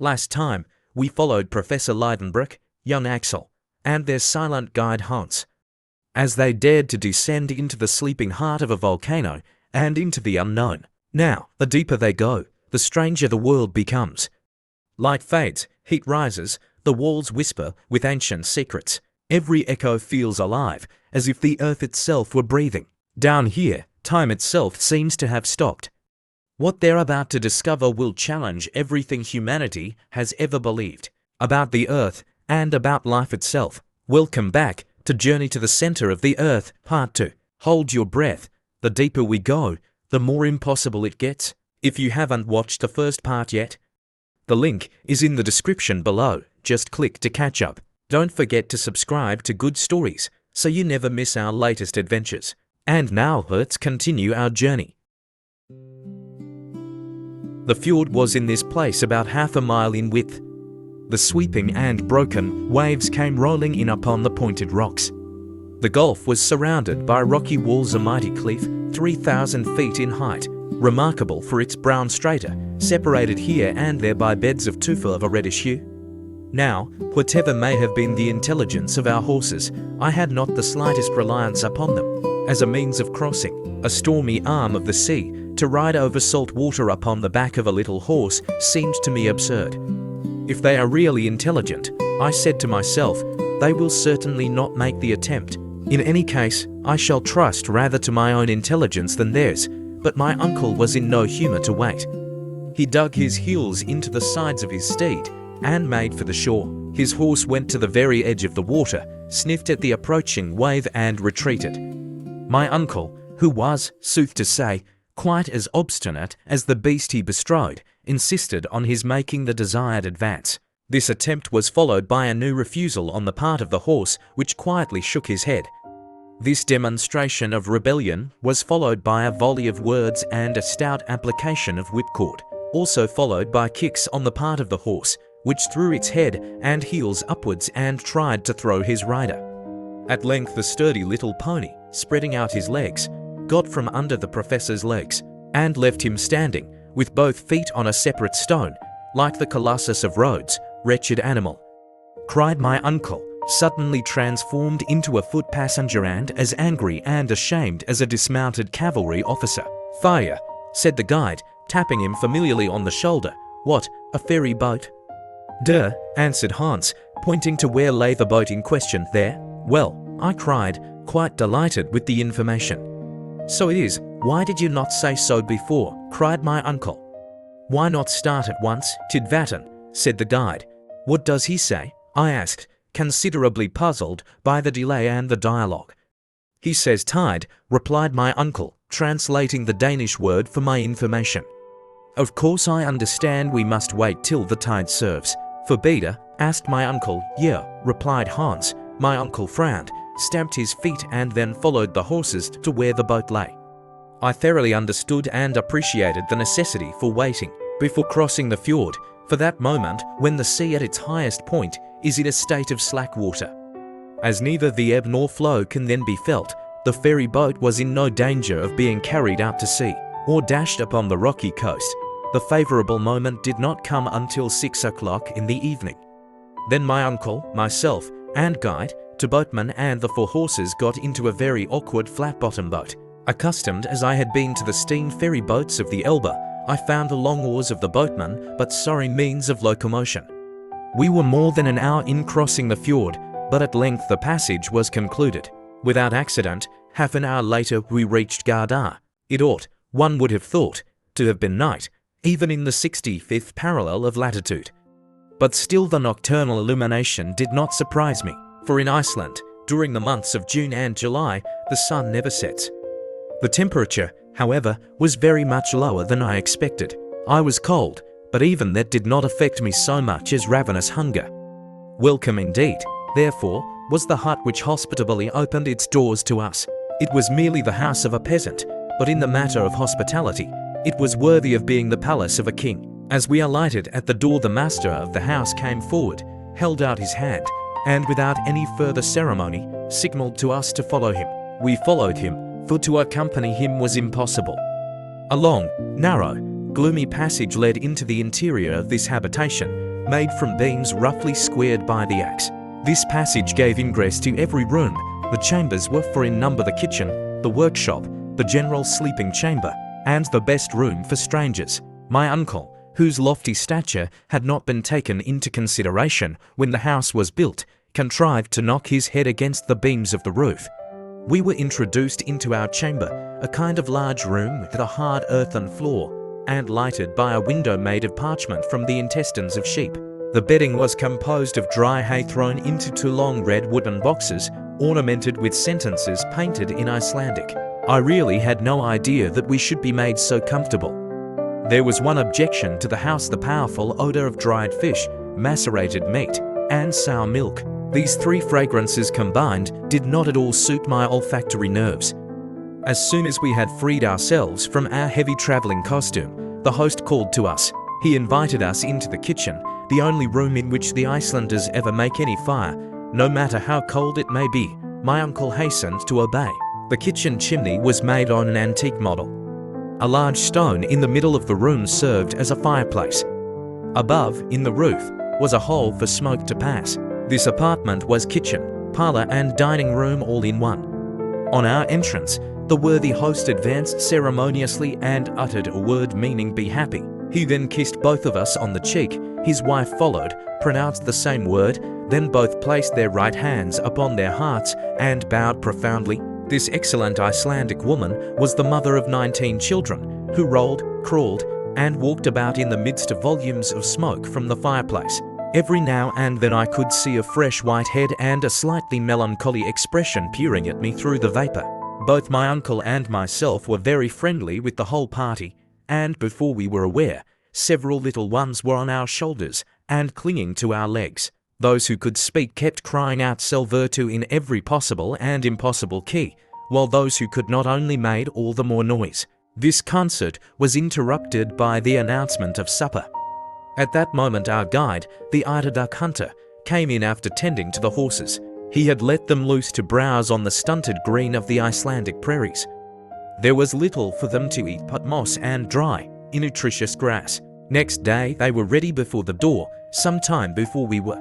Last time, we followed Professor Leidenbrock, young Axel, and their silent guide Hans, as they dared to descend into the sleeping heart of a volcano and into the unknown. Now, the deeper they go, the stranger the world becomes. Light fades, heat rises, the walls whisper with ancient secrets. Every echo feels alive, as if the earth itself were breathing. Down here, time itself seems to have stopped. What they're about to discover will challenge everything humanity has ever believed about the earth and about life itself. Welcome back to Journey to the Center of the Earth, Part 2. Hold your breath. The deeper we go, the more impossible it gets. If you haven't watched the first part yet, the link is in the description below. Just click to catch up. Don't forget to subscribe to Good Stories so you never miss our latest adventures. And now let's continue our journey. The fjord was in this place about half a mile in width. The sweeping and broken waves came rolling in upon the pointed rocks. The gulf was surrounded by rocky walls, a mighty cliff, 3,000 feet in height, remarkable for its brown strata, separated here and there by beds of tufa of a reddish hue. Now, whatever may have been the intelligence of our horses, I had not the slightest reliance upon them. As a means of crossing a stormy arm of the sea, to ride over salt water upon the back of a little horse seemed to me absurd. If they are really intelligent, I said to myself, they will certainly not make the attempt. In any case, I shall trust rather to my own intelligence than theirs. But my uncle was in no humor to wait. He dug his heels into the sides of his steed and made for the shore. His horse went to the very edge of the water, sniffed at the approaching wave and retreated. My uncle, who was, sooth to say, quite as obstinate as the beast he bestrode, insisted on his making the desired advance. This attempt was followed by a new refusal on the part of the horse, which quietly shook his head. This demonstration of rebellion was followed by a volley of words and a stout application of whipcord, also followed by kicks on the part of the horse, which threw its head and heels upwards and tried to throw his rider. At length the sturdy little pony, spreading out his legs, got from under the professor's legs, and left him standing, with both feet on a separate stone, like the Colossus of Rhodes. Wretched animal! Cried my uncle, suddenly transformed into a foot passenger and as angry and ashamed as a dismounted cavalry officer. Fire, said the guide, tapping him familiarly on the shoulder. What, a ferry boat? Duh, answered Hans, pointing to where lay the boat in question. There? Well, I cried, quite delighted with the information. So it is. Why did you not say so before? Cried my uncle. Why not start at once, Tidvatten? Said the guide. What does he say? I asked, considerably puzzled by the delay and the dialogue. He says tide, replied my uncle, translating the Danish word for my information. Of course I understand we must wait till the tide serves. For Beda? Asked my uncle. Yeah, replied Hans. My uncle frowned, stamped his feet and then followed the horses to where the boat lay. I thoroughly understood and appreciated the necessity for waiting before crossing the fjord, for that moment when the sea at its highest point is in a state of slack water. As neither the ebb nor flow can then be felt, the ferry boat was in no danger of being carried out to sea or dashed upon the rocky coast. The favourable moment did not come until 6 o'clock in the evening. Then my uncle, myself, and guide, two boatmen and the 4 horses got into a very awkward flat-bottom boat. Accustomed as I had been to the steam ferry boats of the Elbe, I found the long oars of the boatman but sorry means of locomotion. We were more than an hour in crossing the fjord, but at length the passage was concluded. Without accident, half an hour later we reached Gardar. It ought, one would have thought, to have been night, even in the 65th parallel of latitude. But still the nocturnal illumination did not surprise me, for in Iceland, during the months of June and July, the sun never sets. The temperature, however, was very much lower than I expected. I was cold, but even that did not affect me so much as ravenous hunger. Welcome indeed, therefore, was the hut which hospitably opened its doors to us. It was merely the house of a peasant, but in the matter of hospitality, it was worthy of being the palace of a king. As we alighted at the door, the master of the house came forward, held out his hand, and without any further ceremony, signalled to us to follow him. We followed him, for to accompany him was impossible. A long, narrow, gloomy passage led into the interior of this habitation, made from beams roughly squared by the axe. This passage gave ingress to every room. The chambers were for in number the kitchen, the workshop, the general sleeping chamber, and the best room for strangers. My uncle, whose lofty stature had not been taken into consideration when the house was built, contrived to knock his head against the beams of the roof. We were introduced into our chamber, a kind of large room with a hard earthen floor, and lighted by a window made of parchment from the intestines of sheep. The bedding was composed of dry hay thrown into two long red wooden boxes, ornamented with sentences painted in Icelandic. I really had no idea that we should be made so comfortable. There was one objection to the house: the powerful odor of dried fish, macerated meat, and sour milk. These three fragrances combined did not at all suit my olfactory nerves. As soon as we had freed ourselves from our heavy traveling costume, the host called to us. He invited us into the kitchen, the only room in which the Icelanders ever make any fire, no matter how cold it may be. My uncle hastened to obey. The kitchen chimney was made on an antique model. A large stone in the middle of the room served as a fireplace. Above, in the roof, was a hole for smoke to pass. This apartment was kitchen, parlor, and dining room all in one. On our entrance, the worthy host advanced ceremoniously and uttered a word meaning "be happy." He then kissed both of us on the cheek. His wife followed, pronounced the same word, then both placed their right hands upon their hearts and bowed profoundly. This excellent Icelandic woman was the mother of 19 children, who rolled, crawled, and walked about in the midst of volumes of smoke from the fireplace. Every now and then I could see a fresh white head and a slightly melancholy expression peering at me through the vapor. Both my uncle and myself were very friendly with the whole party, and before we were aware, several little ones were on our shoulders and clinging to our legs. Those who could speak kept crying out "Selvertu" in every possible and impossible key, while those who could not only made all the more noise. This concert was interrupted by the announcement of supper. At that moment our guide, the eider duck hunter, came in after tending to the horses. He had let them loose to browse on the stunted green of the Icelandic prairies. There was little for them to eat but moss and dry, innutritious grass. Next day they were ready before the door, some time before we were.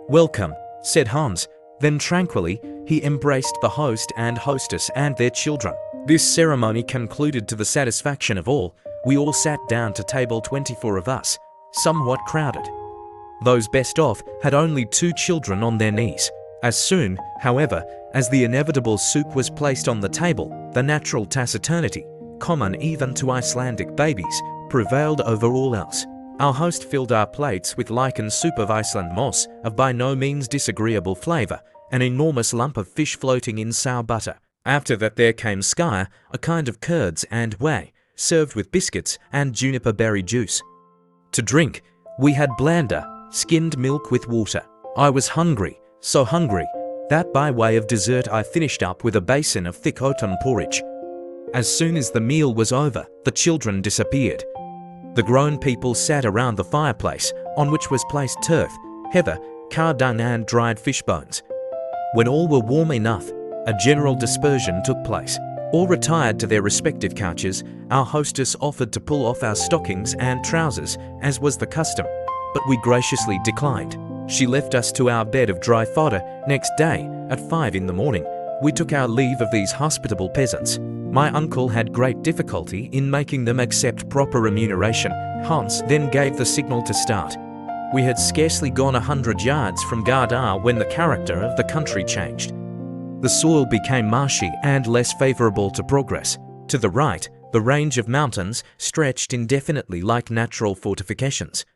"Welcome," said Hans. Then tranquilly, he embraced the host and hostess and their children. This ceremony concluded to the satisfaction of all. We all sat down to table, 24 of us, somewhat crowded. Those best off had only 2 children on their knees. As soon, however, as the inevitable soup was placed on the table, the natural taciturnity, common even to Icelandic babies, prevailed over all else. Our host filled our plates with lichen soup of Iceland moss, of by no means disagreeable flavor, an enormous lump of fish floating in sour butter. After that there came skyer, a kind of curds and whey, served with biscuits and juniper berry juice. To drink, we had blander, skinned milk with water. I was hungry, so hungry, that by way of dessert I finished up with a basin of thick autumn porridge. As soon as the meal was over, the children disappeared. The grown people sat around the fireplace, on which was placed turf, heather, cow dung and dried fish bones. When all were warm enough, a general dispersion took place. All retired to their respective couches. Our hostess offered to pull off our stockings and trousers, as was the custom, but we graciously declined. She left us to our bed of dry fodder. Next day, at 5 in the morning, we took our leave of these hospitable peasants. My uncle had great difficulty in making them accept proper remuneration. Hans then gave the signal to start. We had scarcely gone 100 yards from Gardar when the character of the country changed. The soil became marshy and less favorable to progress. To the right, the range of mountains stretched indefinitely like natural fortifications.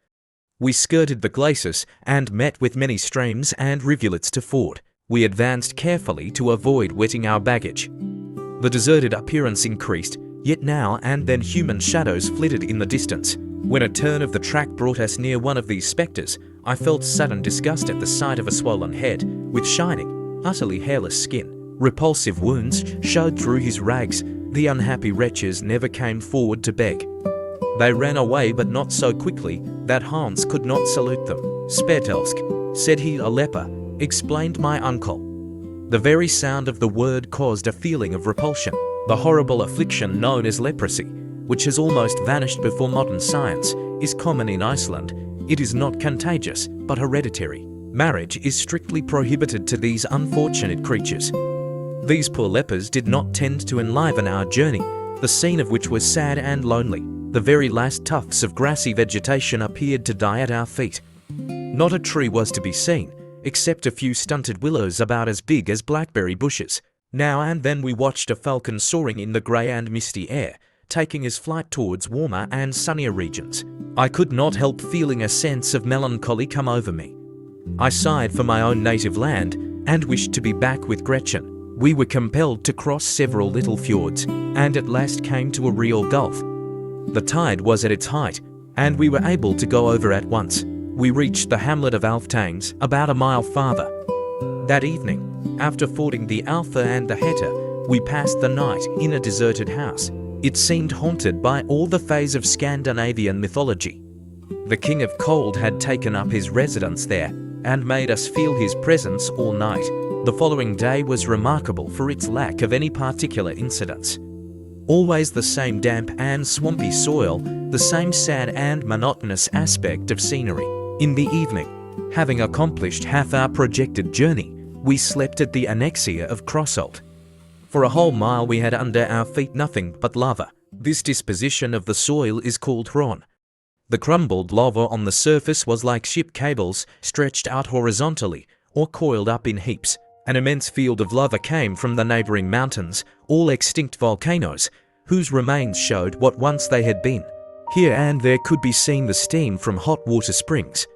We skirted the glacis and met with many streams and rivulets to ford. We advanced carefully to avoid wetting our baggage. The deserted appearance increased, yet now and then human shadows flitted in the distance. When a turn of the track brought us near one of these spectres, I felt sudden disgust at the sight of a swollen head, with shining, utterly hairless skin. Repulsive wounds showed through his rags. The unhappy wretches never came forward to beg. They ran away, but not so quickly that Hans could not salute them. "Spetelsk," said he, "a leper," explained my uncle. The very sound of the word caused a feeling of repulsion. The horrible affliction known as leprosy, which has almost vanished before modern science, is common in Iceland. It is not contagious, but hereditary. Marriage is strictly prohibited to these unfortunate creatures. These poor lepers did not tend to enliven our journey, the scene of which was sad and lonely. The very last tufts of grassy vegetation appeared to die at our feet. Not a tree was to be seen, except a few stunted willows about as big as blackberry bushes. Now and then we watched a falcon soaring in the grey and misty air, taking his flight towards warmer and sunnier regions. I could not help feeling a sense of melancholy come over me. I sighed for my own native land and wished to be back with Gretchen. We were compelled to cross several little fjords and at last came to a real gulf. The tide was at its height and we were able to go over at once. We reached the hamlet of Alftangs about a mile farther. That evening, after fording the Alpha and the Hetta, we passed the night in a deserted house. It seemed haunted by all the fays of Scandinavian mythology. The King of Cold had taken up his residence there and made us feel his presence all night. The following day was remarkable for its lack of any particular incidents. Always the same damp and swampy soil, the same sad and monotonous aspect of scenery. In the evening, having accomplished half our projected journey, we slept at the annexia of Krossolt. For a whole mile we had under our feet nothing but lava. This disposition of the soil is called hron. The crumbled lava on the surface was like ship cables stretched out horizontally or coiled up in heaps. An immense field of lava came from the neighboring mountains, all extinct volcanoes, whose remains showed what once they had been. Here and there could be seen the steam from hot water springs.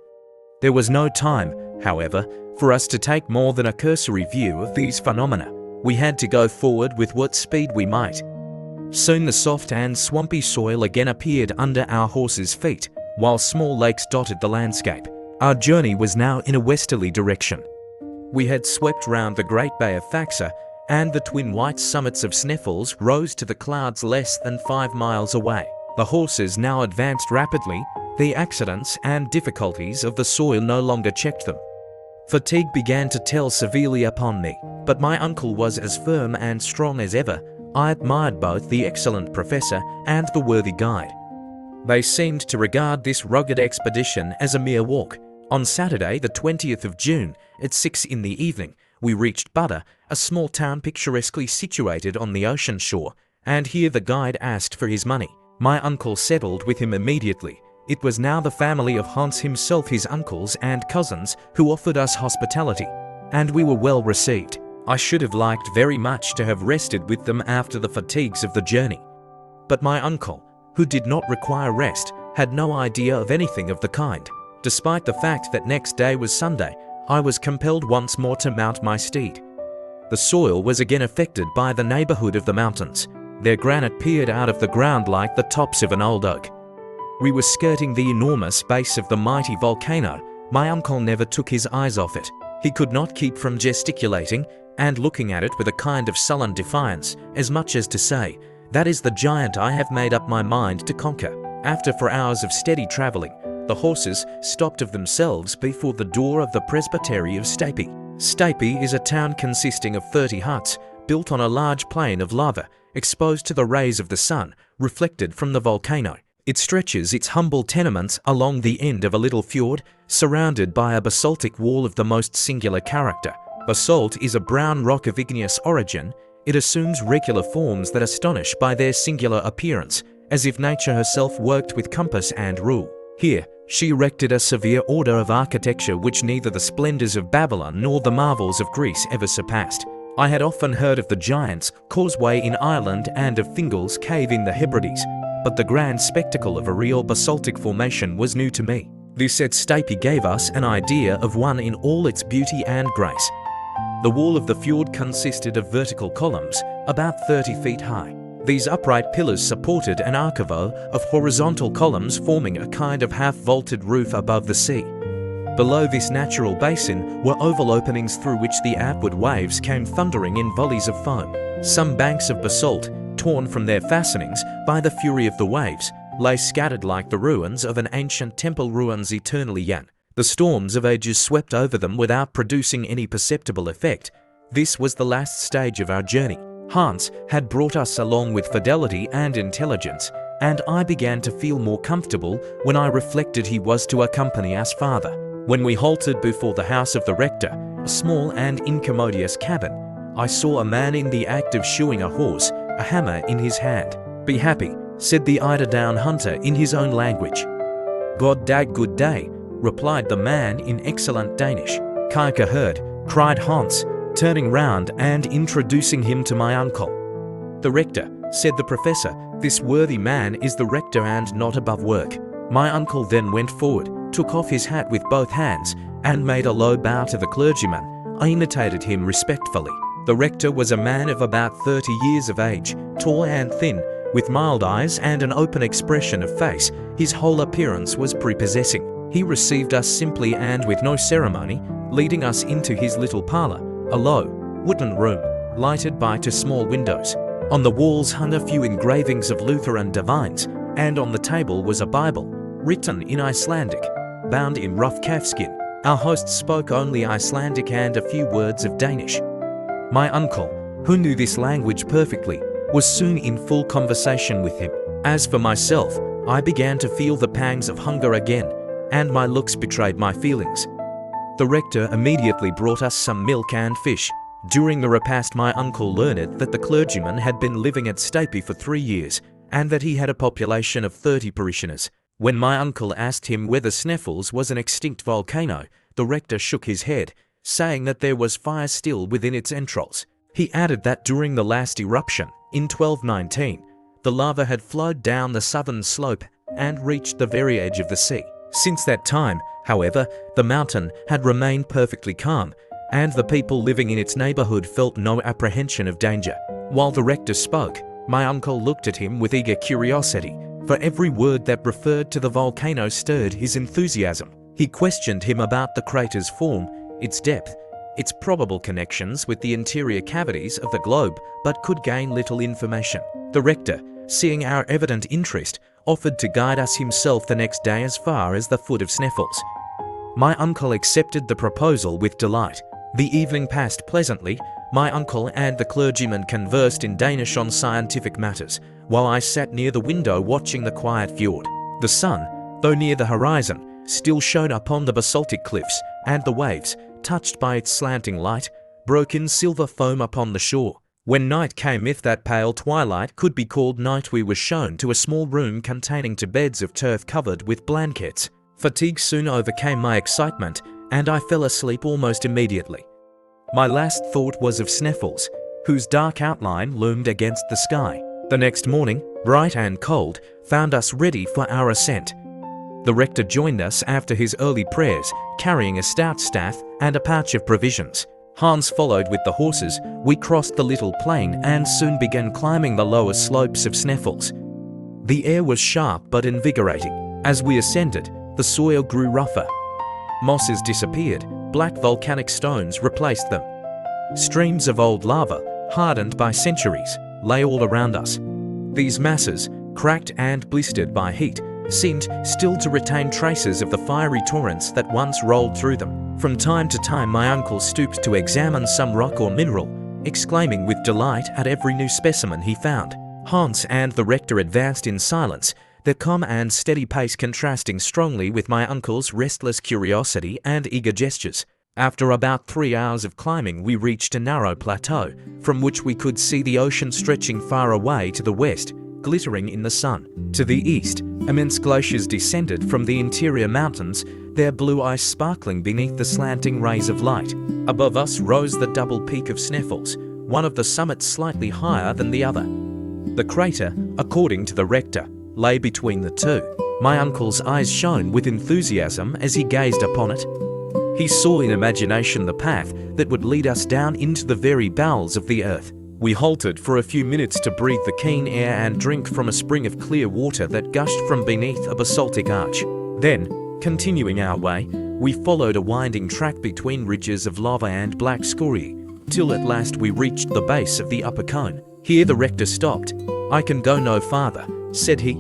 There was no time, however, for us to take more than a cursory view of these phenomena. We had to go forward with what speed we might. Soon the soft and swampy soil again appeared under our horses' feet, while small lakes dotted the landscape. Our journey was now in a westerly direction. We had swept round the Great Bay of Faxa, and the twin white summits of Sneffels rose to the clouds less than 5 miles away. The horses now advanced rapidly. The accidents and difficulties of the soil no longer checked them. Fatigue began to tell severely upon me, but my uncle was as firm and strong as ever. I admired both the excellent professor and the worthy guide. They seemed to regard this rugged expedition as a mere walk. On Saturday, the 20th of June, at 6 in the evening, we reached Buda, a small town picturesquely situated on the ocean shore, and here the guide asked for his money. My uncle settled with him immediately. It was now the family of Hans himself, his uncles and cousins, who offered us hospitality, and we were well received. I should have liked very much to have rested with them after the fatigues of the journey. But my uncle, who did not require rest, had no idea of anything of the kind. Despite the fact that next day was Sunday, I was compelled once more to mount my steed. The soil was again affected by the neighborhood of the mountains. Their granite peered out of the ground like the tops of an old oak. We were skirting the enormous base of the mighty volcano. My uncle never took his eyes off it. He could not keep from gesticulating and looking at it with a kind of sullen defiance, as much as to say, "That is the giant I have made up my mind to conquer." After 4 hours of steady traveling, the horses stopped of themselves before the door of the presbytery of Stapi. Stapi is a town consisting of 30 huts, built on a large plain of lava, exposed to the rays of the sun, reflected from the volcano. It stretches its humble tenements along the end of a little fjord, surrounded by a basaltic wall of the most singular character. Basalt is a brown rock of igneous origin. It assumes regular forms that astonish by their singular appearance, as if nature herself worked with compass and rule. Here, she erected a severe order of architecture which neither the splendors of Babylon nor the marvels of Greece ever surpassed. I had often heard of the Giant's Causeway in Ireland and of Fingal's Cave in the Hebrides, but the grand spectacle of a real basaltic formation was new to me. This at Stapi gave us an idea of one in all its beauty and grace. The wall of the fjord consisted of vertical columns, about 30 feet high. These upright pillars supported an archivolt of horizontal columns forming a kind of half-vaulted roof above the sea. Below this natural basin were oval openings through which the outward waves came thundering in volleys of foam. Some banks of basalt, torn from their fastenings by the fury of the waves, lay scattered like the ruins of an ancient temple ruins eternally young. The storms of ages swept over them without producing any perceptible effect. This was the last stage of our journey. Hans had brought us along with fidelity and intelligence, and I began to feel more comfortable when I reflected he was to accompany us farther. When we halted before the house of the rector, a small and incommodious cabin, I saw a man in the act of shoeing a horse, a hammer in his hand. "Be happy," said the eider-down hunter in his own language. "God dag good day," replied the man in excellent Danish. "Kijk herd," cried Hans, turning round and introducing him to my uncle. "The rector," said the professor. "This worthy man is the rector and not above work." My uncle then went forward, took off his hat with both hands, and made a low bow to the clergyman. I imitated him respectfully. The rector was a man of about 30 years of age, tall and thin, with mild eyes and an open expression of face. His whole appearance was prepossessing. He received us simply and with no ceremony, leading us into his little parlour, a low, wooden room, lighted by two small windows. On the walls hung a few engravings of Lutheran divines, and on the table was a Bible, written in Icelandic, bound in rough calfskin. Our host spoke only Icelandic and a few words of Danish. My uncle, who knew this language perfectly, was soon in full conversation with him. As for myself, I began to feel the pangs of hunger again, and my looks betrayed my feelings. The rector immediately brought us some milk and fish. During the repast, my uncle learned that the clergyman had been living at Stapy for 3 years, and that he had a population of 30 parishioners. When my uncle asked him whether Sneffels was an extinct volcano, the rector shook his head, saying that there was fire still within its entrails. He added that during the last eruption, in 1219, the lava had flowed down the southern slope and reached the very edge of the sea. Since that time, however, the mountain had remained perfectly calm, and the people living in its neighbourhood felt no apprehension of danger. While the rector spoke, my uncle looked at him with eager curiosity, for every word that referred to the volcano stirred his enthusiasm. He questioned him about the crater's form, its depth, its probable connections with the interior cavities of the globe, but could gain little information. The rector, seeing our evident interest, offered to guide us himself the next day as far as the foot of Sneffels. My uncle accepted the proposal with delight. The evening passed pleasantly. My uncle and the clergyman conversed in Danish on scientific matters, while I sat near the window watching the quiet fjord. The sun, though near the horizon, still shone upon the basaltic cliffs, and the waves, touched by its slanting light, broke in silver foam upon the shore. When night came, if that pale twilight could be called night, we were shown to a small room containing two beds of turf covered with blankets. Fatigue soon overcame my excitement, and I fell asleep almost immediately. My last thought was of Sneffels, whose dark outline loomed against the sky. The next morning, bright and cold, found us ready for our ascent. The rector joined us after his early prayers, carrying a stout staff and a pouch of provisions. Hans followed with the horses. We crossed the little plain and soon began climbing the lower slopes of Sneffels. The air was sharp but invigorating. As we ascended, the soil grew rougher. Mosses disappeared, black volcanic stones replaced them. Streams of old lava, hardened by centuries, lay all around us. These masses, cracked and blistered by heat, seemed still to retain traces of the fiery torrents that once rolled through them. From time to time my uncle stooped to examine some rock or mineral, exclaiming with delight at every new specimen he found. Hans and the rector advanced in silence, their calm and steady pace contrasting strongly with my uncle's restless curiosity and eager gestures. After about 3 hours of climbing, we reached a narrow plateau, from which we could see the ocean stretching far away to the west, glittering in the sun. To the east, immense glaciers descended from the interior mountains, their blue ice sparkling beneath the slanting rays of light. Above us rose the double peak of Sneffels, one of the summits slightly higher than the other. The crater, according to the rector, lay between the two. My uncle's eyes shone with enthusiasm as he gazed upon it. He saw in imagination the path that would lead us down into the very bowels of the earth. We halted for a few minutes to breathe the keen air and drink from a spring of clear water that gushed from beneath a basaltic arch. Then, continuing our way, we followed a winding track between ridges of lava and black scoriae, till at last we reached the base of the upper cone. Here the rector stopped. "I can go no farther," said he.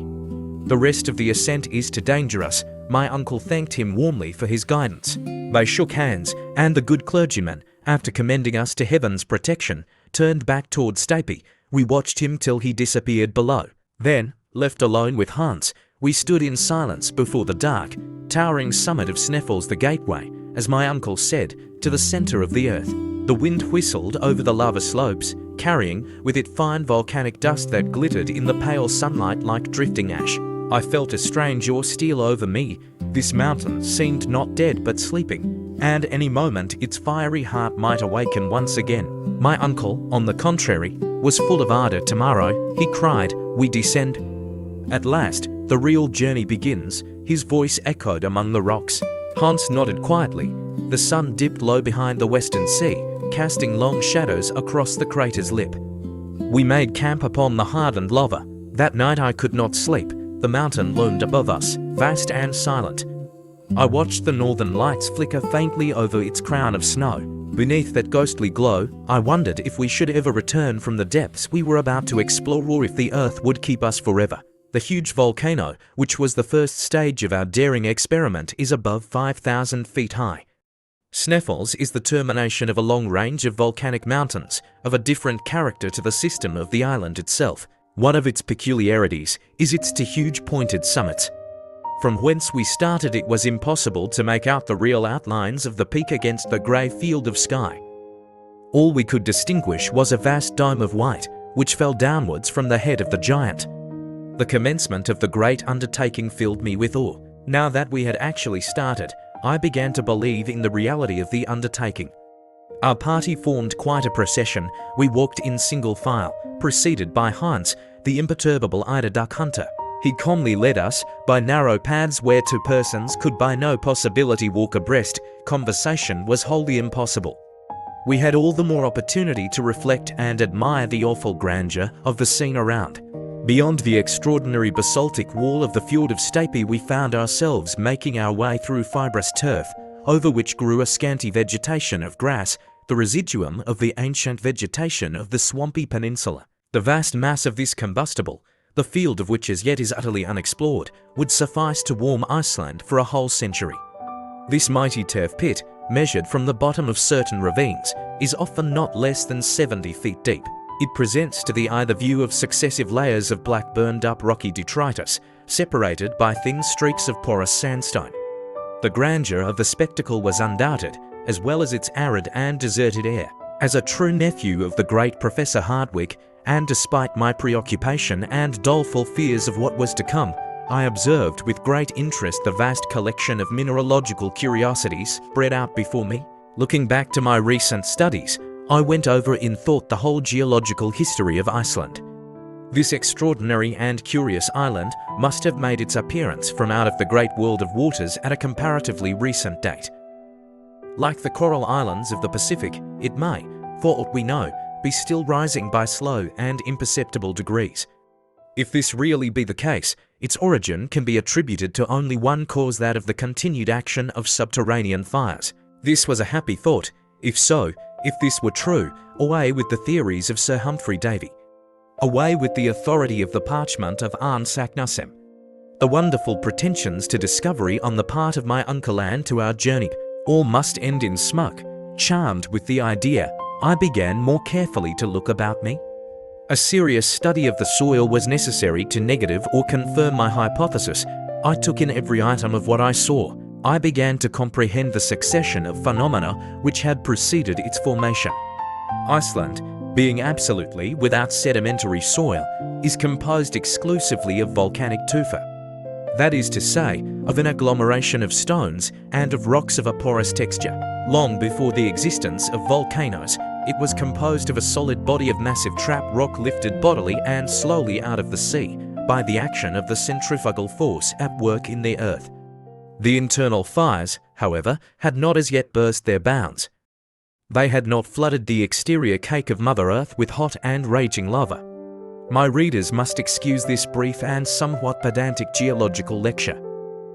"The rest of the ascent is too dangerous." My uncle thanked him warmly for his guidance. They shook hands, and the good clergyman, after commending us to heaven's protection, turned back toward Stapy. We watched him till he disappeared below. Then, Left alone with Hans, we stood in silence before the dark, towering summit of Sneffels, the gateway, as my uncle said, to the center of the earth. The wind whistled over the lava slopes, carrying with it fine volcanic dust that glittered in the pale sunlight like drifting ash. I felt a strange awe steal over me. This mountain seemed not dead but sleeping, and any moment its fiery heart might awaken once again. My uncle, on the contrary, was full of ardor. Tomorrow, he cried, we descend. At last, the real journey begins, his voice echoed among the rocks. Hans nodded quietly. The sun dipped low behind the western sea, casting long shadows across the crater's lip. We made camp upon the hardened lava. That night I could not sleep. The mountain loomed above us, vast and silent. I watched the northern lights flicker faintly over its crown of snow. Beneath that ghostly glow, I wondered if we should ever return from the depths we were about to explore, or if the earth would keep us forever. The huge volcano, which was the first stage of our daring experiment, is above 5,000 feet high. Sneffels is the termination of a long range of volcanic mountains, of a different character to the system of the island itself. One of its peculiarities is its two huge pointed summits. From whence we started, it was impossible to make out the real outlines of the peak against the grey field of sky. All we could distinguish was a vast dome of white, which fell downwards from the head of the giant. The commencement of the great undertaking filled me with awe. Now that we had actually started, I began to believe in the reality of the undertaking. Our party formed quite a procession. We walked in single file, preceded by Hans, the imperturbable eider duck hunter. He calmly led us by narrow paths where two persons could by no possibility walk abreast. Conversation was wholly impossible. We had all the more opportunity to reflect and admire the awful grandeur of the scene around. Beyond the extraordinary basaltic wall of the fjord of Stapi, we found ourselves making our way through fibrous turf, over which grew a scanty vegetation of grass, the residuum of the ancient vegetation of the swampy peninsula. The vast mass of this combustible, the field of which as yet is utterly unexplored, would suffice to warm Iceland for a whole century. This mighty turf pit, measured from the bottom of certain ravines, is often not less than 70 feet deep. It presents to the eye the view of successive layers of black burned-up rocky detritus, separated by thin streaks of porous sandstone. The grandeur of the spectacle was undoubted, as well as its arid and deserted air. As a true nephew of the great Professor Hardwick, and despite my preoccupation and doleful fears of what was to come, I observed with great interest the vast collection of mineralogical curiosities spread out before me. Looking back to my recent studies, I went over in thought the whole geological history of Iceland. This extraordinary and curious island must have made its appearance from out of the great world of waters at a comparatively recent date. Like the coral islands of the Pacific, it may, for aught we know, be still rising by slow and imperceptible degrees. If this really be the case, its origin can be attributed to only one cause, that of the continued action of subterranean fires. This was a happy thought. If this were true, away with the theories of Sir Humphrey Davy. Away with the authority of the parchment of Arne Saknussemm. The wonderful pretensions to discovery on the part of my uncle and to our journey, all must end in smoke. Charmed with the idea, I began more carefully to look about me. A serious study of the soil was necessary to negative or confirm my hypothesis. I took in every item of what I saw. I began to comprehend the succession of phenomena which had preceded its formation. Iceland, being absolutely without sedimentary soil, is composed exclusively of volcanic tufa. That is to say, of an agglomeration of stones and of rocks of a porous texture. Long before the existence of volcanoes, it was composed of a solid body of massive trap rock lifted bodily and slowly out of the sea by the action of the centrifugal force at work in the earth. The internal fires, however, had not as yet burst their bounds. They had not flooded the exterior cake of Mother Earth with hot and raging lava. My readers must excuse this brief and somewhat pedantic geological lecture,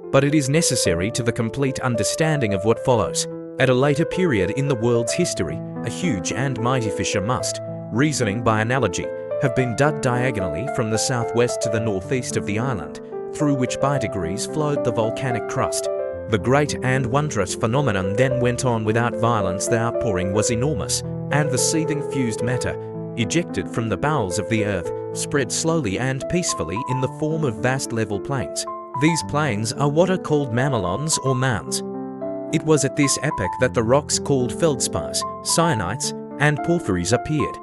but it is necessary to the complete understanding of what follows. At a later period in the world's history, a huge and mighty fissure must, reasoning by analogy, have been dug diagonally from the southwest to the northeast of the island, through which by degrees flowed the volcanic crust. The great and wondrous phenomenon then went on without violence. The outpouring was enormous, and the seething fused matter, ejected from the bowels of the earth, spread slowly and peacefully in the form of vast level plains. These plains are what are called mamelons or mounds. It was at this epoch that the rocks called feldspars, syenites, and porphyries appeared.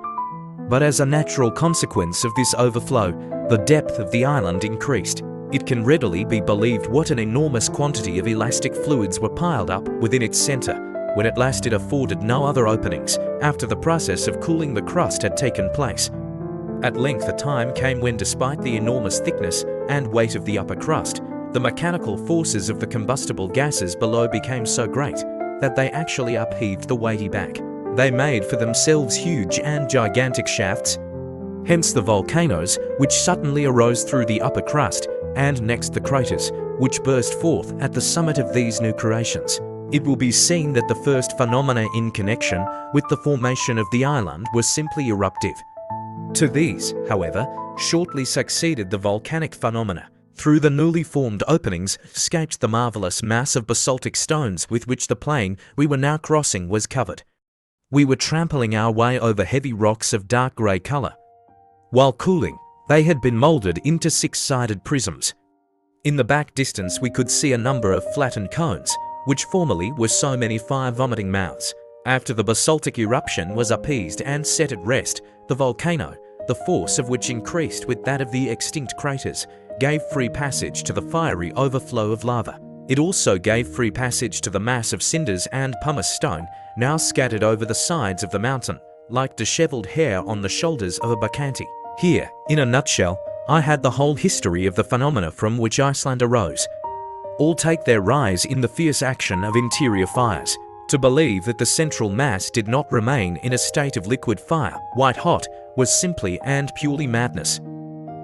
But as a natural consequence of this overflow, the depth of the island increased. It can readily be believed what an enormous quantity of elastic fluids were piled up within its center, when at last it afforded no other openings, after the process of cooling the crust had taken place. At length a time came when, despite the enormous thickness and weight of the upper crust, the mechanical forces of the combustible gases below became so great that they actually upheaved the weighty back. They made for themselves huge and gigantic shafts. Hence the volcanoes, which suddenly arose through the upper crust, and next the craters, which burst forth at the summit of these new creations. It will be seen that the first phenomena in connection with the formation of the island were simply eruptive. To these, however, shortly succeeded the volcanic phenomena. Through the newly formed openings escaped the marvelous mass of basaltic stones with which the plain we were now crossing was covered. We were trampling our way over heavy rocks of dark grey colour. While cooling, they had been moulded into six-sided prisms. In the back distance we could see a number of flattened cones, which formerly were so many fire-vomiting mouths. After the basaltic eruption was appeased and set at rest, the volcano, the force of which increased with that of the extinct craters, gave free passage to the fiery overflow of lava. It also gave free passage to the mass of cinders and pumice stone now scattered over the sides of the mountain, like dishevelled hair on the shoulders of a bacchante. Here, in a nutshell, I had the whole history of the phenomena from which Iceland arose. All take their rise in the fierce action of interior fires. To believe that the central mass did not remain in a state of liquid fire, white hot, was simply and purely madness.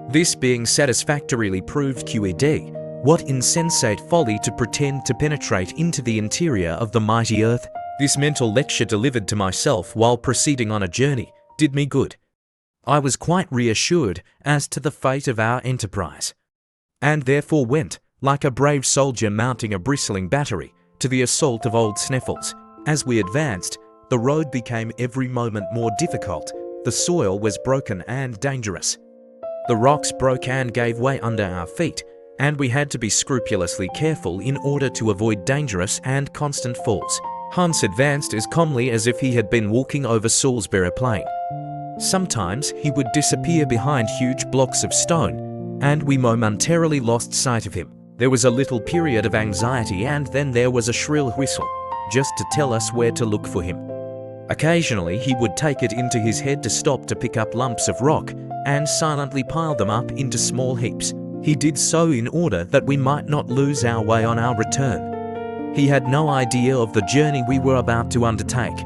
This being satisfactorily proved QED, what insensate folly to pretend to penetrate into the interior of the mighty earth. This mental lecture delivered to myself while proceeding on a journey did me good. I was quite reassured as to the fate of our enterprise, and therefore went, like a brave soldier mounting a bristling battery, to the assault of old Sneffels. As we advanced, the road became every moment more difficult. The soil was broken and dangerous. The rocks broke and gave way under our feet, and we had to be scrupulously careful in order to avoid dangerous and constant falls. Hans advanced as calmly as if he had been walking over Salisbury Plain. Sometimes he would disappear behind huge blocks of stone, and we momentarily lost sight of him. There was a little period of anxiety, and then there was a shrill whistle, just to tell us where to look for him. Occasionally he would take it into his head to stop to pick up lumps of rock and silently pile them up into small heaps. He did so in order that we might not lose our way on our return. He had no idea of the journey we were about to undertake.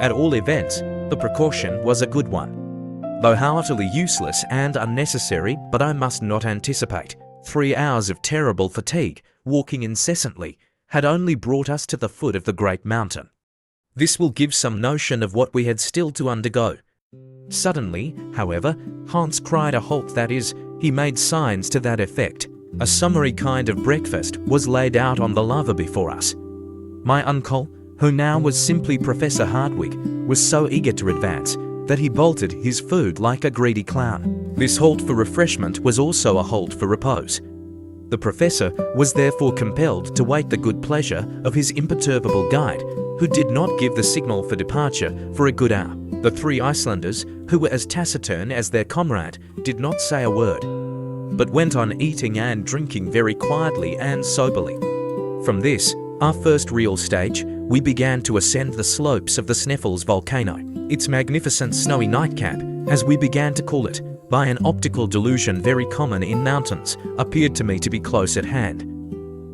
At all events, the precaution was a good one, though how utterly useless and unnecessary. But I must not anticipate. 3 hours of terrible fatigue, walking incessantly, had only brought us to the foot of the great mountain. This will give some notion of what we had still to undergo. Suddenly, however, Hans cried a halt, that is, he made signs to that effect. A summary kind of breakfast was laid out on the lava before us. My uncle, who now was simply Professor Hardwigg, was so eager to advance that he bolted his food like a greedy clown. This halt for refreshment was also a halt for repose. The professor was therefore compelled to wait the good pleasure of his imperturbable guide, who did not give the signal for departure for a good hour. The 3 Icelanders, who were as taciturn as their comrade, did not say a word, but went on eating and drinking very quietly and soberly. From this, our first real stage, we began to ascend the slopes of the Sneffels volcano. Its magnificent snowy nightcap, as we began to call it, by an optical delusion very common in mountains, appeared to me to be close at hand.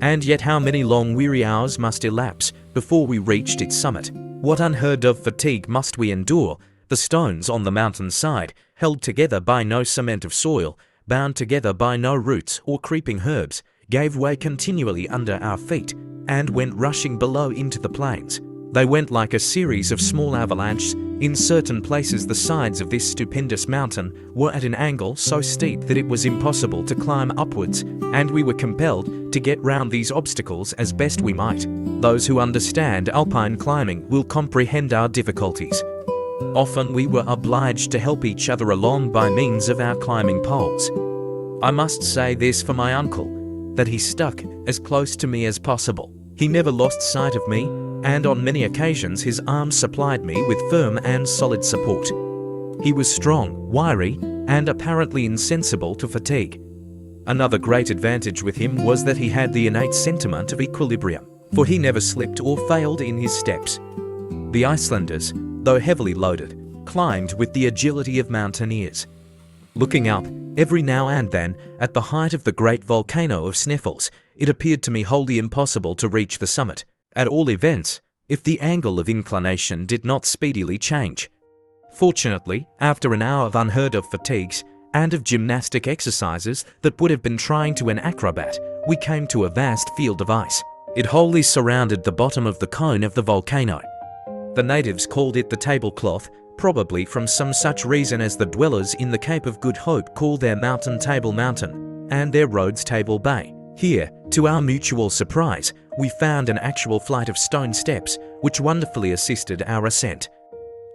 And yet how many long weary hours must elapse before we reached its summit? What unheard of fatigue must we endure? The stones on the mountain side, held together by no cement of soil, bound together by no roots or creeping herbs, gave way continually under our feet, and went rushing below into the plains. They went like a series of small avalanches. In certain places the sides of this stupendous mountain were at an angle so steep that it was impossible to climb upwards, and we were compelled to get round these obstacles as best we might. Those who understand alpine climbing will comprehend our difficulties. Often we were obliged to help each other along by means of our climbing poles. I must say this for my uncle, that he stuck as close to me as possible. He never lost sight of me, and on many occasions his arms supplied me with firm and solid support. He was strong, wiry, and apparently insensible to fatigue. Another great advantage with him was that he had the innate sentiment of equilibrium, for he never slipped or failed in his steps. The Icelanders, though heavily loaded, climbed with the agility of mountaineers. Looking up, every now and then, at the height of the great volcano of Sneffels, it appeared to me wholly impossible to reach the summit, at all events, if the angle of inclination did not speedily change. Fortunately, after an hour of unheard-of fatigues, and of gymnastic exercises that would have been trying to an acrobat, we came to a vast field of ice. It wholly surrounded the bottom of the cone of the volcano. The natives called it the tablecloth, probably from some such reason as the dwellers in the Cape of Good Hope call their mountain Table Mountain, and their roads Table Bay. Here, to our mutual surprise, we found an actual flight of stone steps, which wonderfully assisted our ascent.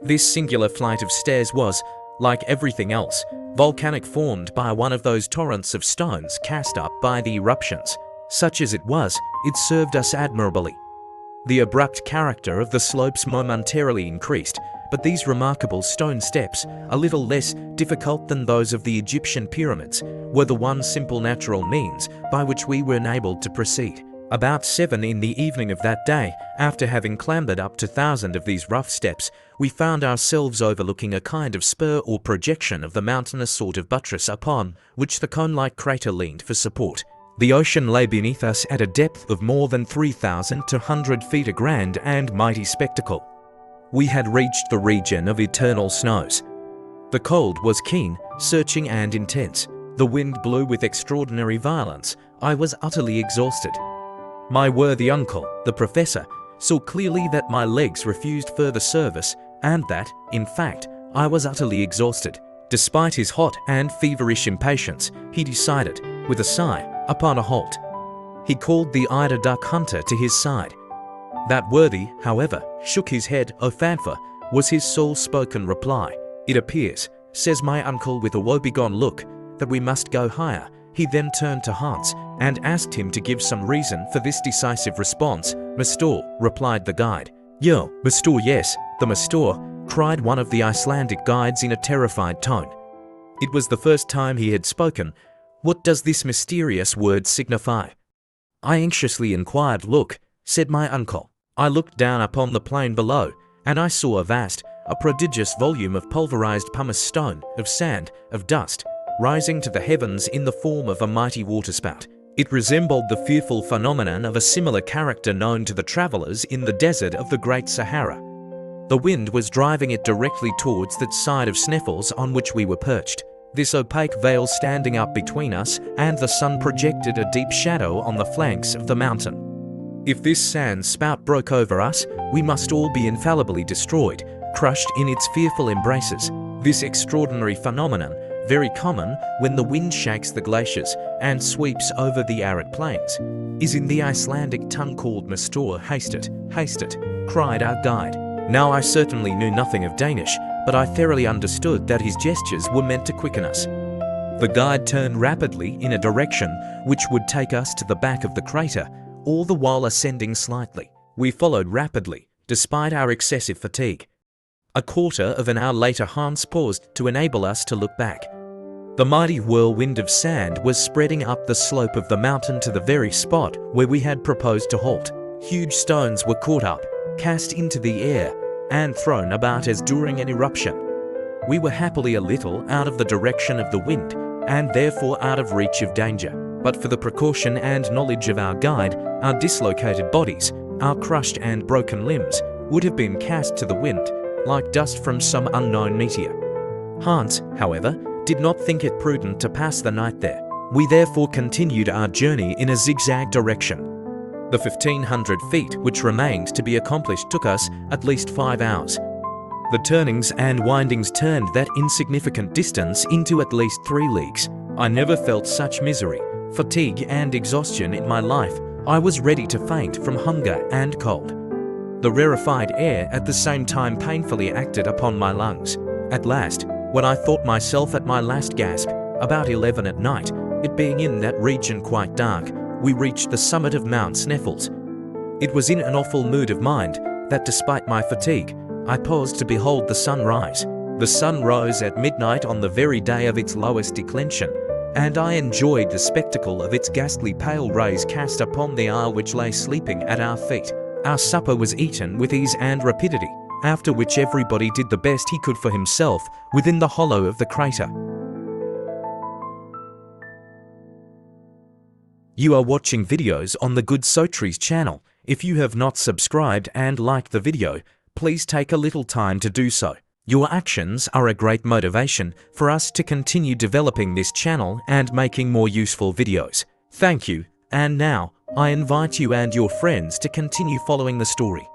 This singular flight of stairs was, like everything else, volcanic, formed by one of those torrents of stones cast up by the eruptions. Such as it was, it served us admirably. The abrupt character of the slopes momentarily increased, but these remarkable stone steps, a little less difficult than those of the Egyptian pyramids, were the one simple natural means by which we were enabled to proceed. About 7 in the evening of that day, after having clambered up to 1,000 of these rough steps, we found ourselves overlooking a kind of spur or projection of the mountain, a sort of buttress upon which the cone-like crater leaned for support. The ocean lay beneath us at a depth of more than 3,200 feet, a grand and mighty spectacle. We had reached the region of eternal snows. The cold was keen, searching and intense. The wind blew with extraordinary violence. I was utterly exhausted. My worthy uncle, the professor, saw clearly that my legs refused further service, and that, in fact, I was utterly exhausted. Despite his hot and feverish impatience, he decided, with a sigh, upon a halt. He called the eider duck hunter to his side. That worthy, however, shook his head. "O Fanfa," was his sole-spoken reply. "It appears," says my uncle with a woebegone look, "that we must go higher." He then turned to Hans and asked him to give some reason for this decisive response. "Mastor," replied the guide. "Yo, Mastor, yes, the Mastor," cried one of the Icelandic guides in a terrified tone. It was the first time he had spoken. "What does this mysterious word signify?" I anxiously inquired. "Look," said my uncle. I looked down upon the plain below, and I saw a prodigious volume of pulverized pumice stone, of sand, of dust, rising to the heavens in the form of a mighty waterspout. It resembled the fearful phenomenon of a similar character known to the travelers in the desert of the Great Sahara. The wind was driving it directly towards that side of Sneffels on which we were perched. This opaque veil standing up between us and the sun projected a deep shadow on the flanks of the mountain. If this sand spout broke over us, we must all be infallibly destroyed, crushed in its fearful embraces. This extraordinary phenomenon, very common when the wind shakes the glaciers and sweeps over the arid plains, is in the Icelandic tongue called Mastor. "Haste it," cried our guide. Now I certainly knew nothing of Danish, but I thoroughly understood that his gestures were meant to quicken us. The guide turned rapidly in a direction which would take us to the back of the crater, all the while ascending slightly. We followed rapidly, despite our excessive fatigue. A quarter of an hour later Hans paused to enable us to look back. The mighty whirlwind of sand was spreading up the slope of the mountain to the very spot where we had proposed to halt. Huge stones were caught up, cast into the air, and thrown about as during an eruption. We were happily a little out of the direction of the wind, and therefore out of reach of danger. But for the precaution and knowledge of our guide, our dislocated bodies, our crushed and broken limbs, would have been cast to the wind, like dust from some unknown meteor. Hans, however, did not think it prudent to pass the night there. We therefore continued our journey in a zigzag direction. The 1,500 feet which remained to be accomplished took us at least 5 hours. The turnings and windings turned that insignificant distance into at least 3 leagues. I never felt such misery, fatigue and exhaustion in my life. I was ready to faint from hunger and cold. The rarefied air at the same time painfully acted upon my lungs. At last, when I thought myself at my last gasp, about 11 at night, it being in that region quite dark, we reached the summit of Mount Sneffels. It was in an awful mood of mind that despite my fatigue, I paused to behold the sun rise. The sun rose at midnight on the very day of its lowest declension, and I enjoyed the spectacle of its ghastly pale rays cast upon the isle which lay sleeping at our feet. Our supper was eaten with ease and rapidity, after which everybody did the best he could for himself within the hollow of the crater. You are watching videos on the GoodStories channel. If you have not subscribed and liked the video, please take a little time to do so. Your actions are a great motivation for us to continue developing this channel and making more useful videos. Thank you, and now, I invite you and your friends to continue following the story.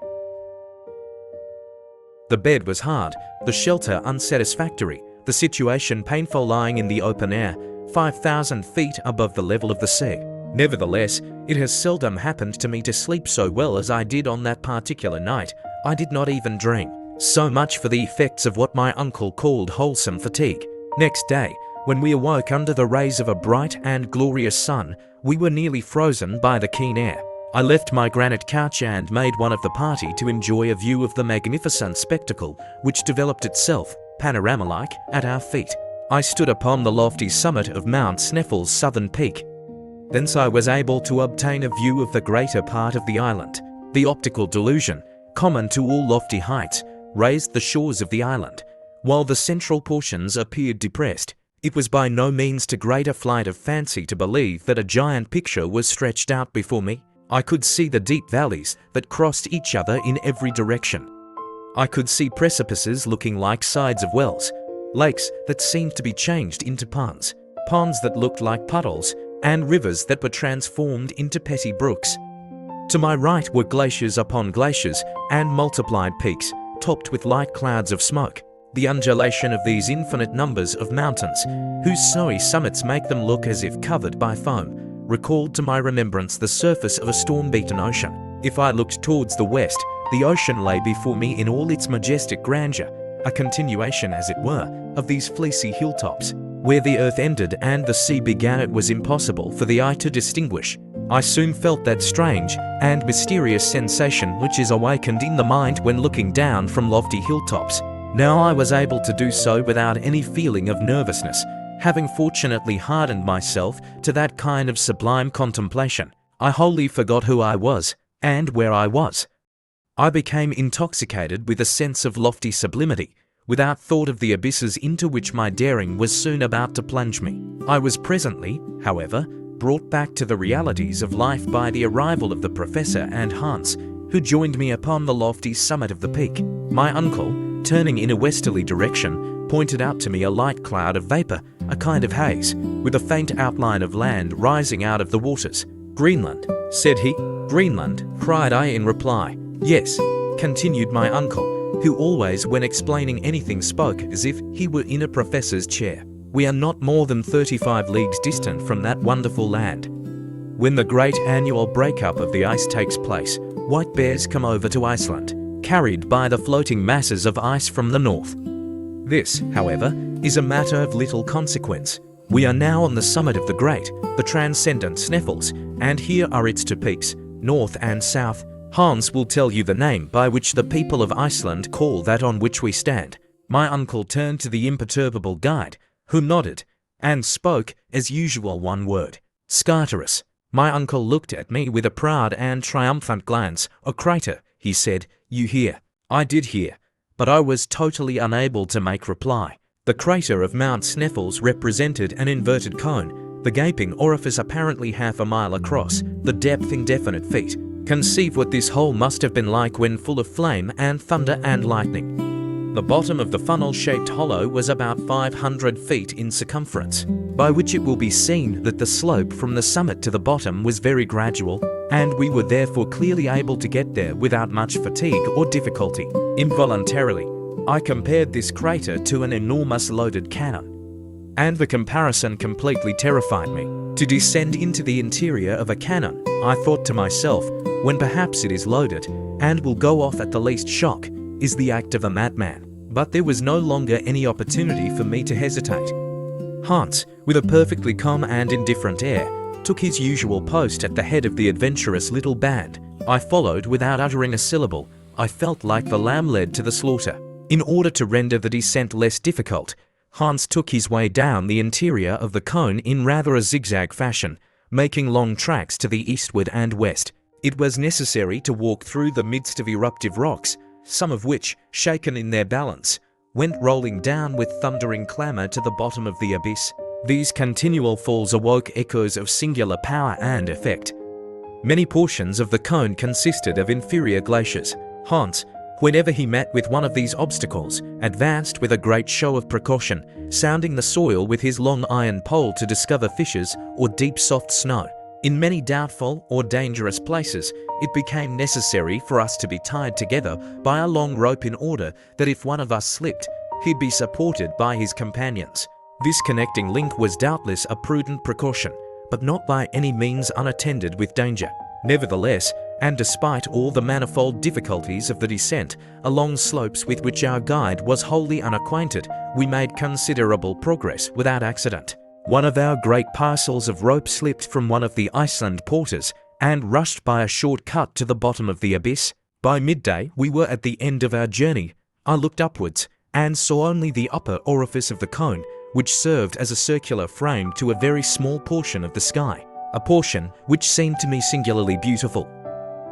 The bed was hard, the shelter unsatisfactory, the situation painful lying in the open air, 5,000 feet above the level of the sea. Nevertheless, it has seldom happened to me to sleep so well as I did on that particular night. I did not even dream. So much for the effects of what my uncle called wholesome fatigue. Next day, when we awoke under the rays of a bright and glorious sun, we were nearly frozen by the keen air. I left my granite couch and made one of the party to enjoy a view of the magnificent spectacle which developed itself, panorama-like, at our feet. I stood upon the lofty summit of Mount Sneffels' southern peak. Thence I was able to obtain a view of the greater part of the island. The optical delusion, common to all lofty heights, raised the shores of the island, while the central portions appeared depressed. It was by no means too great a flight of fancy to believe that a giant picture was stretched out before me. I could see the deep valleys that crossed each other in every direction. I could see precipices looking like sides of wells, lakes that seemed to be changed into ponds, ponds that looked like puddles, and rivers that were transformed into petty brooks. To my right were glaciers upon glaciers and multiplied peaks, topped with light clouds of smoke. The undulation of these infinite numbers of mountains, whose snowy summits make them look as if covered by foam, recalled to my remembrance the surface of a storm-beaten ocean. If I looked towards the west, the ocean lay before me in all its majestic grandeur, a continuation, as it were, of these fleecy hilltops. Where the earth ended and the sea began, it was impossible for the eye to distinguish. I soon felt that strange and mysterious sensation which is awakened in the mind when looking down from lofty hilltops. Now I was able to do so without any feeling of nervousness, having fortunately hardened myself to that kind of sublime contemplation. I wholly forgot who I was and where I was. I became intoxicated with a sense of lofty sublimity, without thought of the abysses into which my daring was soon about to plunge me. I was presently, however, brought back to the realities of life by the arrival of the professor and Hans, who joined me upon the lofty summit of the peak. My uncle, turning in a westerly direction, pointed out to me a light cloud of vapor, a kind of haze, with a faint outline of land rising out of the waters. "Greenland," said he. "Greenland," cried I in reply. "Yes," continued my uncle, who always when explaining anything spoke as if he were in a professor's chair. "We are not more than 35 leagues distant from that wonderful land. When the great annual breakup of the ice takes place, white bears come over to Iceland, carried by the floating masses of ice from the north. This, however, is a matter of little consequence. We are now on the summit of the great, the transcendent Sneffels, and here are its two peaks, north and south. Hans will tell you the name by which the people of Iceland call that on which we stand." My uncle turned to the imperturbable guide, who nodded, and spoke, as usual, one word: "Scartaris." My uncle looked at me with a proud and triumphant glance. "O crater," he said, "you hear?" I did hear, but I was totally unable to make reply. The crater of Mount Sneffels represented an inverted cone, the gaping orifice apparently half a mile across, the depth indefinite feet. Conceive what this hole must have been like when full of flame and thunder and lightning. The bottom of the funnel-shaped hollow was about 500 feet in circumference, by which it will be seen that the slope from the summit to the bottom was very gradual, and we were therefore clearly able to get there without much fatigue or difficulty. Involuntarily, I compared this crater to an enormous loaded cannon, and the comparison completely terrified me. To descend into the interior of a cannon, I thought to myself, when perhaps it is loaded, and will go off at the least shock, is the act of a madman. But there was no longer any opportunity for me to hesitate. Hans, with a perfectly calm and indifferent air, took his usual post at the head of the adventurous little band. I followed without uttering a syllable. I felt like the lamb led to the slaughter. In order to render the descent less difficult, Hans took his way down the interior of the cone in rather a zigzag fashion, making long tracks to the eastward and west. It was necessary to walk through the midst of eruptive rocks, some of which, shaken in their balance, went rolling down with thundering clamor to the bottom of the abyss. These continual falls awoke echoes of singular power and effect. Many portions of the cone consisted of inferior glaciers. Hans, whenever he met with one of these obstacles, advanced with a great show of precaution, sounding the soil with his long iron pole to discover fissures or deep soft snow. In many doubtful or dangerous places, it became necessary for us to be tied together by a long rope in order that if one of us slipped, he'd be supported by his companions. This connecting link was doubtless a prudent precaution, but not by any means unattended with danger. Nevertheless, and despite all the manifold difficulties of the descent along slopes with which our guide was wholly unacquainted, we made considerable progress without accident. One of our great parcels of rope slipped from one of the Iceland porters and rushed by a short cut to the bottom of the abyss. By midday, we were at the end of our journey. I looked upwards and saw only the upper orifice of the cone, which served as a circular frame to a very small portion of the sky, a portion which seemed to me singularly beautiful.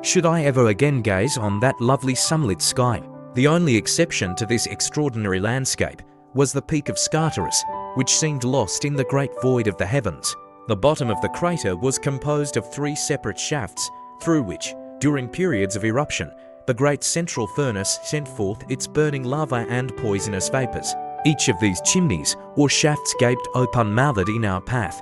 Should I ever again gaze on that lovely sunlit sky? The only exception to this extraordinary landscape was the peak of Scartaris, which seemed lost in the great void of the heavens. The bottom of the crater was composed of 3 separate shafts, through which, during periods of eruption, the great central furnace sent forth its burning lava and poisonous vapors. Each of these chimneys or shafts gaped open-mouthed in our path.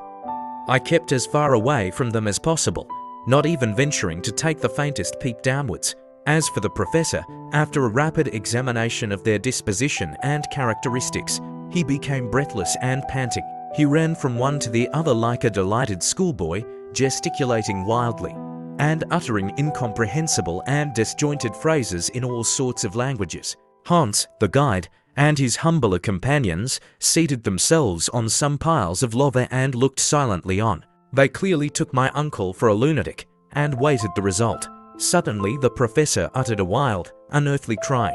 I kept as far away from them as possible, not even venturing to take the faintest peep downwards. As for the professor, after a rapid examination of their disposition and characteristics, he became breathless and panting. He ran from one to the other like a delighted schoolboy, gesticulating wildly, and uttering incomprehensible and disjointed phrases in all sorts of languages. Hans, the guide, and his humbler companions seated themselves on some piles of lava and looked silently on. They clearly took my uncle for a lunatic, and waited the result. Suddenly the professor uttered a wild, unearthly cry.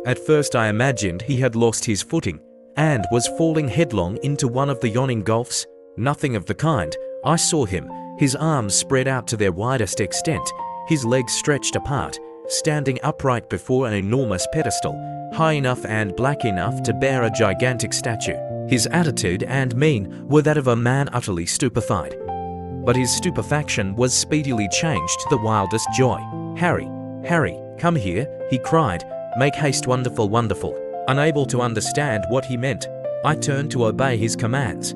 At first I imagined he had lost his footing, and was falling headlong into one of the yawning gulfs. Nothing of the kind. I saw him, his arms spread out to their widest extent, his legs stretched apart, standing upright before an enormous pedestal, high enough and black enough to bear a gigantic statue. His attitude and mien were that of a man utterly stupefied. But his stupefaction was speedily changed to the wildest joy. "Harry, Harry, come here," he cried. "Make haste, wonderful, wonderful." Unable to understand what he meant, I turned to obey his commands.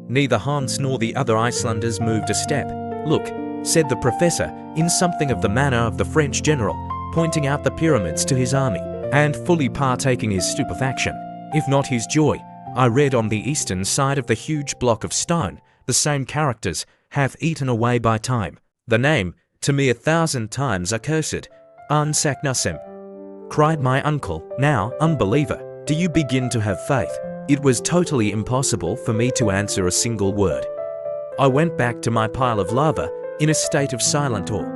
Neither Hans nor the other Icelanders moved a step. "Look," said the professor, in something of the manner of the French general, pointing out the pyramids to his army, and fully partaking his stupefaction, if not his joy. I read on the eastern side of the huge block of stone the same characters, "hath eaten away by time." The name, to me 1,000 times accursed, Ansaknusem, cried my uncle. "Now, unbeliever, do you begin to have faith?" It was totally impossible for me to answer a single word. I went back to my pile of lava in a state of silent awe.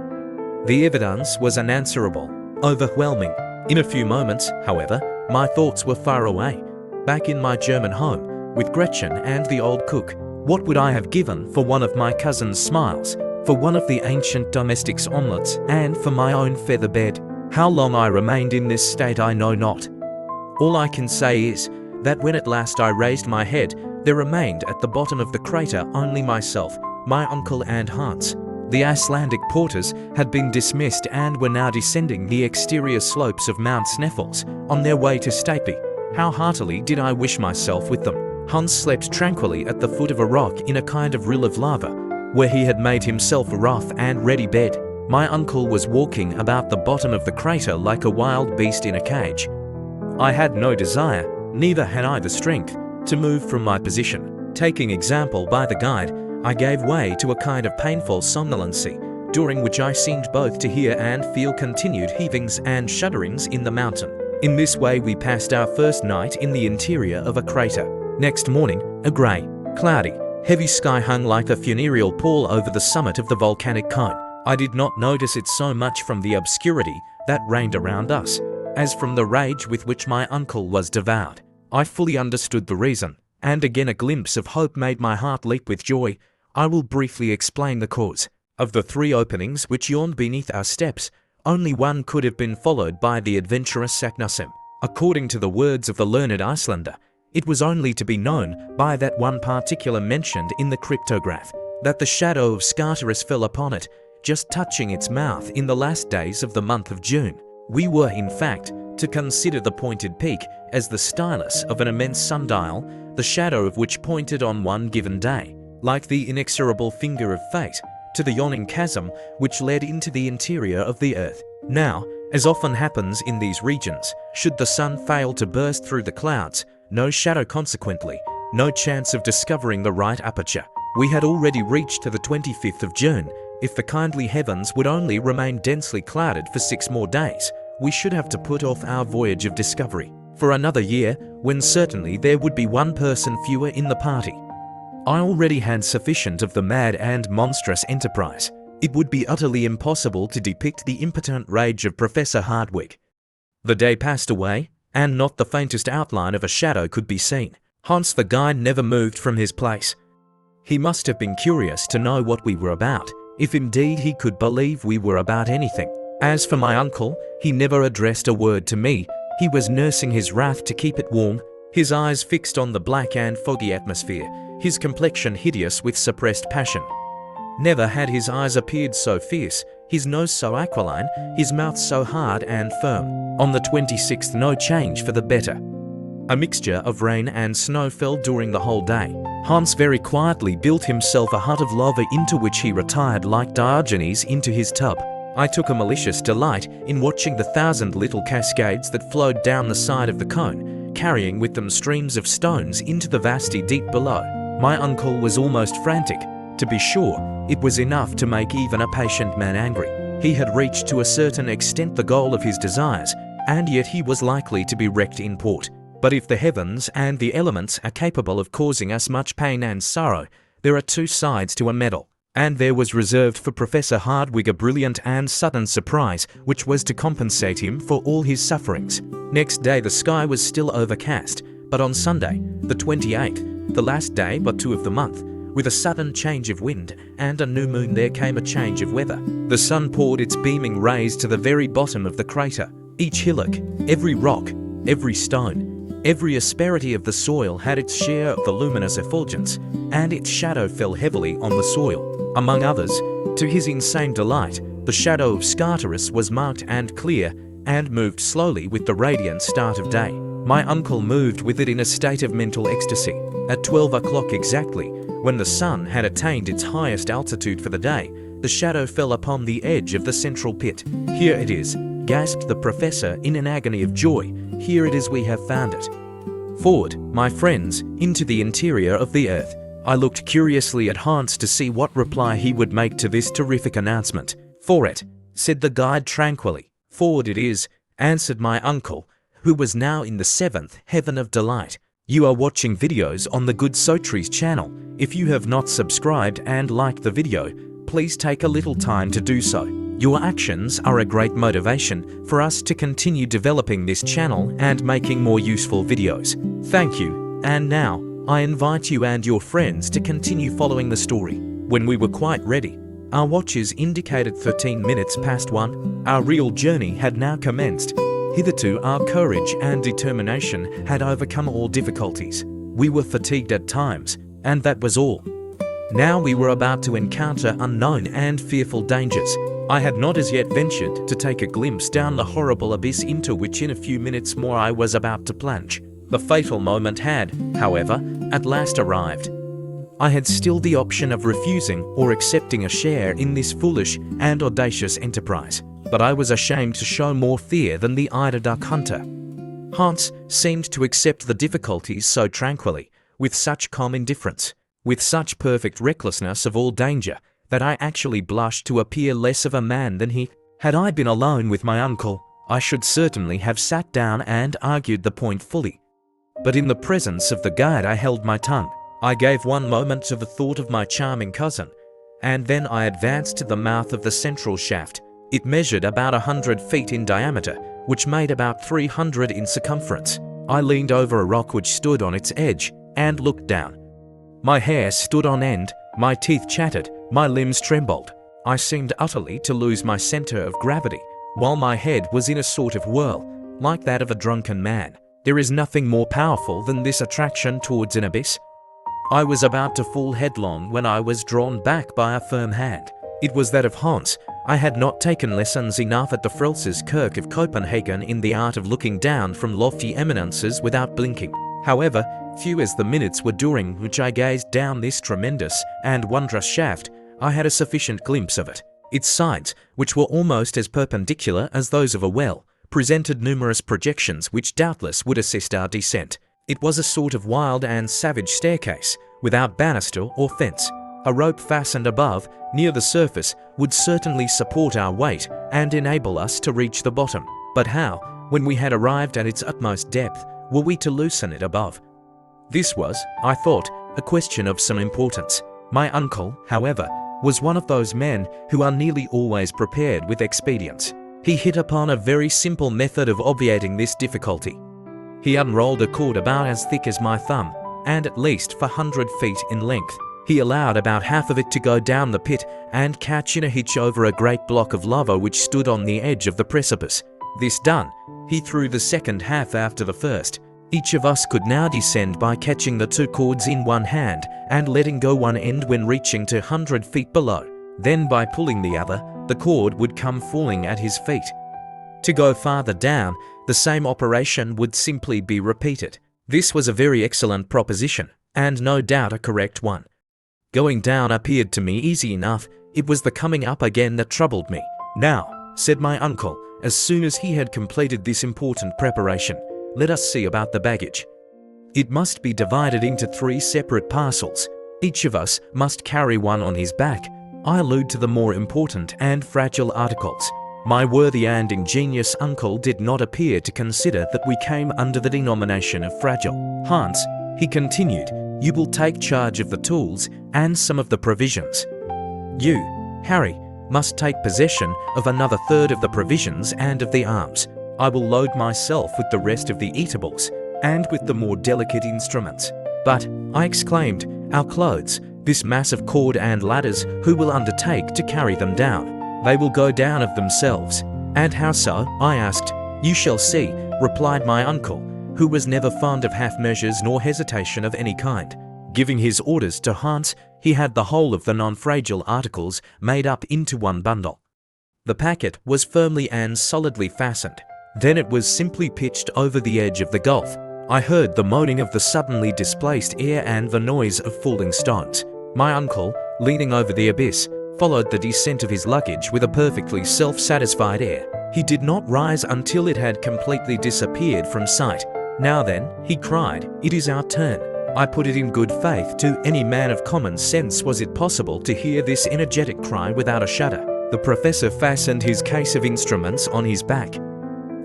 The evidence was unanswerable, overwhelming. In a few moments, however, my thoughts were far away, back in my German home, with Gretchen and the old cook. What would I have given for one of my cousin's smiles, for one of the ancient domestic's omelettes, and for my own feather bed? How long I remained in this state I know not. All I can say is that when at last I raised my head, there remained at the bottom of the crater only myself, my uncle and Hans. The Icelandic porters had been dismissed and were now descending the exterior slopes of Mount Sneffels on their way to Stapi. How heartily did I wish myself with them. Hans slept tranquilly at the foot of a rock in a kind of rill of lava, where he had made himself a rough and ready bed. My uncle was walking about the bottom of the crater like a wild beast in a cage. I had no desire, neither had I the strength, to move from my position. Taking example by the guide, I gave way to a kind of painful somnolency, during which I seemed both to hear and feel continued heavings and shudderings in the mountain. In this way we passed our first night in the interior of a crater. Next morning, a grey, cloudy, heavy sky hung like a funereal pall over the summit of the volcanic cone. I did not notice it so much from the obscurity that reigned around us, as from the rage with which my uncle was devoured. I fully understood the reason, and again a glimpse of hope made my heart leap with joy. I will briefly explain the cause. Of the 3 openings which yawned beneath our steps, only one could have been followed by the adventurous Saknussemm. According to the words of the learned Icelander, it was only to be known by that one particular mentioned in the cryptograph, that the shadow of Scartaris fell upon it, just touching its mouth in the last days of the month of June. We were, in fact, to consider the pointed peak as the stylus of an immense sundial, the shadow of which pointed on one given day, like the inexorable finger of fate, to the yawning chasm which led into the interior of the earth. Now, as often happens in these regions, should the sun fail to burst through the clouds, no shadow consequently, no chance of discovering the right aperture. We had already reached to the 25th of June. If the kindly heavens would only remain densely clouded for 6 more days, we should have to put off our voyage of discovery for another year, when certainly there would be 1 person fewer in the party. I already had sufficient of the mad and monstrous enterprise. It would be utterly impossible to depict the impotent rage of Professor Hardwigg. The day passed away, and not the faintest outline of a shadow could be seen. Hans the guide never moved from his place. He must have been curious to know what we were about, if indeed he could believe we were about anything. As for my uncle, he never addressed a word to me. He was nursing his wrath to keep it warm, his eyes fixed on the black and foggy atmosphere, his complexion hideous with suppressed passion. Never had his eyes appeared so fierce, his nose so aquiline, his mouth so hard and firm. On the 26th no change for the better. A mixture of rain and snow fell during the whole day. Hans very quietly built himself a hut of lava into which he retired like Diogenes into his tub. I took a malicious delight in watching the 1,000 little cascades that flowed down the side of the cone, carrying with them streams of stones into the vasty deep below. My uncle was almost frantic. To be sure, it was enough to make even a patient man angry. He had reached to a certain extent the goal of his desires, and yet he was likely to be wrecked in port. But if the heavens and the elements are capable of causing us much pain and sorrow, there are 2 sides to a medal, and there was reserved for Professor Hardwigg a brilliant and sudden surprise which was to compensate him for all his sufferings. Next day the sky was still overcast, but on Sunday, the 28th, the last day but 2 of the month, with a sudden change of wind and a new moon there came a change of weather. The sun poured its beaming rays to the very bottom of the crater. Each hillock, every rock, every stone, every asperity of the soil had its share of the luminous effulgence, and its shadow fell heavily on the soil. Among others, to his insane delight, the shadow of Scartaris was marked and clear, and moved slowly with the radiant start of day. My uncle moved with it in a state of mental ecstasy. At 12 o'clock exactly, when the sun had attained its highest altitude for the day, the shadow fell upon the edge of the central pit. "Here it is," gasped the professor in an agony of joy. "Here it is, we have found it. Forward, my friends, into the interior of the earth." I looked curiously at Hans to see what reply he would make to this terrific announcement. "For it," said the guide tranquilly. "Forward it is," answered my uncle, who was now in the 7th heaven of delight. You are watching videos on the GoodStories channel. If you have not subscribed and liked the video, please take a little time to do so. Your actions are a great motivation for us to continue developing this channel and making more useful videos. Thank you, and now, I invite you and your friends to continue following the story. When we were quite ready, our watches indicated 13 minutes past 1. Our real journey had now commenced. Hitherto our courage and determination had overcome all difficulties. We were fatigued at times, and that was all. Now we were about to encounter unknown and fearful dangers. I had not as yet ventured to take a glimpse down the horrible abyss into which in a few minutes more I was about to plunge. The fatal moment had, however, at last arrived. I had still the option of refusing or accepting a share in this foolish and audacious enterprise, but I was ashamed to show more fear than the eider duck hunter. Hans seemed to accept the difficulties so tranquilly, with such calm indifference, with such perfect recklessness of all danger, that I actually blushed to appear less of a man than he. Had I been alone with my uncle, I should certainly have sat down and argued the point fully. But in the presence of the guide I held my tongue. I gave one moment to the thought of my charming cousin, and then I advanced to the mouth of the central shaft. It measured about 100 feet in diameter, which made about 300 in circumference. I leaned over a rock which stood on its edge and looked down. My hair stood on end, my teeth chattered, my limbs trembled. I seemed utterly to lose my center of gravity, while my head was in a sort of whirl, like that of a drunken man. There is nothing more powerful than this attraction towards an abyss. I was about to fall headlong when I was drawn back by a firm hand. It was that of Hans. I had not taken lessons enough at the Frelsers Kirk of Copenhagen in the art of looking down from lofty eminences without blinking. However, few as the minutes were during which I gazed down this tremendous and wondrous shaft, I had a sufficient glimpse of it. Its sides, which were almost as perpendicular as those of a well, presented numerous projections which doubtless would assist our descent. It was a sort of wild and savage staircase, without banister or fence. A rope fastened above, near the surface, would certainly support our weight and enable us to reach the bottom. But how, when we had arrived at its utmost depth, were we to loosen it above? This was, I thought, a question of some importance. My uncle, however, was one of those men who are nearly always prepared with expedients. He hit upon a very simple method of obviating this difficulty. He unrolled a cord about as thick as my thumb, and at least 100 feet in length. He allowed about half of it to go down the pit and catch in a hitch over a great block of lava which stood on the edge of the precipice. This done, he threw the second half after the first. Each of us could now descend by catching the two cords in one hand and letting go one end when reaching to 100 feet below. Then by pulling the other, the cord would come falling at his feet. To go farther down, the same operation would simply be repeated. This was a very excellent proposition, and no doubt a correct one. Going down appeared to me easy enough. It was the coming up again that troubled me. "Now," said my uncle, as soon as he had completed this important preparation, "let us see about the baggage. It must be divided into 3 separate parcels. Each of us must carry one on his back. I allude to the more important and fragile articles. My worthy and ingenious uncle did not appear to consider that we came under the denomination of fragile. Hans," he continued, "you will take charge of the tools and some of the provisions. You, Harry, must take possession of another third of the provisions and of the arms. I will load myself with the rest of the eatables and with the more delicate instruments." "But," I exclaimed, "our clothes, this mass of cord and ladders, who will undertake to carry them down?" "They will go down of themselves." "And how so?" I asked. "You shall see," replied my uncle, who was never fond of half measures nor hesitation of any kind. Giving his orders to Hans, he had the whole of the non-fragile articles made up into one bundle. The packet was firmly and solidly fastened. Then it was simply pitched over the edge of the gulf. I heard the moaning of the suddenly displaced air and the noise of falling stones. My uncle, leaning over the abyss, followed the descent of his luggage with a perfectly self-satisfied air. He did not rise until it had completely disappeared from sight. "Now then," he cried, "it is our turn." I put it in good faith to any man of common sense was it possible to hear this energetic cry without a shudder. The professor fastened his case of instruments on his back.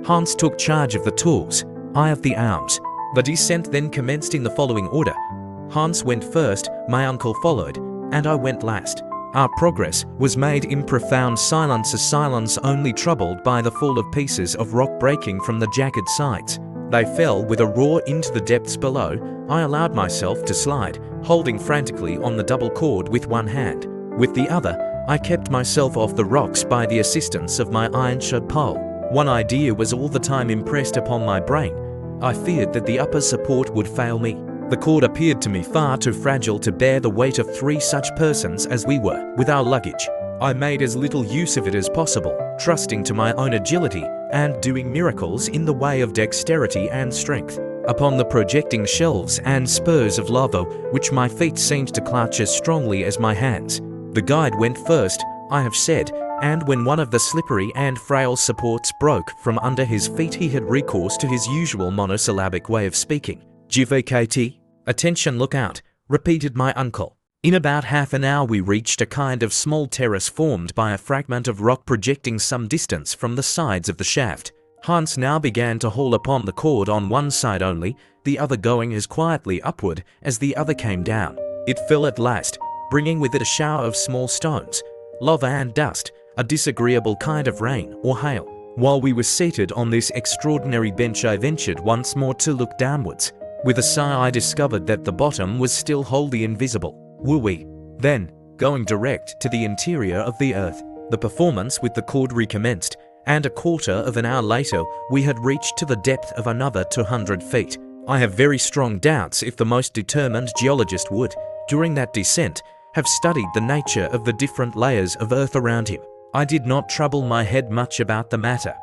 Hans took charge of the tools, I of the arms. The descent then commenced in the following order. Hans went first, my uncle followed, and I went last. Our progress was made in profound silence, a silence only troubled by the fall of pieces of rock breaking from the jagged sides. They fell with a roar into the depths below. I allowed myself to slide, holding frantically on the double cord with one hand. With the other, I kept myself off the rocks by the assistance of my iron-shod pole. One idea was all the time impressed upon my brain. I feared that the upper support would fail me. The cord appeared to me far too fragile to bear the weight of 3 such persons as we were, with our luggage. I made as little use of it as possible, trusting to my own agility and doing miracles in the way of dexterity and strength. Upon the projecting shelves and spurs of lava, which my feet seemed to clutch as strongly as my hands. The guide went first, I have said, and when one of the slippery and frail supports broke from under his feet, he had recourse to his usual monosyllabic way of speaking. "GVKT, attention, look out," repeated my uncle. In about half an hour we reached a kind of small terrace formed by a fragment of rock projecting some distance from the sides of the shaft. Hans now began to haul upon the cord on one side only, the other going as quietly upward as the other came down. It fell at last, bringing with it a shower of small stones, lava and dust, a disagreeable kind of rain or hail. While we were seated on this extraordinary bench I ventured once more to look downwards. With a sigh I discovered that the bottom was still wholly invisible. Were we, then, going direct to the interior of the earth? The performance with the cord recommenced, and a quarter of an hour later we had reached to the depth of another 200 feet. I have very strong doubts if the most determined geologist would, during that descent, have studied the nature of the different layers of earth around him. I did not trouble my head much about the matter.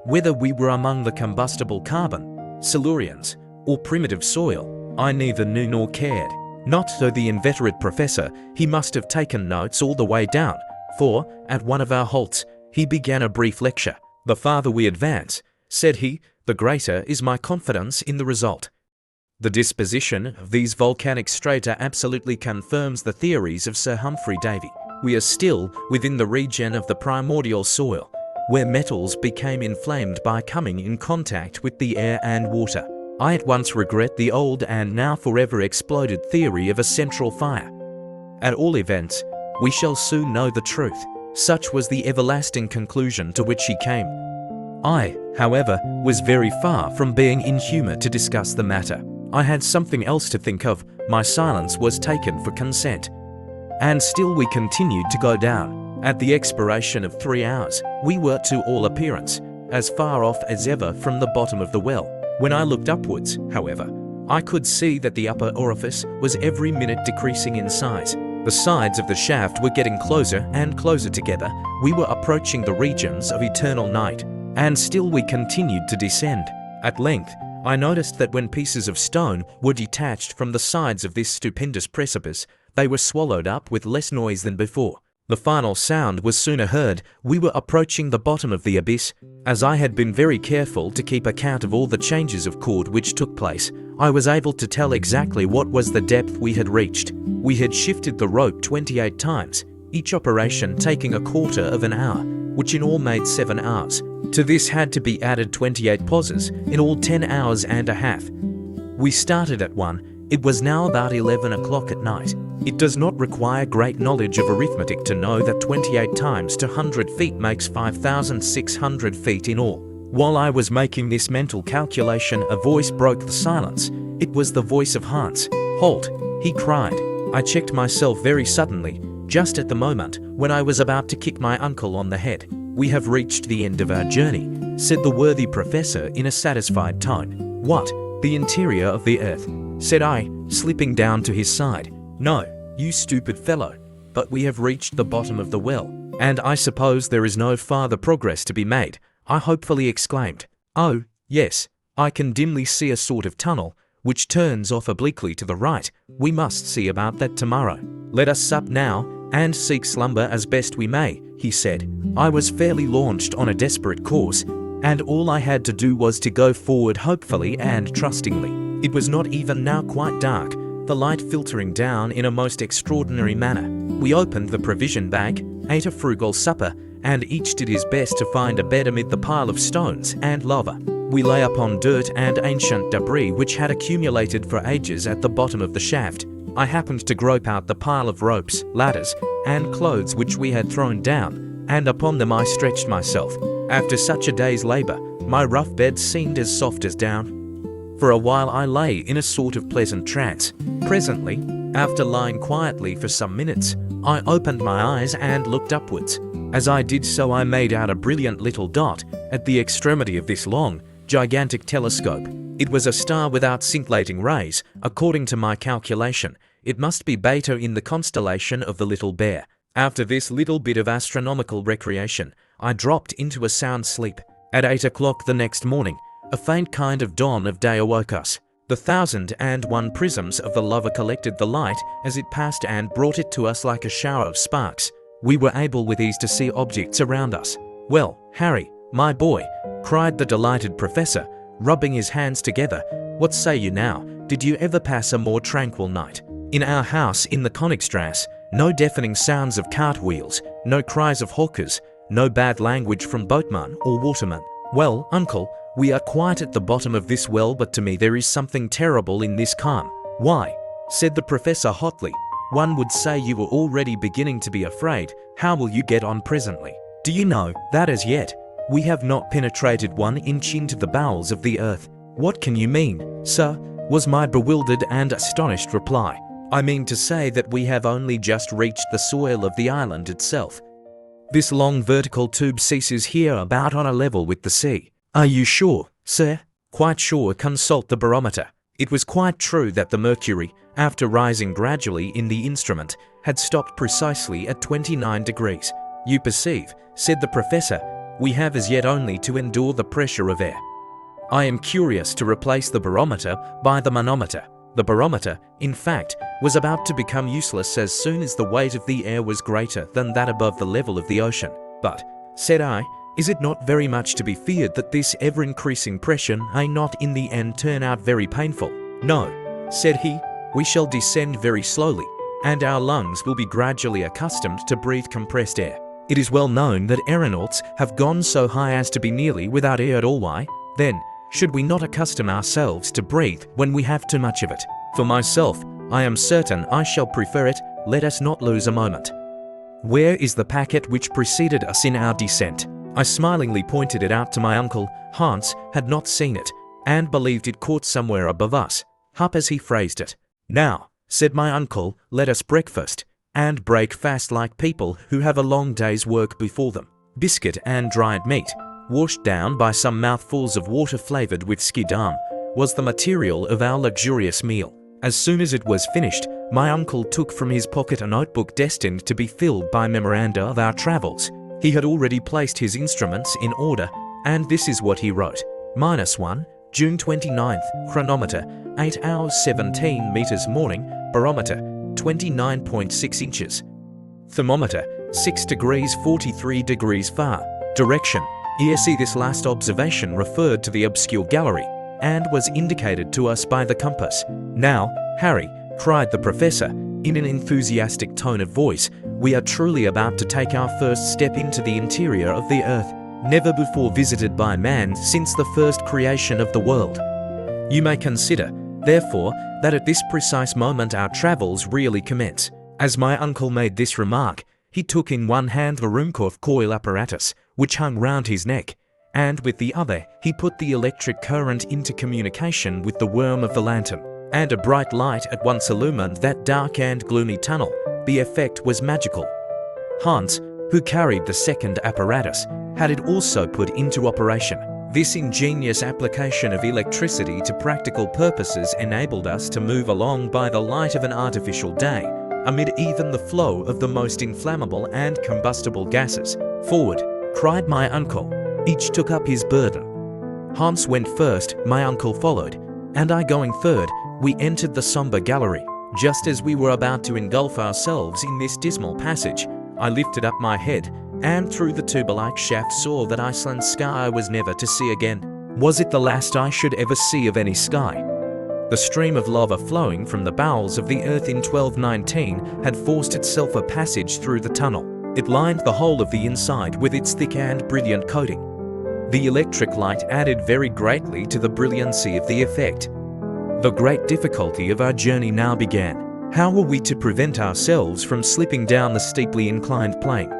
Whether we were among the combustible carbon, Silurians, or primitive soil, I neither knew nor cared. Not so the inveterate professor. He must have taken notes all the way down, for, at one of our halts, he began a brief lecture. The farther we advance, said he, the greater is my confidence in the result. The disposition of these volcanic strata absolutely confirms the theories of Sir Humphrey Davy. We are still within the region of the primordial soil, where metals became inflamed by coming in contact with the air and water. I at once regret the old and now forever exploded theory of a central fire. At all events, we shall soon know the truth. Such was the everlasting conclusion to which he came. I, however, was very far from being in humour to discuss the matter. I had something else to think of. My silence was taken for consent. And still we continued to go down. At the expiration of 3 hours, we were to all appearance as far off as ever from the bottom of the well. When I looked upwards, however, I could see that the upper orifice was every minute decreasing in size. The sides of the shaft were getting closer and closer together. We were approaching the regions of eternal night, and still we continued to descend. At length, I noticed that when pieces of stone were detached from the sides of this stupendous precipice, they were swallowed up with less noise than before. The final sound was sooner heard. We were approaching the bottom of the abyss. As I had been very careful to keep account of all the changes of cord which took place, I was able to tell exactly what was the depth we had reached. We had shifted the rope 28 times, each operation taking a quarter of an hour, which in all made 7 hours. To this had to be added 28 pauses, in all 10 hours and a half. We started at 1. It was now about 11 o'clock at night. It does not require great knowledge of arithmetic to know that 28 times 200 feet makes 5,600 feet in all. While I was making this mental calculation, a voice broke the silence. It was the voice of Hans. "Halt!" he cried. I checked myself very suddenly, just at the moment when I was about to kick my uncle on the head. "We have reached the end of our journey," said the worthy professor in a satisfied tone. "What? The interior of the earth?" said I, slipping down to his side. "No, you stupid fellow, but we have reached the bottom of the well, and I suppose there is no farther progress to be made," I hopefully exclaimed. "Oh, yes, I can dimly see a sort of tunnel, which turns off obliquely to the right. We must see about that tomorrow. Let us sup now, and seek slumber as best we may," he said. I was fairly launched on a desperate course, and all I had to do was to go forward hopefully and trustingly. It was not even now quite dark, the light filtering down in a most extraordinary manner. We opened the provision bag, ate a frugal supper, and each did his best to find a bed amid the pile of stones and lava. We lay upon dirt and ancient debris which had accumulated for ages at the bottom of the shaft. I happened to grope out the pile of ropes, ladders, and clothes which we had thrown down, and upon them I stretched myself. After such a day's labour, my rough bed seemed as soft as down. For a while I lay in a sort of pleasant trance. Presently, after lying quietly for some minutes, I opened my eyes and looked upwards. As I did so I made out a brilliant little dot at the extremity of this long, gigantic telescope. It was a star without scintillating rays. According to my calculation, it must be Beta in the constellation of the Little Bear. After this little bit of astronomical recreation, I dropped into a sound sleep. At 8 o'clock the next morning, a faint kind of dawn of day awoke us. The 1,001 prisms of the lava collected the light as it passed and brought it to us like a shower of sparks. We were able with ease to see objects around us. "Well, Harry, my boy," cried the delighted professor, rubbing his hands together, "what say you now? Did you ever pass a more tranquil night?" In our house in the Königstrasse, no deafening sounds of cartwheels, no cries of hawkers, no bad language from boatman or waterman. Well, uncle, we are quite at the bottom of this well, but to me there is something terrible in this calm. Why? Said the professor hotly. One would say you were already beginning to be afraid. How will you get on presently? Do you know that as yet, we have not penetrated 1 inch into the bowels of the earth? What can you mean, sir? Was my bewildered and astonished reply. I mean to say that we have only just reached the soil of the island itself. This long vertical tube ceases here about on a level with the sea. Are you sure, sir? Quite sure. Consult the barometer. It was quite true that the mercury, after rising gradually in the instrument, had stopped precisely at 29 degrees. You perceive, said the professor, we have as yet only to endure the pressure of air. I am curious to replace the barometer by the manometer. The barometer, in fact, was about to become useless as soon as the weight of the air was greater than that above the level of the ocean. But, said I, is it not very much to be feared that this ever-increasing pressure may not in the end turn out very painful? No, said he, we shall descend very slowly, and our lungs will be gradually accustomed to breathe compressed air. It is well known that aeronauts have gone so high as to be nearly without air at all. Why, then, should we not accustom ourselves to breathe when we have too much of it? For myself, I am certain I shall prefer it. Let us not lose a moment. Where is the packet which preceded us in our descent? I smilingly pointed it out to my uncle. Hans had not seen it, and believed it caught somewhere above us, up as he phrased it. Now, said my uncle, let us breakfast, and break fast like people who have a long day's work before them. Biscuit and dried meat, washed down by some mouthfuls of water flavoured with schiedam, was the material of our luxurious meal. As soon as it was finished, my uncle took from his pocket a notebook destined to be filled by memoranda of our travels. He had already placed his instruments in order, and this is what he wrote. -1, June 29th, chronometer, 8 hours 17 meters morning, barometer, 29.6 inches. Thermometer, 6 degrees 43 degrees far. Direction, see this last observation referred to the obscure gallery, and was indicated to us by the compass. Now, Harry, cried the professor, in an enthusiastic tone of voice, we are truly about to take our first step into the interior of the earth, never before visited by man since the first creation of the world. You may consider, therefore, that at this precise moment our travels really commence. As my uncle made this remark, he took in one hand the Ruhmkorff coil apparatus, which hung round his neck, and with the other he put the electric current into communication with the worm of the lantern, and a bright light at once illumined that dark and gloomy tunnel. The effect was magical. Hans, who carried the second apparatus, had it also put into operation. This ingenious application of electricity to practical purposes enabled us to move along by the light of an artificial day, amid even the flow of the most inflammable and combustible gases. Forward, cried my uncle. Each took up his burden. Hans went first, my uncle followed, and I going third. We entered the sombre gallery. Just as we were about to engulf ourselves in this dismal passage, I lifted up my head, and through the tuber-like shaft saw that Iceland's sky I was never to see again. Was it the last I should ever see of any sky? The stream of lava flowing from the bowels of the earth in 1219 had forced itself a passage through the tunnel. It lined the whole of the inside with its thick and brilliant coating. The electric light added very greatly to the brilliancy of the effect. The great difficulty of our journey now began. How were we to prevent ourselves from slipping down the steeply inclined plane?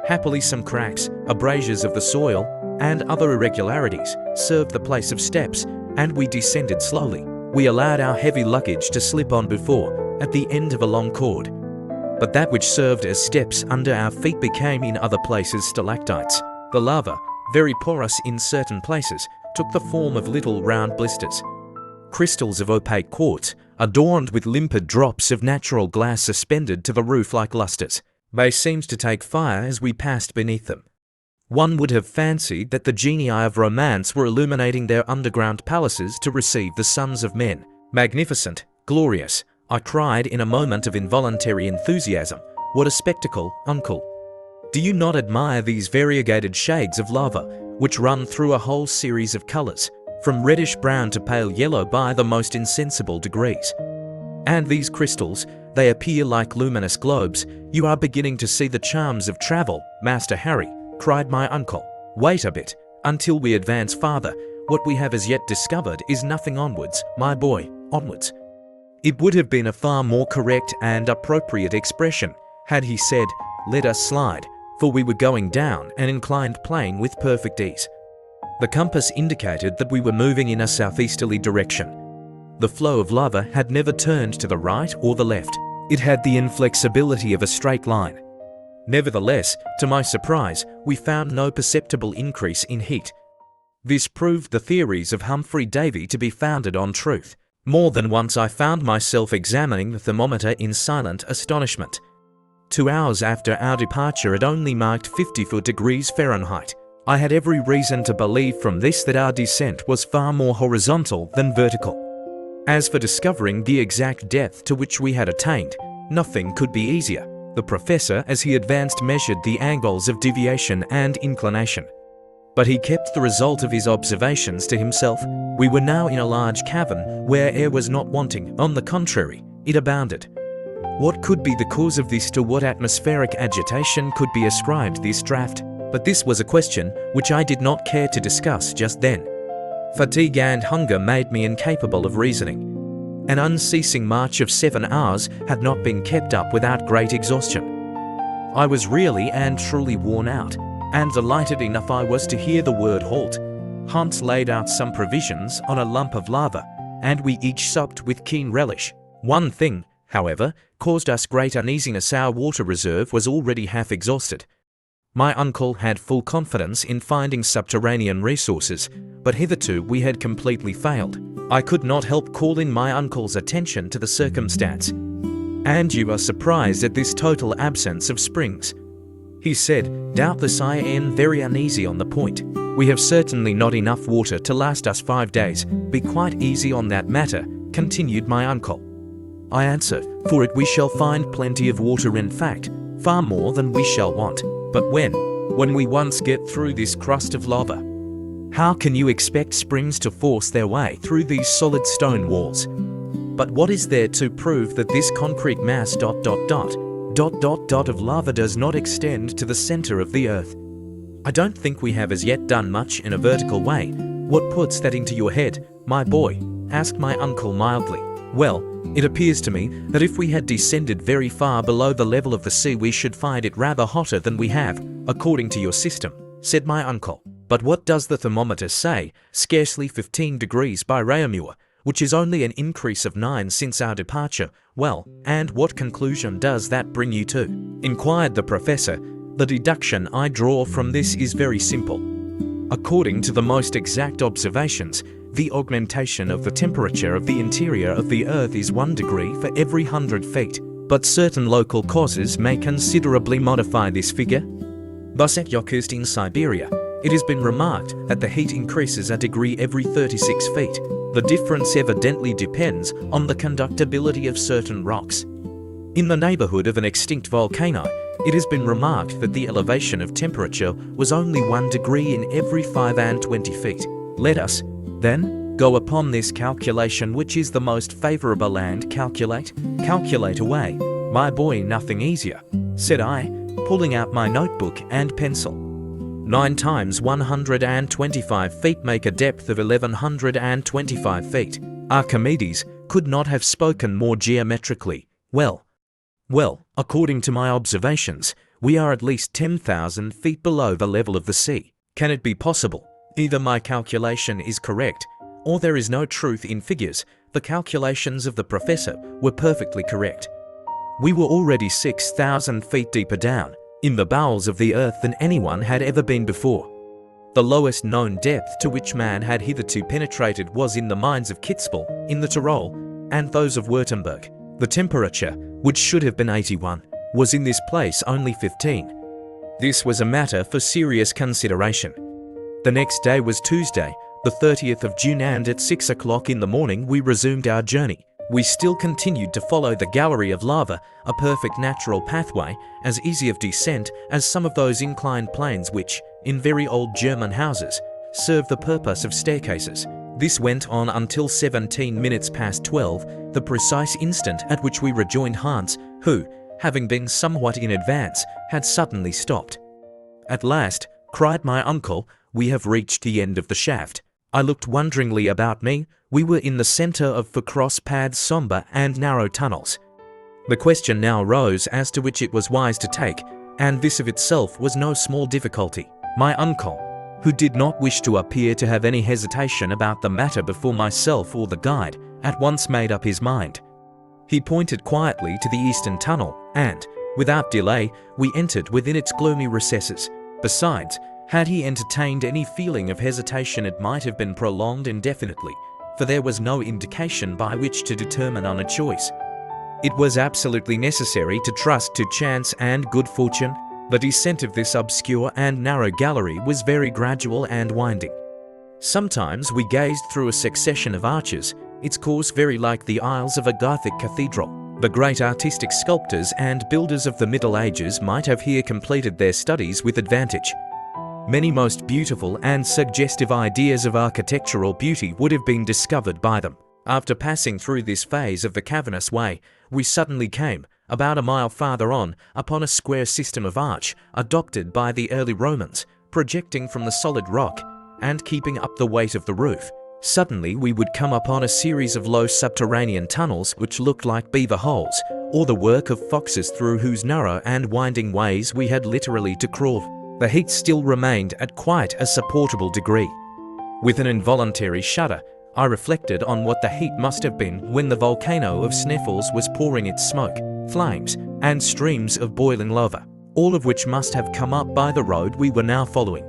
Happily some cracks, abrasures of the soil, and other irregularities served the place of steps, and we descended slowly. We allowed our heavy luggage to slip on before, at the end of a long cord. But that which served as steps under our feet became in other places stalactites. The lava, very porous in certain places, took the form of little round blisters. Crystals of opaque quartz, adorned with limpid drops of natural glass suspended to the roof like lustres. They seemed to take fire as we passed beneath them. One would have fancied that the genii of romance were illuminating their underground palaces to receive the sons of men. Magnificent, glorious, I cried in a moment of involuntary enthusiasm. What a spectacle, uncle! Do you not admire these variegated shades of lava, which run through a whole series of colours, from reddish brown to pale yellow by the most insensible degrees? And these crystals, they appear like luminous globes. You are beginning to see the charms of travel, Master Harry, cried my uncle. Wait a bit, until we advance farther. What we have as yet discovered is nothing onwards, my boy, onwards. It would have been a far more correct and appropriate expression had he said, let us slide, for we were going down an inclined plane with perfect ease. The compass indicated that we were moving in a southeasterly direction. The flow of lava had never turned to the right or the left. It had the inflexibility of a straight line. Nevertheless, to my surprise, we found no perceptible increase in heat. This proved the theories of Humphrey Davy to be founded on truth. More than once I found myself examining the thermometer in silent astonishment. 2 hours after our departure it only marked 54 degrees Fahrenheit. I had every reason to believe from this that our descent was far more horizontal than vertical. As for discovering the exact depth to which we had attained, nothing could be easier. The professor, as he advanced, measured the angles of deviation and inclination. But he kept the result of his observations to himself. We were now in a large cavern where air was not wanting. On the contrary, it abounded. What could be the cause of this? To what atmospheric agitation could be ascribed this draught? But this was a question which I did not care to discuss just then. Fatigue and hunger made me incapable of reasoning. An unceasing march of 7 hours had not been kept up without great exhaustion. I was really and truly worn out, and delighted enough I was to hear the word halt. Hans laid out some provisions on a lump of lava, and we each supped with keen relish. One thing, however, caused us great uneasiness. Our water reserve was already half exhausted. My uncle had full confidence in finding subterranean resources, but hitherto we had completely failed. I could not help calling my uncle's attention to the circumstance. And you are surprised at this total absence of springs, he said. Doubtless I am very uneasy on the point. We have certainly not enough water to last us 5 days. Be quite easy on that matter, continued my uncle. I answered, for it we shall find plenty of water, in fact, far more than we shall want. But when we once get through this crust of lava, how can you expect springs to force their way through these solid stone walls? But what is there to prove that this concrete mass ... of lava does not extend to the center of the earth? I don't think we have as yet done much in a vertical way. What puts that into your head, my boy? Asked my uncle mildly. Well, it appears to me that if we had descended very far below the level of the sea we should find it rather hotter than we have, according to your system, said my uncle. But what does the thermometer say? Scarcely 15 degrees by Reaumur, which is only an increase of 9 since our departure. Well, and what conclusion does that bring you to? Inquired the professor. The deduction I draw from this is very simple. According to the most exact observations, the augmentation of the temperature of the interior of the Earth is 1 degree for every 100 feet, but certain local causes may considerably modify this figure. Thus at Yokohama in Siberia, it has been remarked that the heat increases a degree every 36 feet. The difference evidently depends on the conductibility of certain rocks. In the neighborhood of an extinct volcano, it has been remarked that the elevation of temperature was only 1 degree in every 25 feet. Let us, then, go upon this calculation, which is the most favorable, and calculate away. My boy, nothing easier, said I, pulling out my notebook and pencil. 9 times 125 feet make a depth of 1125 feet. Archimedes could not have spoken more geometrically. Well, according to my observations, we are at least 10,000 feet below the level of the sea. Can it be possible? Either my calculation is correct, or there is no truth in figures. The calculations of the professor were perfectly correct. We were already 6,000 feet deeper down in the bowels of the earth than anyone had ever been before. The lowest known depth to which man had hitherto penetrated was in the mines of Kitzbühel in the Tyrol and those of Württemberg. The temperature, which should have been 81, was in this place only 15. This was a matter for serious consideration. The next day was Tuesday, the 30th of June, and at 6 o'clock in the morning we resumed our journey. We still continued to follow the gallery of lava, a perfect natural pathway, as easy of descent as some of those inclined planes which, in very old German houses, serve the purpose of staircases. This went on until 12 minutes past 12, the precise instant at which we rejoined Hans, who, having been somewhat in advance, had suddenly stopped. "At last," cried my uncle, "we have reached the end of the shaft." I looked wonderingly about me. We were in the center of 4 cross-paths, somber and narrow tunnels. The question now arose as to which it was wise to take, and this of itself was no small difficulty. My uncle, who did not wish to appear to have any hesitation about the matter before myself or the guide, at once made up his mind. He pointed quietly to the eastern tunnel, and, without delay, we entered within its gloomy recesses. Besides, had he entertained any feeling of hesitation, it might have been prolonged indefinitely, for there was no indication by which to determine on a choice. It was absolutely necessary to trust to chance and good fortune. The descent of this obscure and narrow gallery was very gradual and winding. Sometimes we gazed through a succession of arches, its course very like the aisles of a Gothic cathedral. The great artistic sculptors and builders of the Middle Ages might have here completed their studies with advantage. Many most beautiful and suggestive ideas of architectural beauty would have been discovered by them. After passing through this phase of the cavernous way, we suddenly came, about a mile farther on, upon a square system of arch adopted by the early Romans, projecting from the solid rock and keeping up the weight of the roof. Suddenly we would come upon a series of low subterranean tunnels which looked like beaver holes, or the work of foxes, through whose narrow and winding ways we had literally to crawl. The heat still remained at quite a supportable degree. With an involuntary shudder, I reflected on what the heat must have been when the volcano of Sneffels was pouring its smoke, flames, and streams of boiling lava, all of which must have come up by the road we were now following.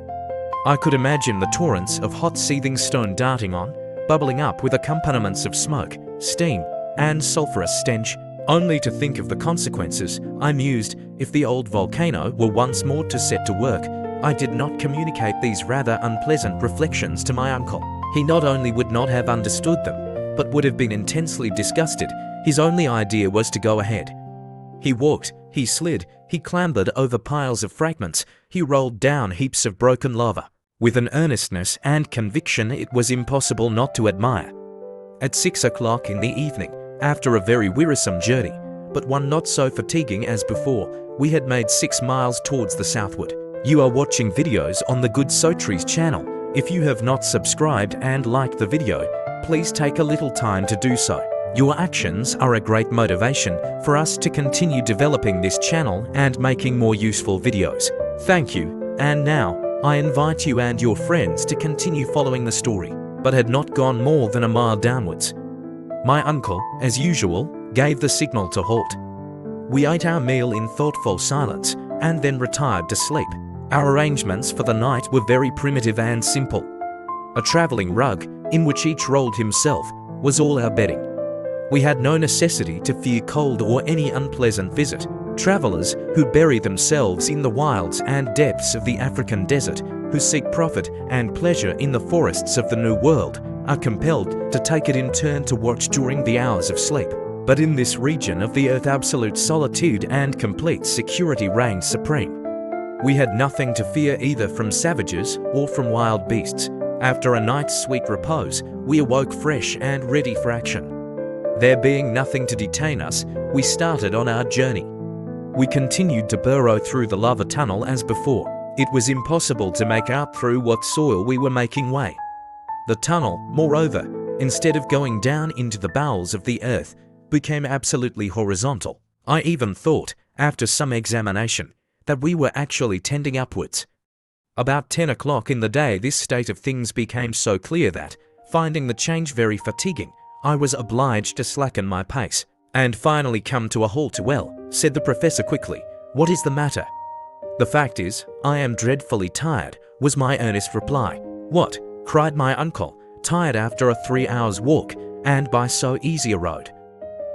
I could imagine the torrents of hot seething stone darting on, bubbling up with accompaniments of smoke, steam, and sulphurous stench. Only to think of the consequences, I mused, if the old volcano were once more to set to work. I did not communicate these rather unpleasant reflections to my uncle. He not only would not have understood them, but would have been intensely disgusted. His only idea was to go ahead. He walked, he slid, he clambered over piles of fragments, he rolled down heaps of broken lava, with an earnestness and conviction it was impossible not to admire. At 6 o'clock in the evening, after a very wearisome journey, but one not so fatiguing as before, we had made 6 miles towards the southward. You are watching videos on the GoodStories channel. If you have not subscribed and liked the video, please take a little time to do so. Your actions are a great motivation for us to continue developing this channel and making more useful videos. Thank you, and now, I invite you and your friends to continue following the story, but had not gone more than a mile downwards. My uncle, as usual, gave the signal to halt. We ate our meal in thoughtful silence and then retired to sleep. Our arrangements for the night were very primitive and simple. A traveling rug, in which each rolled himself, was all our bedding. We had no necessity to fear cold or any unpleasant visit. Travelers who bury themselves in the wilds and depths of the African desert, who seek profit and pleasure in the forests of the New World, are compelled to take it in turn to watch during the hours of sleep. But in this region of the earth, absolute solitude and complete security reigned supreme. We had nothing to fear either from savages or from wild beasts. After a night's sweet repose, we awoke fresh and ready for action. There being nothing to detain us, we started on our journey. We continued to burrow through the lava tunnel as before. It was impossible to make out through what soil we were making way. The tunnel, moreover, instead of going down into the bowels of the earth, became absolutely horizontal. I even thought, after some examination, that we were actually tending upwards. About 10 o'clock in the day, this state of things became so clear that, finding the change very fatiguing, I was obliged to slacken my pace, and finally come to a halt. "Well," said the professor quickly, "what is the matter?" "The fact is, I am dreadfully tired," was my earnest reply. "What?" cried my uncle, "tired after a 3 hours' walk, and by so easy a road?"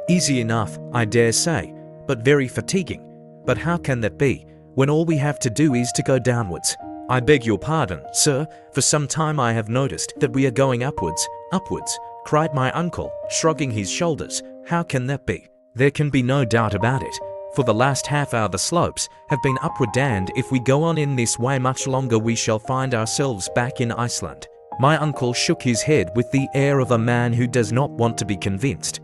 "Easy enough, I dare say, but very fatiguing. But how can that be, when all we have to do is to go downwards?" "I beg your pardon, sir, for some time I have noticed that we are going upwards." "Upwards?" cried my uncle, shrugging his shoulders. "How can that be?" "There can be no doubt about it. For the last half hour the slopes have been upward, and if we go on in this way much longer we shall find ourselves back in Iceland." My uncle shook his head with the air of a man who does not want to be convinced.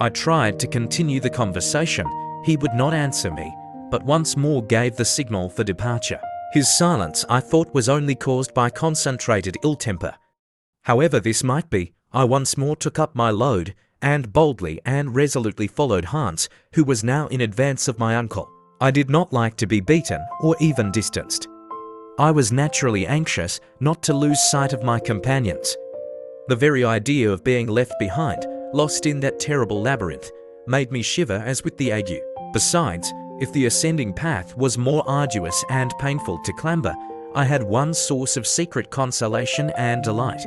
I tried to continue the conversation. He would not answer me, but once more gave the signal for departure. His silence, I thought, was only caused by concentrated ill temper. However this might be, I once more took up my load and boldly and resolutely followed Hans, who was now in advance of my uncle. I did not like to be beaten or even distanced. I was naturally anxious not to lose sight of my companions. The very idea of being left behind, lost in that terrible labyrinth, made me shiver as with the ague. Besides, if the ascending path was more arduous and painful to clamber, I had one source of secret consolation and delight.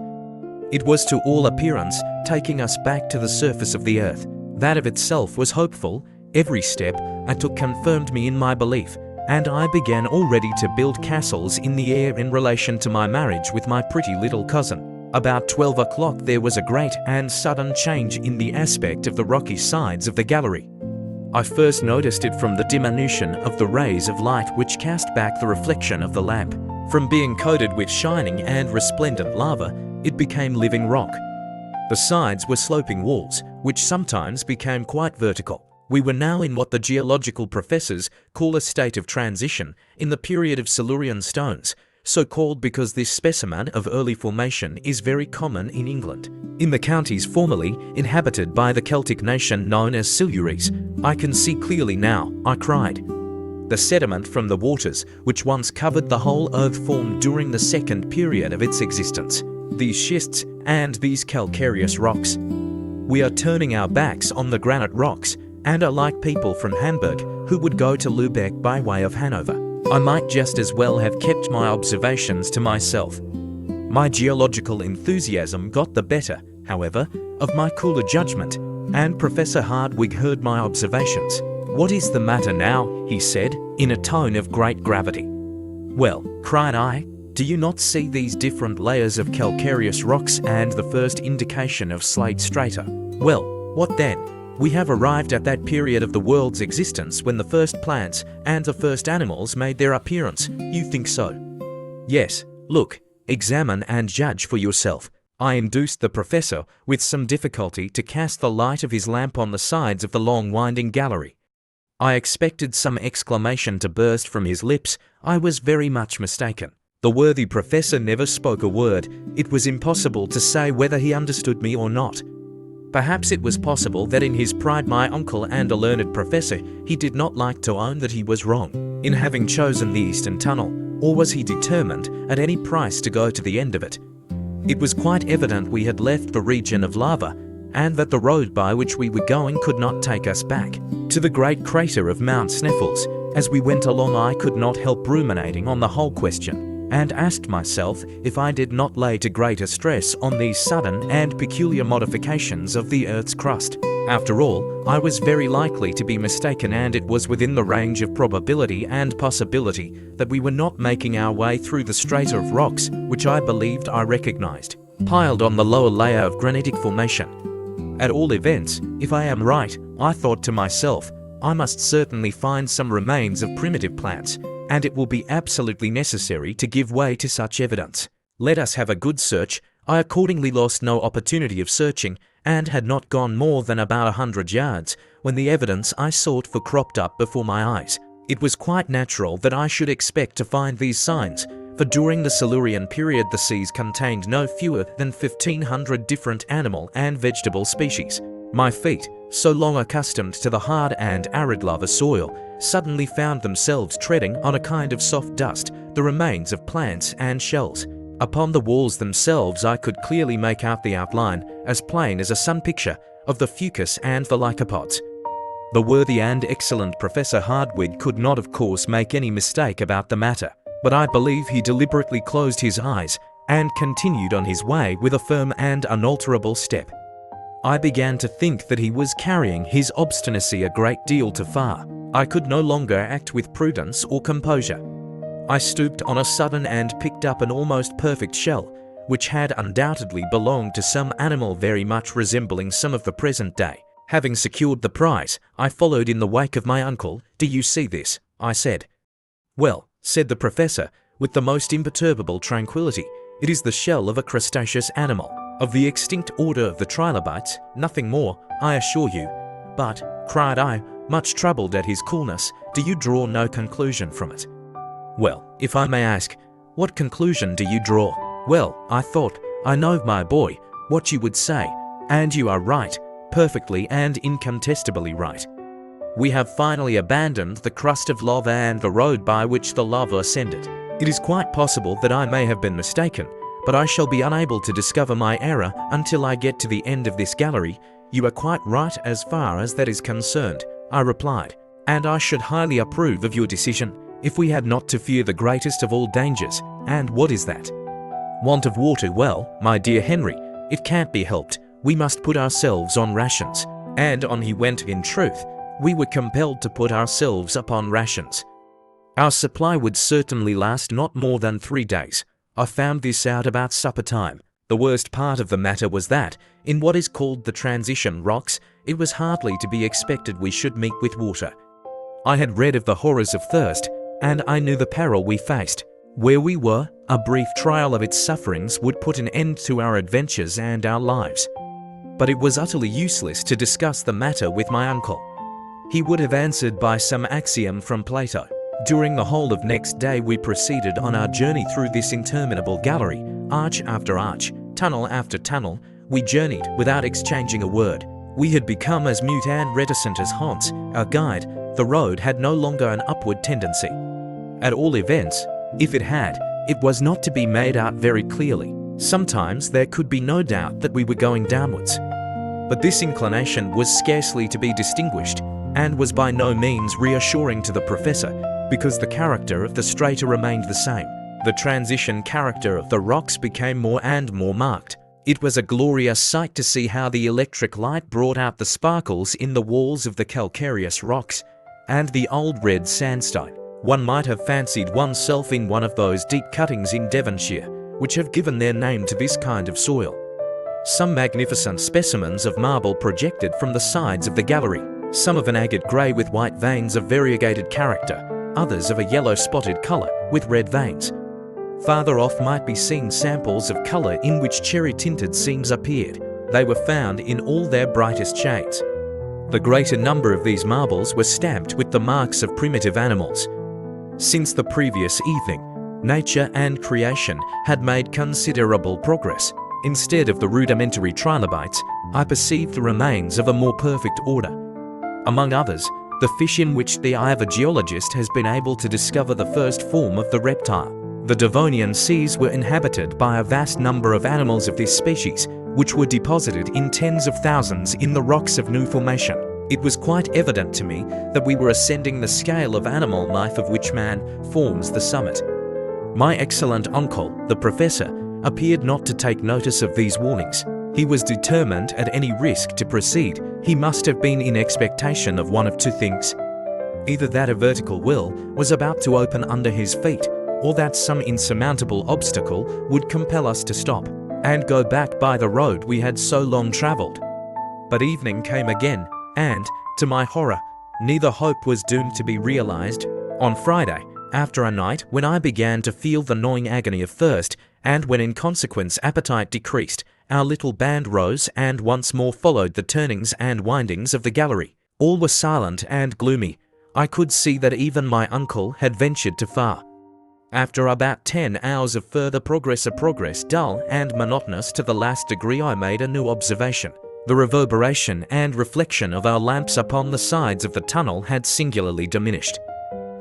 It was to all appearance taking us back to the surface of the earth. That of itself was hopeful. Every step I took confirmed me in my belief, and I began already to build castles in the air in relation to my marriage with my pretty little cousin. About 12 o'clock there was a great and sudden change in the aspect of the rocky sides of the gallery. I first noticed it from the diminution of the rays of light which cast back the reflection of the lamp. From being coated with shining and resplendent lava, it became living rock. The sides were sloping walls, which sometimes became quite vertical. We were now in what the geological professors call a state of transition in the period of Silurian stones, so called because this specimen of early formation is very common in England. In the counties formerly inhabited by the Celtic nation known as Silures, I can see clearly now, I cried. The sediment from the waters which once covered the whole earth formed during the second period of its existence. These schists and these calcareous rocks. We are turning our backs on the granite rocks and are like people from Hamburg who would go to Lübeck by way of Hanover. I might just as well have kept my observations to myself. My geological enthusiasm got the better, however, of my cooler judgment, and Professor Hardwigg heard my observations. "What is the matter now?" he said, in a tone of great gravity. "Well," cried I, "do you not see these different layers of calcareous rocks and the first indication of slate strata? Well, what then? We have arrived at that period of the world's existence when the first plants and the first animals made their appearance. You think so?" "Yes, look, examine and judge for yourself." I induced the professor with some difficulty to cast the light of his lamp on the sides of the long winding gallery. I expected some exclamation to burst from his lips. I was very much mistaken. The worthy professor never spoke a word. It was impossible to say whether he understood me or not. Perhaps it was possible that in his pride my uncle and a learned professor, he did not like to own that he was wrong in having chosen the eastern tunnel, or was he determined at any price to go to the end of it? It was quite evident we had left the region of lava, and that the road by which we were going could not take us back to the great crater of Mount Sneffels. As we went along I could not help ruminating on the whole question, and asked myself if I did not lay too great a stress on these sudden and peculiar modifications of the Earth's crust. After all, I was very likely to be mistaken, and it was within the range of probability and possibility that we were not making our way through the strata of rocks which I believed I recognized, piled on the lower layer of granitic formation. At all events, if I am right, I thought to myself, I must certainly find some remains of primitive plants, and it will be absolutely necessary to give way to such evidence. Let us have a good search. I accordingly lost no opportunity of searching, and had not gone more than about 100 yards when the evidence I sought for cropped up before my eyes. It was quite natural that I should expect to find these signs, for during the Silurian period the seas contained no fewer than 1,500 different animal and vegetable species. My feet, so long accustomed to the hard and arid lava soil, suddenly found themselves treading on a kind of soft dust, the remains of plants and shells. Upon the walls themselves I could clearly make out the outline, as plain as a sun picture, of the fucus and the lycopods. The worthy and excellent Professor Hardwigg could not of course make any mistake about the matter, but I believe he deliberately closed his eyes and continued on his way with a firm and unalterable step. I began to think that he was carrying his obstinacy a great deal too far. I could no longer act with prudence or composure. I stooped on a sudden and picked up an almost perfect shell, which had undoubtedly belonged to some animal very much resembling some of the present day. Having secured the prize, I followed in the wake of my uncle. "Do you see this?" I said. "Well," said the professor, with the most imperturbable tranquillity, "it is the shell of a crustaceous animal. Of the extinct order of the trilobites, nothing more, I assure you. But, cried I, much troubled at his coolness, do you draw no conclusion from it? Well, if I may ask, what conclusion do you draw? Well, I thought, I know, my boy, what you would say, and you are right, perfectly and incontestably right. We have finally abandoned the crust of lava and the road by which the lava ascended. It is quite possible that I may have been mistaken, but I shall be unable to discover my error until I get to the end of this gallery. You are quite right as far as that is concerned, I replied, and I should highly approve of your decision, if we had not to fear the greatest of all dangers. And what is that? Want of water. Well, my dear Henry, it can't be helped. We must put ourselves on rations. And on he went. In truth, we were compelled to put ourselves upon rations. Our supply would certainly last not more than 3 days. I found this out about supper time. The worst part of the matter was that, in what is called the transition rocks, it was hardly to be expected we should meet with water. I had read of the horrors of thirst, and I knew the peril we faced. Where we were, a brief trial of its sufferings would put an end to our adventures and our lives. But it was utterly useless to discuss the matter with my uncle. He would have answered by some axiom from Plato. During the whole of next day we proceeded on our journey through this interminable gallery, arch after arch, tunnel after tunnel. We journeyed without exchanging a word. We had become as mute and reticent as Hans, our guide. The road had no longer an upward tendency. At all events, if it had, it was not to be made out very clearly. Sometimes there could be no doubt that we were going downwards. But this inclination was scarcely to be distinguished, and was by no means reassuring to the professor, because the character of the strata remained the same. The transition character of the rocks became more and more marked. It was a glorious sight to see how the electric light brought out the sparkles in the walls of the calcareous rocks and the old red sandstone. One might have fancied oneself in one of those deep cuttings in Devonshire, which have given their name to this kind of soil. Some magnificent specimens of marble projected from the sides of the gallery, some of an agate grey with white veins of variegated character, others of a yellow spotted colour with red veins. Farther off might be seen samples of colour in which cherry-tinted seams appeared. They were found in all their brightest shades. The greater number of these marbles were stamped with the marks of primitive animals. Since the previous evening, nature and creation had made considerable progress. Instead of the rudimentary trilobites, I perceived the remains of a more perfect order. Among others, the fish in which the eye of a geologist has been able to discover the first form of the reptile. The Devonian seas were inhabited by a vast number of animals of this species, which were deposited in tens of thousands in the rocks of new formation. It was quite evident to me that we were ascending the scale of animal life of which man forms the summit. My excellent uncle, the professor, appeared not to take notice of these warnings. He was determined at any risk to proceed. He must have been in expectation of one of two things. Either that a vertical well was about to open under his feet, or that some insurmountable obstacle would compel us to stop and go back by the road we had so long travelled. But evening came again, and, to my horror, neither hope was doomed to be realized. On Friday, after a night when I began to feel the gnawing agony of thirst, and when in consequence appetite decreased, our little band rose and once more followed the turnings and windings of the gallery. All were silent and gloomy. I could see that even my uncle had ventured too far. After about 10 hours of further progress, a progress dull and monotonous to the last degree, I made a new observation. The reverberation and reflection of our lamps upon the sides of the tunnel had singularly diminished.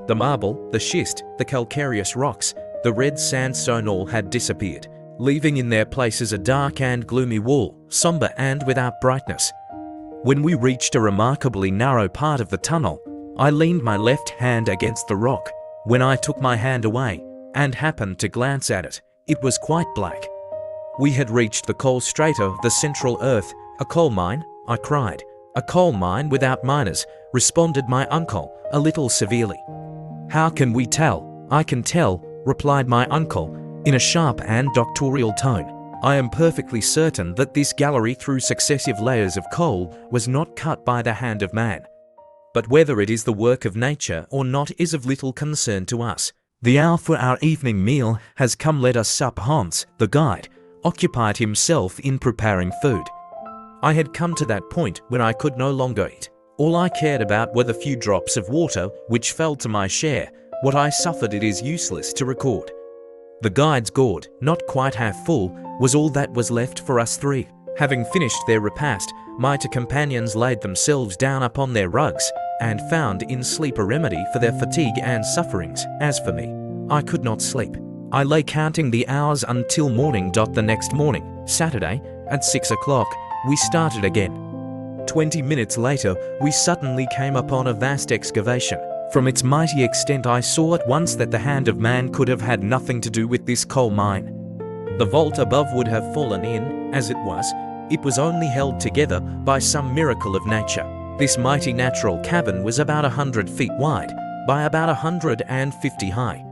The marble, the schist, the calcareous rocks, the red sandstone all had disappeared, leaving in their places a dark and gloomy wall, sombre and without brightness. When we reached a remarkably narrow part of the tunnel, I leaned my left hand against the rock. When I took my hand away and happened to glance at it, it was quite black. We had reached the coal strata of the central earth. A coal mine? I cried. A coal mine without miners, responded my uncle, a little severely. How can we tell? I can tell, replied my uncle, in a sharp and doctorial tone. I am perfectly certain that this gallery through successive layers of coal was not cut by the hand of man. But whether it is the work of nature or not is of little concern to us. The hour for our evening meal has come. Let us sup. Hans, the guide, occupied himself in preparing food. I had come to that point when I could no longer eat. All I cared about were the few drops of water which fell to my share. What I suffered it is useless to record. The guide's gourd, not quite half full, was all that was left for us three. Having finished their repast, my two companions laid themselves down upon their rugs and found in sleep a remedy for their fatigue and sufferings. As for me, I could not sleep. I lay counting the hours until morning. The next morning, Saturday, at 6 o'clock, we started again. 20 minutes later, we suddenly came upon a vast excavation. From its mighty extent, I saw at once that the hand of man could have had nothing to do with this coal mine. The vault above would have fallen in, as it was only held together by some miracle of nature. This mighty natural cavern was about 100 feet wide, by about 150 high.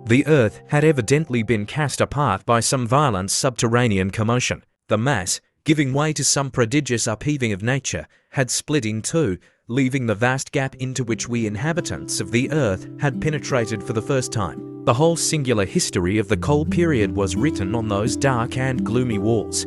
The earth had evidently been cast apart by some violent subterranean commotion. The mass, giving way to some prodigious upheaving of nature, had split in two, leaving the vast gap into which we inhabitants of the earth had penetrated for the first time. The whole singular history of the coal period was written on those dark and gloomy walls.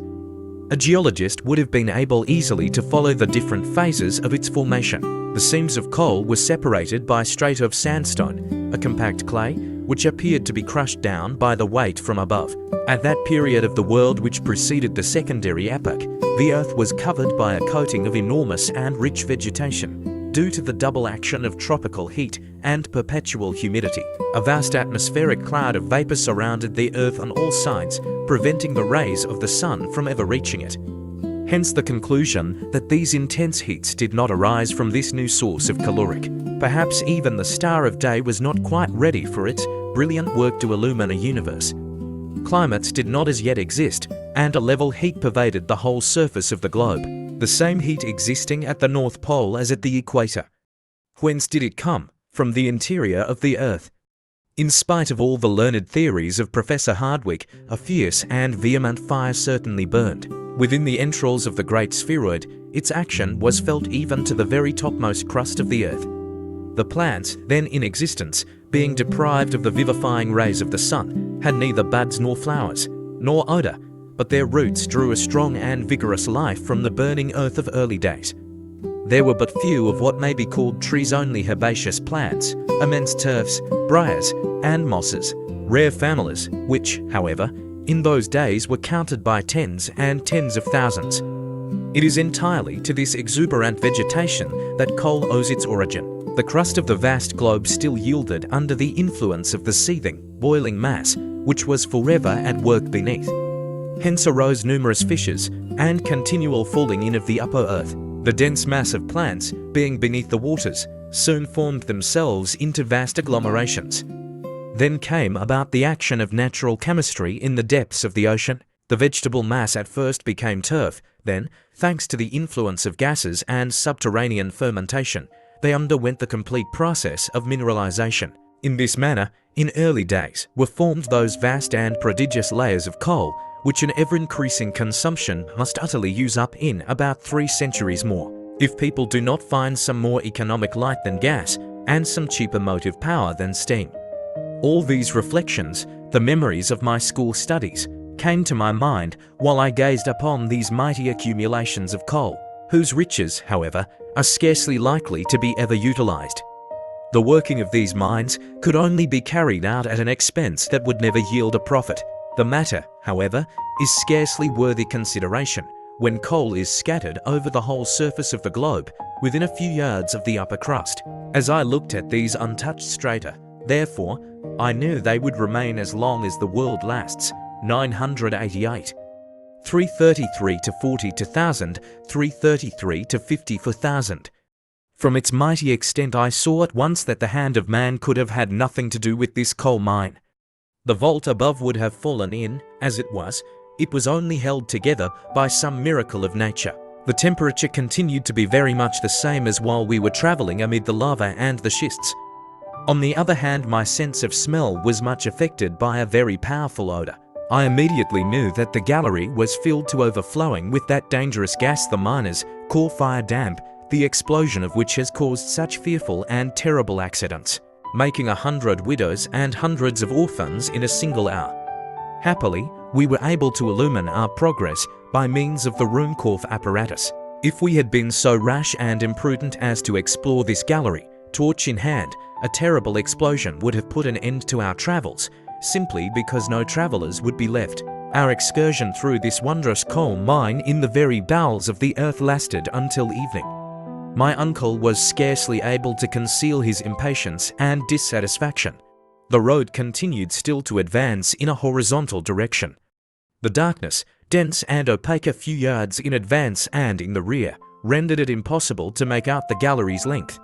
A geologist would have been able easily to follow the different phases of its formation. The seams of coal were separated by a strait of sandstone, a compact clay, which appeared to be crushed down by the weight from above. At that period of the world which preceded the secondary epoch, the earth was covered by a coating of enormous and rich vegetation, due to the double action of tropical heat and perpetual humidity. A vast atmospheric cloud of vapor surrounded the earth on all sides, preventing the rays of the sun from ever reaching it. Hence the conclusion that these intense heats did not arise from this new source of caloric. Perhaps even the star of day was not quite ready for its brilliant work to illumine a universe. Climates did not as yet exist, and a level heat pervaded the whole surface of the globe, the same heat existing at the North Pole as at the equator. Whence did it come? From the interior of the earth. In spite of all the learned theories of Professor Hardwick, a fierce and vehement fire certainly burned. Within the entrails of the great spheroid, its action was felt even to the very topmost crust of the earth. The plants, then in existence, being deprived of the vivifying rays of the sun, had neither buds nor flowers, nor odour, but their roots drew a strong and vigorous life from the burning earth of early days. There were but few of what may be called trees-only herbaceous plants, immense turfs, briars, and mosses, rare families, which, however, in those days were counted by tens and tens of thousands. It is entirely to this exuberant vegetation that coal owes its origin. The crust of the vast globe still yielded under the influence of the seething, boiling mass, which was forever at work beneath. Hence arose numerous fissures and continual falling in of the upper earth. The dense mass of plants, being beneath the waters, soon formed themselves into vast agglomerations. Then came about the action of natural chemistry in the depths of the ocean. The vegetable mass at first became turf, then, thanks to the influence of gases and subterranean fermentation, they underwent the complete process of mineralization. In this manner, in early days, were formed those vast and prodigious layers of coal, which an ever-increasing consumption must utterly use up in about 3 centuries more, if people do not find some more economic light than gas, and some cheaper motive power than steam. All these reflections, the memories of my school studies, came to my mind while I gazed upon these mighty accumulations of coal, whose riches, however, are scarcely likely to be ever utilized. The working of these mines could only be carried out at an expense that would never yield a profit. The matter, however, is scarcely worthy consideration when coal is scattered over the whole surface of the globe within a few yards of the upper crust. As I looked at these untouched strata, therefore, I knew they would remain as long as the world lasts, 988. 333 to 40 to 1000, 333 to 50 for 1000. From its mighty extent I saw at once that the hand of man could have had nothing to do with this coal mine. The vault above would have fallen in, as it was only held together by some miracle of nature. The temperature continued to be very much the same as while we were travelling amid the lava and the schists. On the other hand, my sense of smell was much affected by a very powerful odour. I immediately knew that the gallery was filled to overflowing with that dangerous gas the miners call fire damp, the explosion of which has caused such fearful and terrible accidents, making 100 widows and hundreds of orphans in a single hour. Happily, We were able to illumine our progress by means of the Ruhmkorff apparatus. If we had been so rash and imprudent as to explore this gallery, torch in hand, a terrible explosion would have put an end to our travels, simply because no travelers would be left. Our excursion through this wondrous coal mine in the very bowels of the earth lasted until evening. My uncle was scarcely able to conceal his impatience and dissatisfaction. The road continued still to advance in a horizontal direction. The darkness, dense and opaque a few yards in advance and in the rear, rendered it impossible to make out the gallery's length.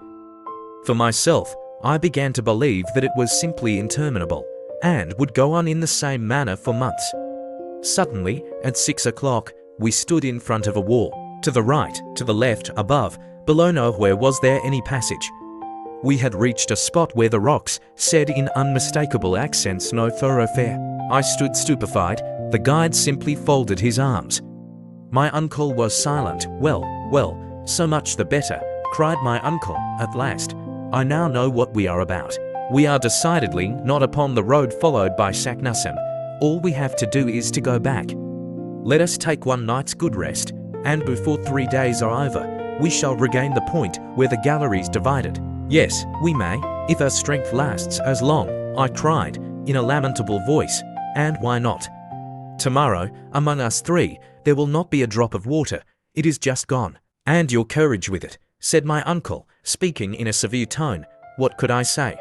For myself, I began to believe that it was simply interminable, and would go on in the same manner for months. Suddenly, at 6 o'clock, we stood in front of a wall. To the right, to the left, above, below, nowhere was there any passage. We had reached a spot where the rocks said in unmistakable accents, "No thoroughfare." I stood stupefied. The guide simply folded his arms. My uncle was silent. "Well, so much the better," cried my uncle at last. "I now know what we are about. We are decidedly not upon the road followed by Saknussemm. All we have to do is to go back. Let us take one night's good rest, and before 3 days are over, we shall regain the point where the galleries divided." "Yes, we may, if our strength lasts as long," I cried in a lamentable voice. "And why not? Tomorrow, among us three, there will not be a drop of water. It is just gone. And your courage with it," said my uncle, speaking in a severe tone. What could I say?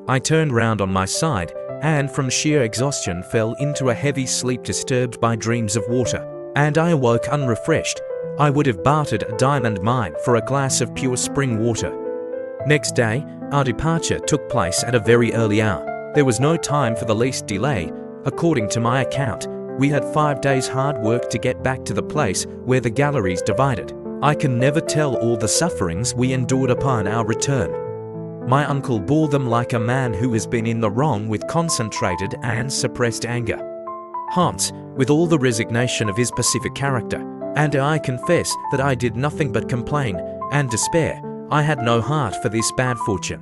I turned round on my side, and from sheer exhaustion fell into a heavy sleep disturbed by dreams of water, and I awoke unrefreshed. I would have bartered a diamond mine for a glass of pure spring water. Next day, our departure took place at a very early hour. There was no time for the least delay. According to my account, we had 5 days' hard work to get back to the place where the galleries divided. I can never tell all the sufferings we endured upon our return. My uncle bore them like a man who has been in the wrong, with concentrated and suppressed anger. Hans, with all the resignation of his pacific character, and I confess that I did nothing but complain and despair. I had no heart for this bad fortune.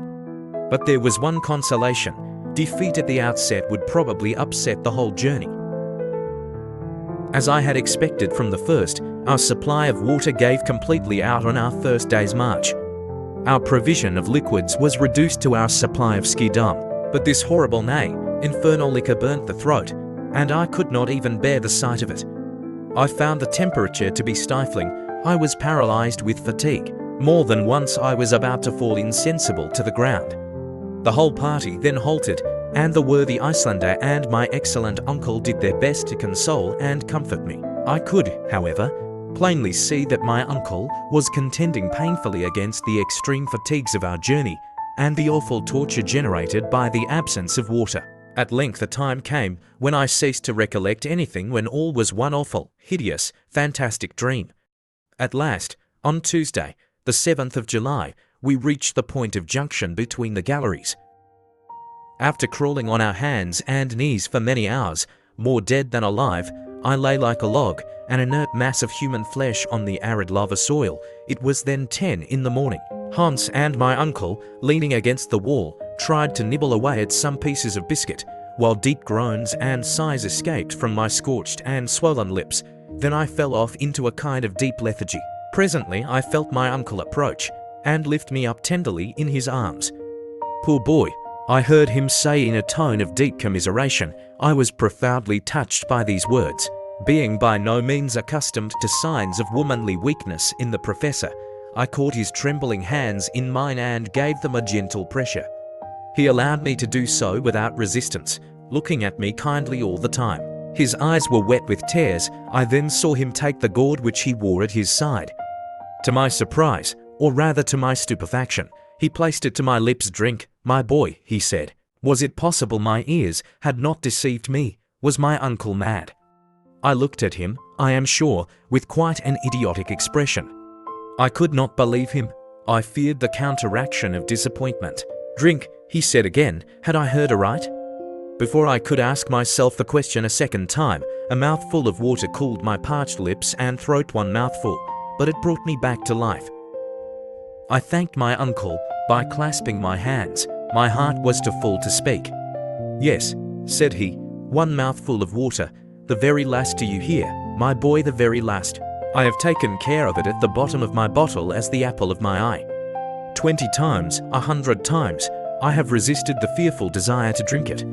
But there was one consolation. Defeat at the outset would probably upset the whole journey. As I had expected from the first, our supply of water gave completely out on our first day's march. Our provision of liquids was reduced to our supply of schiedam, but this horrible infernal liquor burnt the throat, and I could not even bear the sight of it. I found the temperature to be stifling. I was paralyzed with fatigue. More than once I was about to fall insensible to the ground. The whole party then halted, and the worthy Icelander and my excellent uncle did their best to console and comfort me. I could, however, plainly see that my uncle was contending painfully against the extreme fatigues of our journey and the awful torture generated by the absence of water. At length a time came when I ceased to recollect anything, when all was one awful, hideous, fantastic dream. At last, on Tuesday, the 7th of July, we reached the point of junction between the galleries. After crawling on our hands and knees for many hours, more dead than alive, I lay like a log, an inert mass of human flesh on the arid lava soil. It was then 10 in the morning. Hans and my uncle, leaning against the wall, tried to nibble away at some pieces of biscuit, while deep groans and sighs escaped from my scorched and swollen lips. Then I fell off into a kind of deep lethargy. Presently I felt my uncle approach, and lift me up tenderly in his arms. "Poor boy," I heard him say in a tone of deep commiseration. I was profoundly touched by these words. Being by no means accustomed to signs of womanly weakness in the professor, I caught his trembling hands in mine and gave them a gentle pressure. He allowed me to do so without resistance, looking at me kindly all the time. His eyes were wet with tears. I then saw him take the gourd which he wore at his side. To my surprise, or rather to my stupefaction, he placed it to my lips. "Drink, my boy," he said. Was it possible my ears had not deceived me? Was my uncle mad? I looked at him, I am sure, with quite an idiotic expression. I could not believe him. I feared the counteraction of disappointment. "Drink," he said again. Had I heard aright? Before I could ask myself the question a second time, a mouthful of water cooled my parched lips and throat. One mouthful, but it brought me back to life. I thanked my uncle by clasping my hands. My heart was too full to speak. "Yes," said he, "one mouthful of water The very last, do you hear, my boy, the very last. I have taken care of it at the bottom of my bottle as the apple of my eye. 20 times, 100 times, I have resisted the fearful desire to drink it.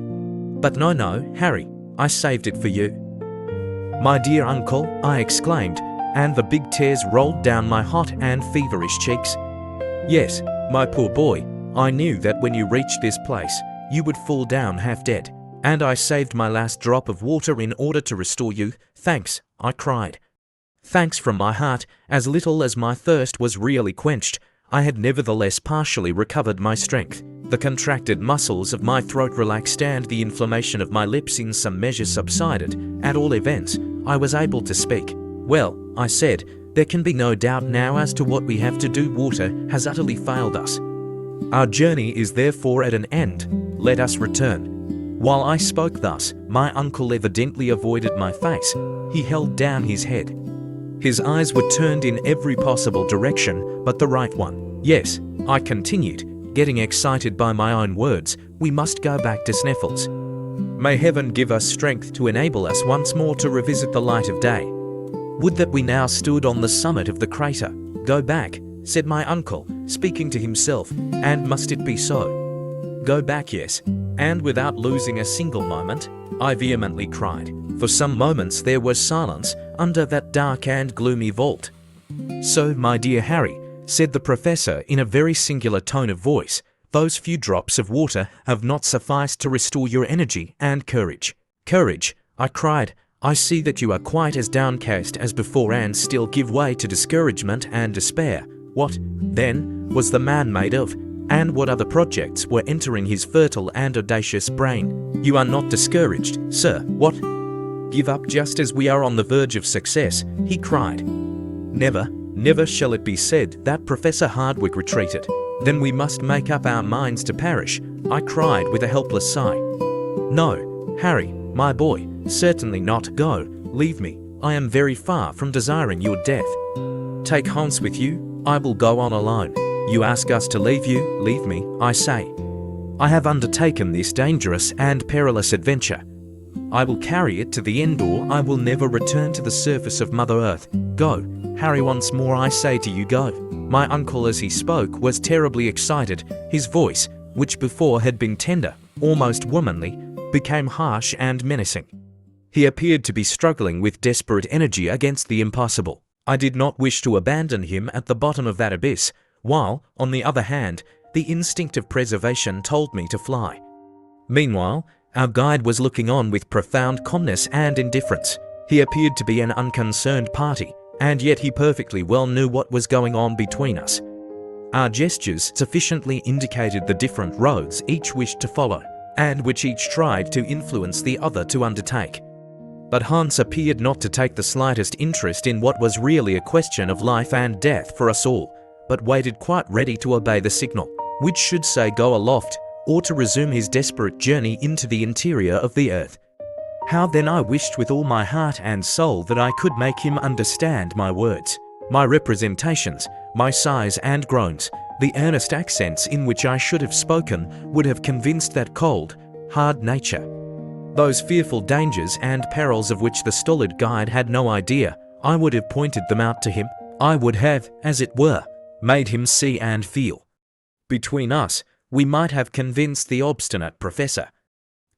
But no, Harry, I saved it for you. My dear uncle, I exclaimed, and the big tears rolled down my hot and feverish cheeks. Yes, my poor boy, I knew that when you reached this place, you would fall down half dead, and I saved my last drop of water in order to restore you. Thanks, I cried. Thanks from my heart. As little as my thirst was really quenched, I had nevertheless partially recovered my strength. The contracted muscles of my throat relaxed and the inflammation of my lips in some measure subsided. At all events, I was able to speak. Well, I said, there can be no doubt now as to what we have to do. Water has utterly failed us. Our journey is therefore at an end. Let us return. While I spoke thus, my uncle evidently avoided my face. He held down his head. His eyes were turned in every possible direction but the right one. Yes, I continued, getting excited by my own words, we must go back to Sneffels. May heaven give us strength to enable us once more to revisit the light of day. Would that we now stood on the summit of the crater. Go back, said my uncle, speaking to himself, and must it be so? Go back, yes. And without losing a single moment, I vehemently cried. For some moments there was silence under that dark and gloomy vault. So, my dear Harry, said the professor in a very singular tone of voice, those few drops of water have not sufficed to restore your energy and courage. Courage, I cried. I see that you are quite as downcast as before and still give way to discouragement and despair. What, then, was the man made of? And what other projects were entering his fertile and audacious brain? You are not discouraged, sir. What? Give up just as we are on the verge of success, he cried. Never shall it be said that Professor Hardwick retreated. Then we must make up our minds to perish, I cried with a helpless sigh. No, Harry, my boy, certainly not. Go, leave me. I am very far from desiring your death. Take Hans with you. I will go on alone. You ask us to leave you, leave me, I say. I have undertaken this dangerous and perilous adventure. I will carry it to the end or I will never return to the surface of Mother Earth. Go, Harry, once more I say to you, go. My uncle as he spoke was terribly excited. His voice, which before had been tender, almost womanly, became harsh and menacing. He appeared to be struggling with desperate energy against the impossible. I did not wish to abandon him at the bottom of that abyss, while, on the other hand, the instinct of preservation told me to fly. Meanwhile, our guide was looking on with profound calmness and indifference. He appeared to be an unconcerned party, and yet he perfectly well knew what was going on between us. Our gestures sufficiently indicated the different roads each wished to follow, and which each tried to influence the other to undertake. But Hans appeared not to take the slightest interest in what was really a question of life and death for us all, but waited quite ready to obey the signal, which should say go aloft, or to resume his desperate journey into the interior of the earth. How then I wished with all my heart and soul that I could make him understand my words, my representations, my sighs and groans, the earnest accents in which I should have spoken would have convinced that cold, hard nature. Those fearful dangers and perils of which the stolid guide had no idea, I would have pointed them out to him. I would have, as it were, made him see and feel. Between us, we might have convinced the obstinate professor.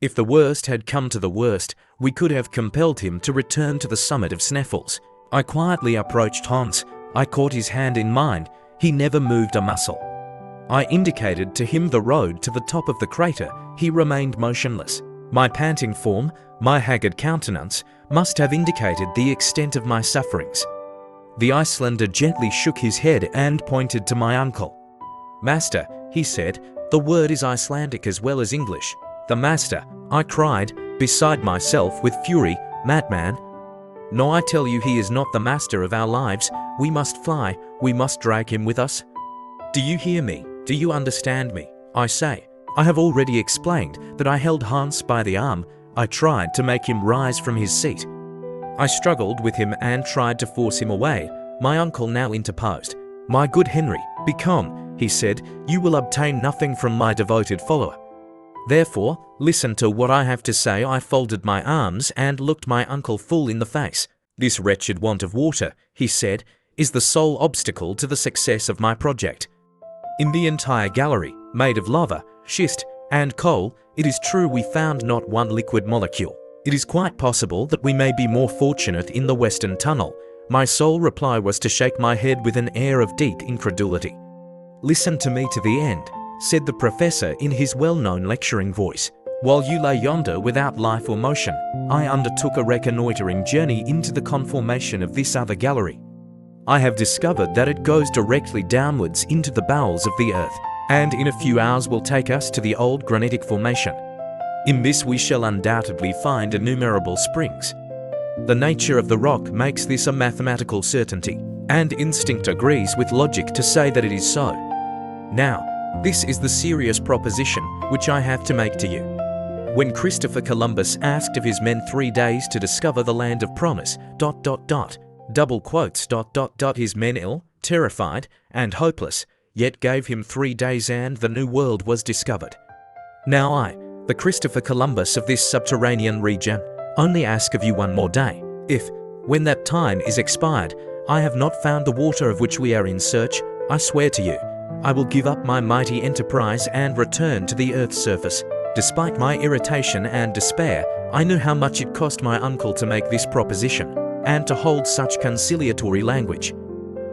If the worst had come to the worst, we could have compelled him to return to the summit of Sneffels. I quietly approached Hans. I caught his hand in mine. He never moved a muscle. I indicated to him the road to the top of the crater. He remained motionless. My panting form, my haggard countenance, must have indicated the extent of my sufferings. The Icelander gently shook his head and pointed to my uncle. Master, he said, the word is Icelandic as well as English. The master, I cried, beside myself with fury, madman. No, I tell you he is not the master of our lives. We must fly, we must drag him with us. Do you hear me? Do you understand me? I say. I have already explained that I held Hans by the arm. I tried to make him rise from his seat. I struggled with him and tried to force him away. My uncle now interposed. My good Henry, be calm, he said. You will obtain nothing from my devoted follower. Therefore, listen to what I have to say. I folded my arms and looked my uncle full in the face. This wretched want of water, he said, is the sole obstacle to the success of my project. In the entire gallery, made of lava, schist, and coal, it is true we found not one liquid molecule. It is quite possible that we may be more fortunate in the western tunnel. My sole reply was to shake my head with an air of deep incredulity. Listen to me to the end, said the professor in his well-known lecturing voice. While you lay yonder without life or motion, I undertook a reconnoitering journey into the conformation of this other gallery. I have discovered that it goes directly downwards into the bowels of the earth, and in a few hours will take us to the old granitic formation. In this we shall undoubtedly find innumerable springs. The nature of the rock makes this a mathematical certainty, and instinct agrees with logic to say that it is so. Now, this is the serious proposition which I have to make to you. When Christopher Columbus asked of his men 3 days to discover the land of promise, his men ill, terrified, and hopeless, yet gave him 3 days and the New World was discovered. Now I, the Christopher Columbus of this subterranean region, only ask of you 1 more day. If, when that time is expired, I have not found the water of which we are in search, I swear to you, I will give up my mighty enterprise and return to the earth's surface. Despite my irritation and despair, I knew how much it cost my uncle to make this proposition, and to hold such conciliatory language.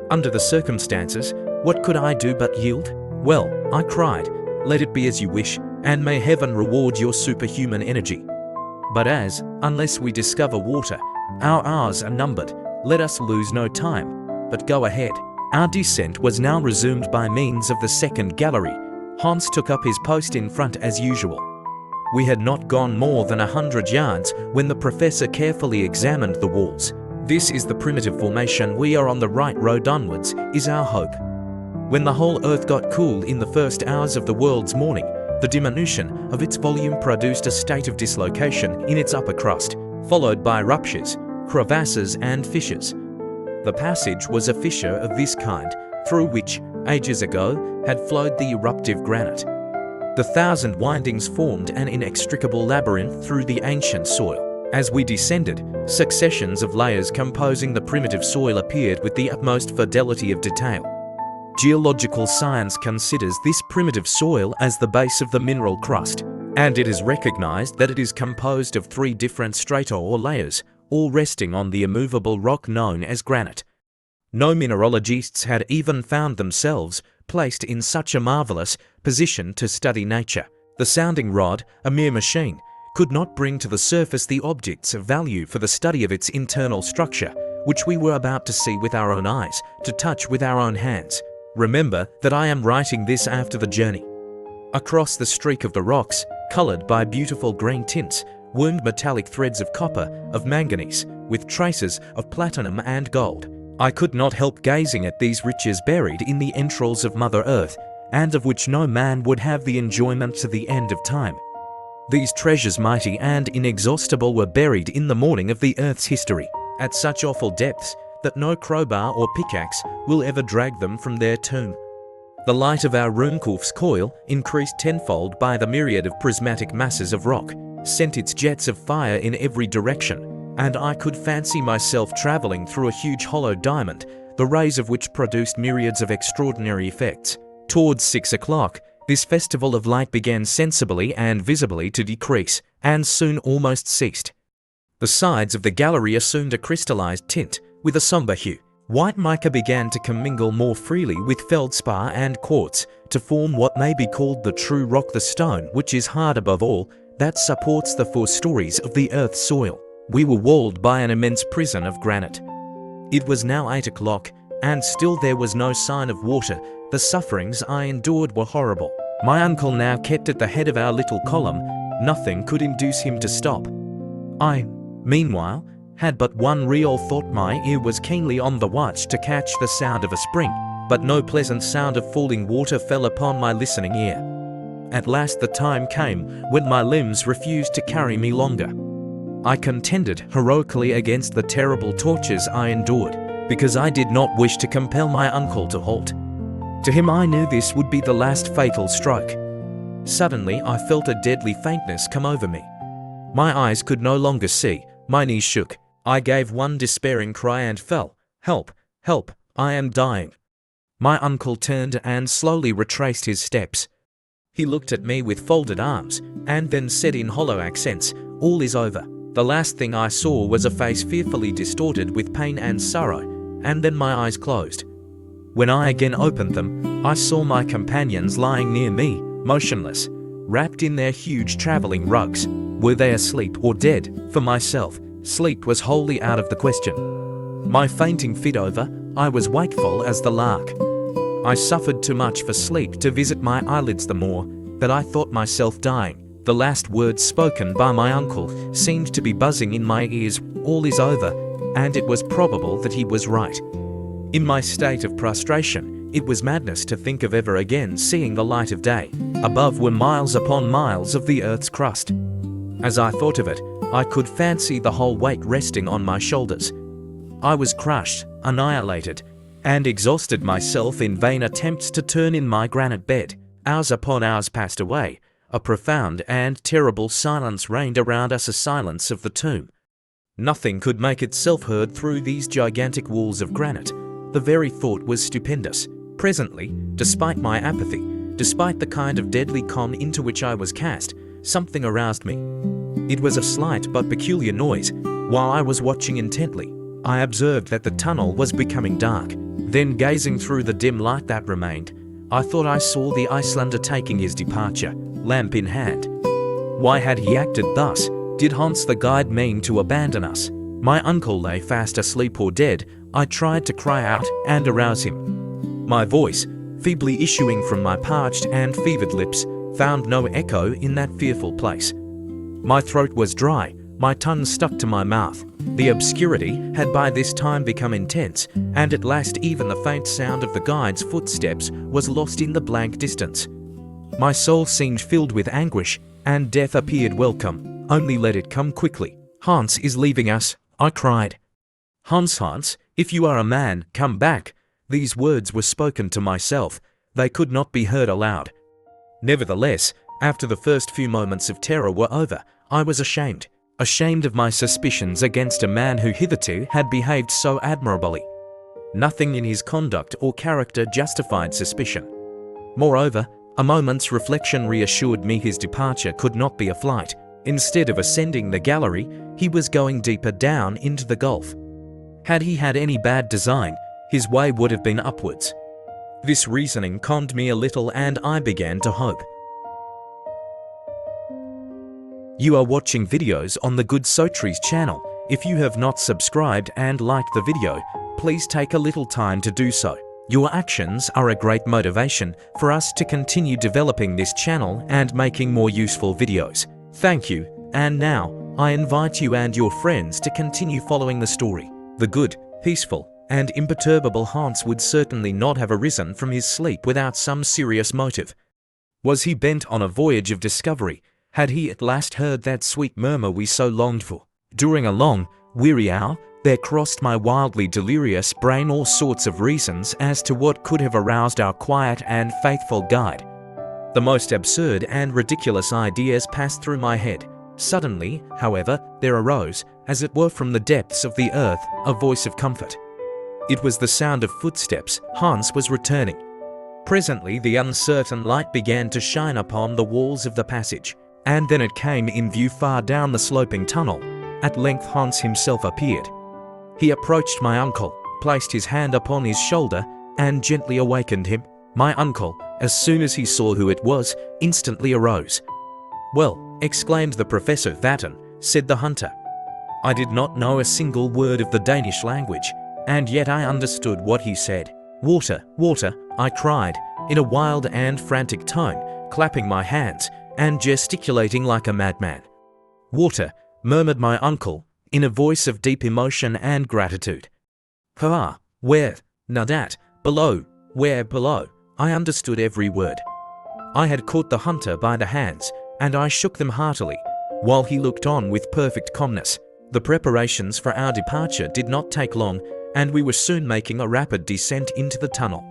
Under the circumstances, what could I do but yield? Well, I cried, let it be as you wish, and may heaven reward your superhuman energy. But as, unless we discover water, our hours are numbered, let us lose no time, but go ahead. Our descent was now resumed by means of the second gallery. Hans took up his post in front as usual. We had not gone more than 100 yards when the professor carefully examined the walls. This is the primitive formation. We are on the right road onwards, is our hope. When the whole earth got cool in the first hours of the world's morning, the diminution of its volume produced a state of dislocation in its upper crust, followed by ruptures, crevasses and fissures. The passage was a fissure of this kind, through which, ages ago, had flowed the eruptive granite. The 1,000 windings formed an inextricable labyrinth through the ancient soil. As we descended, successions of layers composing the primitive soil appeared with the utmost fidelity of detail. Geological science considers this primitive soil as the base of the mineral crust, and it is recognized that it is composed of 3 different strata or layers, all resting on the immovable rock known as granite. No mineralogists had even found themselves placed in such a marvelous position to study nature. The sounding rod, a mere machine, could not bring to the surface the objects of value for the study of its internal structure, which we were about to see with our own eyes, to touch with our own hands. Remember that I am writing this after the journey. Across the streak of the rocks, colored by beautiful green tints, wound metallic threads of copper, of manganese, with traces of platinum and gold. I could not help gazing at these riches buried in the entrails of Mother Earth, and of which no man would have the enjoyment to the end of time. These treasures mighty and inexhaustible were buried in the morning of the earth's history, at such awful depths that no crowbar or pickaxe will ever drag them from their tomb. The light of our Ruhmkorff's coil, increased tenfold by the myriad of prismatic masses of rock, sent its jets of fire in every direction, and I could fancy myself travelling through a huge hollow diamond, the rays of which produced myriads of extraordinary effects. Towards 6 o'clock, this festival of light began sensibly and visibly to decrease, and soon almost ceased. The sides of the gallery assumed a crystallized tint, with a somber hue. White mica began to commingle more freely with feldspar and quartz, to form what may be called the true rock, the stone which is hard above all, that supports the 4 stories of the earth's soil. We were walled by an immense prison of granite. It was now 8 o'clock, and still there was no sign of water. The sufferings I endured were horrible. My uncle now kept at the head of our little column. Nothing could induce him to stop. I, meanwhile, had but one real thought. My ear was keenly on the watch to catch the sound of a spring, but no pleasant sound of falling water fell upon my listening ear. At last the time came when my limbs refused to carry me longer. I contended heroically against the terrible tortures I endured, because I did not wish to compel my uncle to halt. To him I knew this would be the last fatal stroke. Suddenly, I felt a deadly faintness come over me. My eyes could no longer see, my knees shook. I gave one despairing cry and fell. Help! Help! I am dying! My uncle turned and slowly retraced his steps. He looked at me with folded arms, and then said in hollow accents, "All is over." The last thing I saw was a face fearfully distorted with pain and sorrow, and then my eyes closed. When I again opened them, I saw my companions lying near me, motionless, wrapped in their huge traveling rugs. Were they asleep or dead? For myself, sleep was wholly out of the question. My fainting fit over, I was wakeful as the lark. I suffered too much for sleep to visit my eyelids the more, that I thought myself dying. The last words spoken by my uncle seemed to be buzzing in my ears, "All is over," and it was probable that he was right. In my state of prostration, it was madness to think of ever again seeing the light of day. Above were miles upon miles of the earth's crust. As I thought of it, I could fancy the whole weight resting on my shoulders. I was crushed, annihilated, and exhausted myself in vain attempts to turn in my granite bed. Hours upon hours passed away. A profound and terrible silence reigned around us, a silence of the tomb. Nothing could make itself heard through these gigantic walls of granite. The very thought was stupendous. Presently, despite my apathy, despite the kind of deadly calm into which I was cast, something aroused me. It was a slight but peculiar noise. While I was watching intently, I observed that the tunnel was becoming dark. Then, gazing through the dim light that remained, I thought I saw the Icelander taking his departure, lamp in hand. Why had he acted thus? Did Hans the guide mean to abandon us? My uncle lay fast asleep or dead. I tried to cry out and arouse him. My voice, feebly issuing from my parched and fevered lips, found no echo in that fearful place. My throat was dry, my tongue stuck to my mouth. The obscurity had by this time become intense, and at last even the faint sound of the guide's footsteps was lost in the blank distance. My soul seemed filled with anguish, and death appeared welcome. Only let it come quickly. "Hans is leaving us," I cried. "Hans, Hans, if you are a man, come back." These words were spoken to myself. They could not be heard aloud. Nevertheless, after the first few moments of terror were over, I was ashamed of my suspicions against a man who hitherto had behaved so admirably. Nothing in his conduct or character justified suspicion. Moreover, a moment's reflection reassured me his departure could not be a flight. Instead of ascending the gallery, he was going deeper down into the gulf. Had he had any bad design, his way would have been upwards. This reasoning calmed me a little, and I began to hope. You are watching videos on the GoodStories channel. If you have not subscribed and liked the video, please take a little time to do so. Your actions are a great motivation for us to continue developing this channel and making more useful videos. Thank you, and now, I invite you and your friends to continue following the story. The good, peaceful, and imperturbable Hans would certainly not have arisen from his sleep without some serious motive. Was he bent on a voyage of discovery? Had he at last heard that sweet murmur we so longed for? During a long, weary hour, there crossed my wildly delirious brain all sorts of reasons as to what could have aroused our quiet and faithful guide. The most absurd and ridiculous ideas passed through my head. Suddenly, however, there arose, as it were from the depths of the earth, a voice of comfort. It was the sound of footsteps. Hans was returning. Presently the uncertain light began to shine upon the walls of the passage, and then it came in view far down the sloping tunnel. At length Hans himself appeared. He approached my uncle, placed his hand upon his shoulder, and gently awakened him. My uncle, as soon as he saw who it was, instantly arose. "Well," exclaimed the Professor. "Vatten," said the hunter. I did not know a single word of the Danish language, and yet I understood what he said. "Water, water," I cried, in a wild and frantic tone, clapping my hands and gesticulating like a madman. "Water," murmured my uncle, in a voice of deep emotion and gratitude. "Hurrah! Where? Nadat, below, where below?" I understood every word. I had caught the hunter by the hands, and I shook them heartily, while he looked on with perfect calmness. The preparations for our departure did not take long, and we were soon making a rapid descent into the tunnel.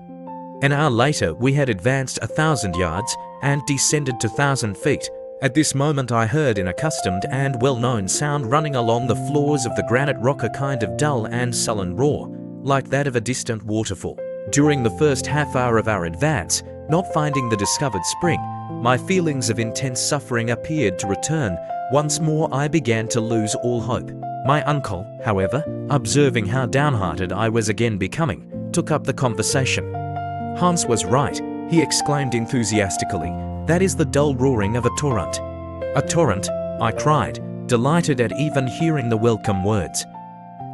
An hour later we had advanced 1,000 yards, and descended to 1,000 feet. At this moment I heard an accustomed and well-known sound running along the floors of the granite rock, a kind of dull and sullen roar, like that of a distant waterfall. During the first half hour of our advance, not finding the discovered spring, my feelings of intense suffering appeared to return. Once more I began to lose all hope. My uncle, however, observing how downhearted I was again becoming, took up the conversation. "Hans was right," he exclaimed enthusiastically. "That is the dull roaring of a torrent." "A torrent?" I cried, delighted at even hearing the welcome words.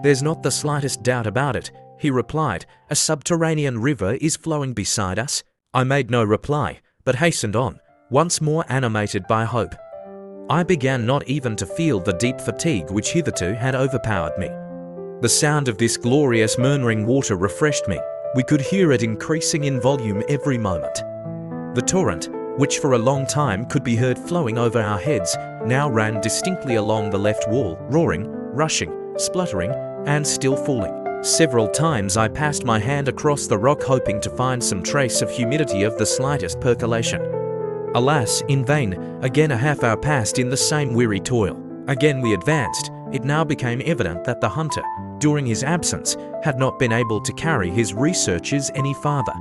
"There's not the slightest doubt about it," he replied. "A subterranean river is flowing beside us." I made no reply, but hastened on, once more animated by hope. I began not even to feel the deep fatigue which hitherto had overpowered me. The sound of this glorious murmuring water refreshed me. We could hear it increasing in volume every moment. The torrent, which for a long time could be heard flowing over our heads, now ran distinctly along the left wall, roaring, rushing, spluttering, and still falling. Several times I passed my hand across the rock, hoping to find some trace of humidity, of the slightest percolation. Alas, in vain. Again a half hour passed in the same weary toil. Again we advanced. It now became evident that the hunter, during his absence, had not been able to carry his researches any farther.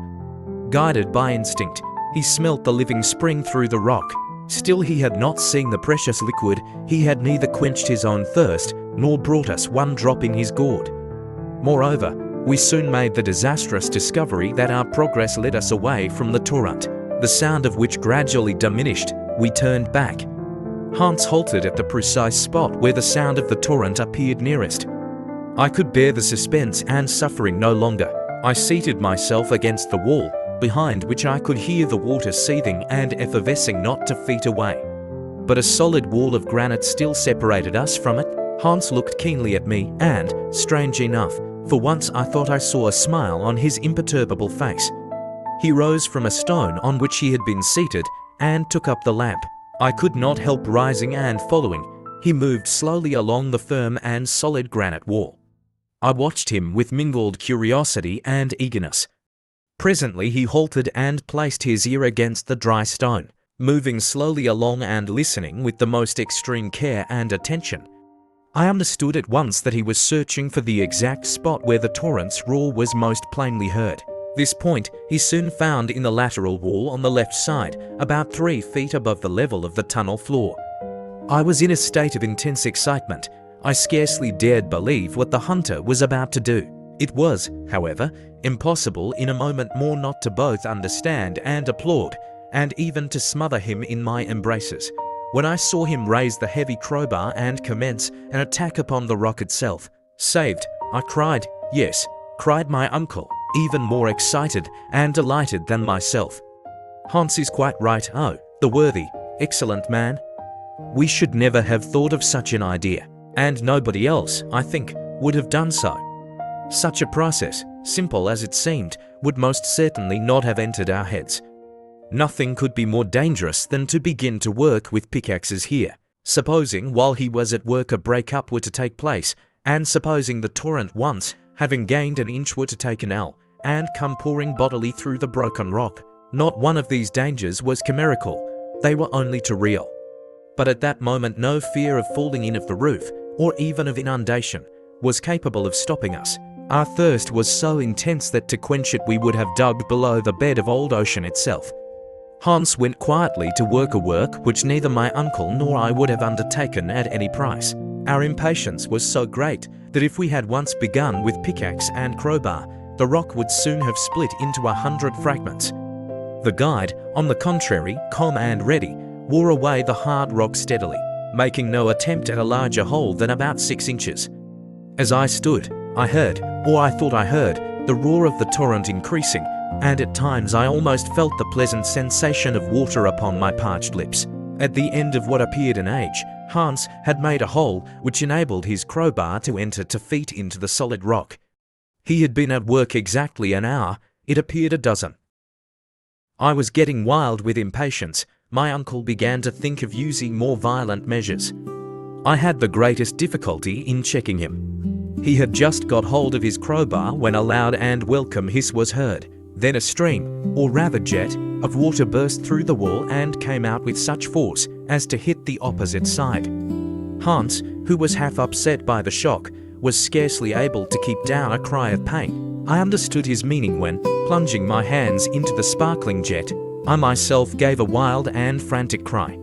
Guided by instinct, he smelt the living spring through the rock. Still he had not seen the precious liquid. He had neither quenched his own thirst, nor brought us one drop in his gourd. Moreover, we soon made the disastrous discovery that our progress led us away from the torrent, the sound of which gradually diminished. We turned back. Hans halted at the precise spot where the sound of the torrent appeared nearest. I could bear the suspense and suffering no longer. I seated myself against the wall, behind which I could hear the water seething and effervescing not 2 feet away. But a solid wall of granite still separated us from it. Hans looked keenly at me, and, strange enough, for once I thought I saw a smile on his imperturbable face. He rose from a stone on which he had been seated, and took up the lamp. I could not help rising and following. He moved slowly along the firm and solid granite wall. I watched him with mingled curiosity and eagerness. Presently he halted and placed his ear against the dry stone, moving slowly along and listening with the most extreme care and attention. I understood at once that he was searching for the exact spot where the torrent's roar was most plainly heard. This point he soon found in the lateral wall on the left side, about 3 feet above the level of the tunnel floor. I was in a state of intense excitement. I scarcely dared believe what the hunter was about to do. It was, however, impossible in a moment more not to both understand and applaud, and even to smother him in my embraces, when I saw him raise the heavy crowbar and commence an attack upon the rock itself. "Saved!" I cried. "Yes," cried my uncle, even more excited and delighted than myself. "Hans is quite right. Oh, the worthy, excellent man. We should never have thought of such an idea, and nobody else, I think, would have done so. Such a process, simple as it seemed, would most certainly not have entered our heads. Nothing could be more dangerous than to begin to work with pickaxes here. Supposing while he was at work a break-up were to take place, and supposing the torrent once, having gained an inch, were to take an ell, and come pouring bodily through the broken rock. Not one of these dangers was chimerical, they were only too real. But at that moment no fear of falling in of the roof, or even of inundation, was capable of stopping us. Our thirst was so intense that to quench it we would have dug below the bed of old ocean itself. Hans went quietly to work a work which neither my uncle nor I would have undertaken at any price. Our impatience was so great that if we had once begun with pickaxe and crowbar, the rock would soon have split into 100 fragments. The guide, on the contrary, calm and ready, wore away the hard rock steadily, making no attempt at a larger hole than about 6 inches. As I stood, I heard, or I thought I heard, the roar of the torrent increasing, and at times I almost felt the pleasant sensation of water upon my parched lips. At the end of what appeared an age, Hans had made a hole which enabled his crowbar to enter 2 feet into the solid rock. He had been at work exactly an hour, it appeared a dozen. I was getting wild with impatience. My uncle began to think of using more violent measures. I had the greatest difficulty in checking him. He had just got hold of his crowbar when a loud and welcome hiss was heard. Then a stream, or rather jet, of water burst through the wall and came out with such force as to hit the opposite side. Hans, who was half upset by the shock, was scarcely able to keep down a cry of pain. I understood his meaning when, plunging my hands into the sparkling jet, I myself gave a wild and frantic cry.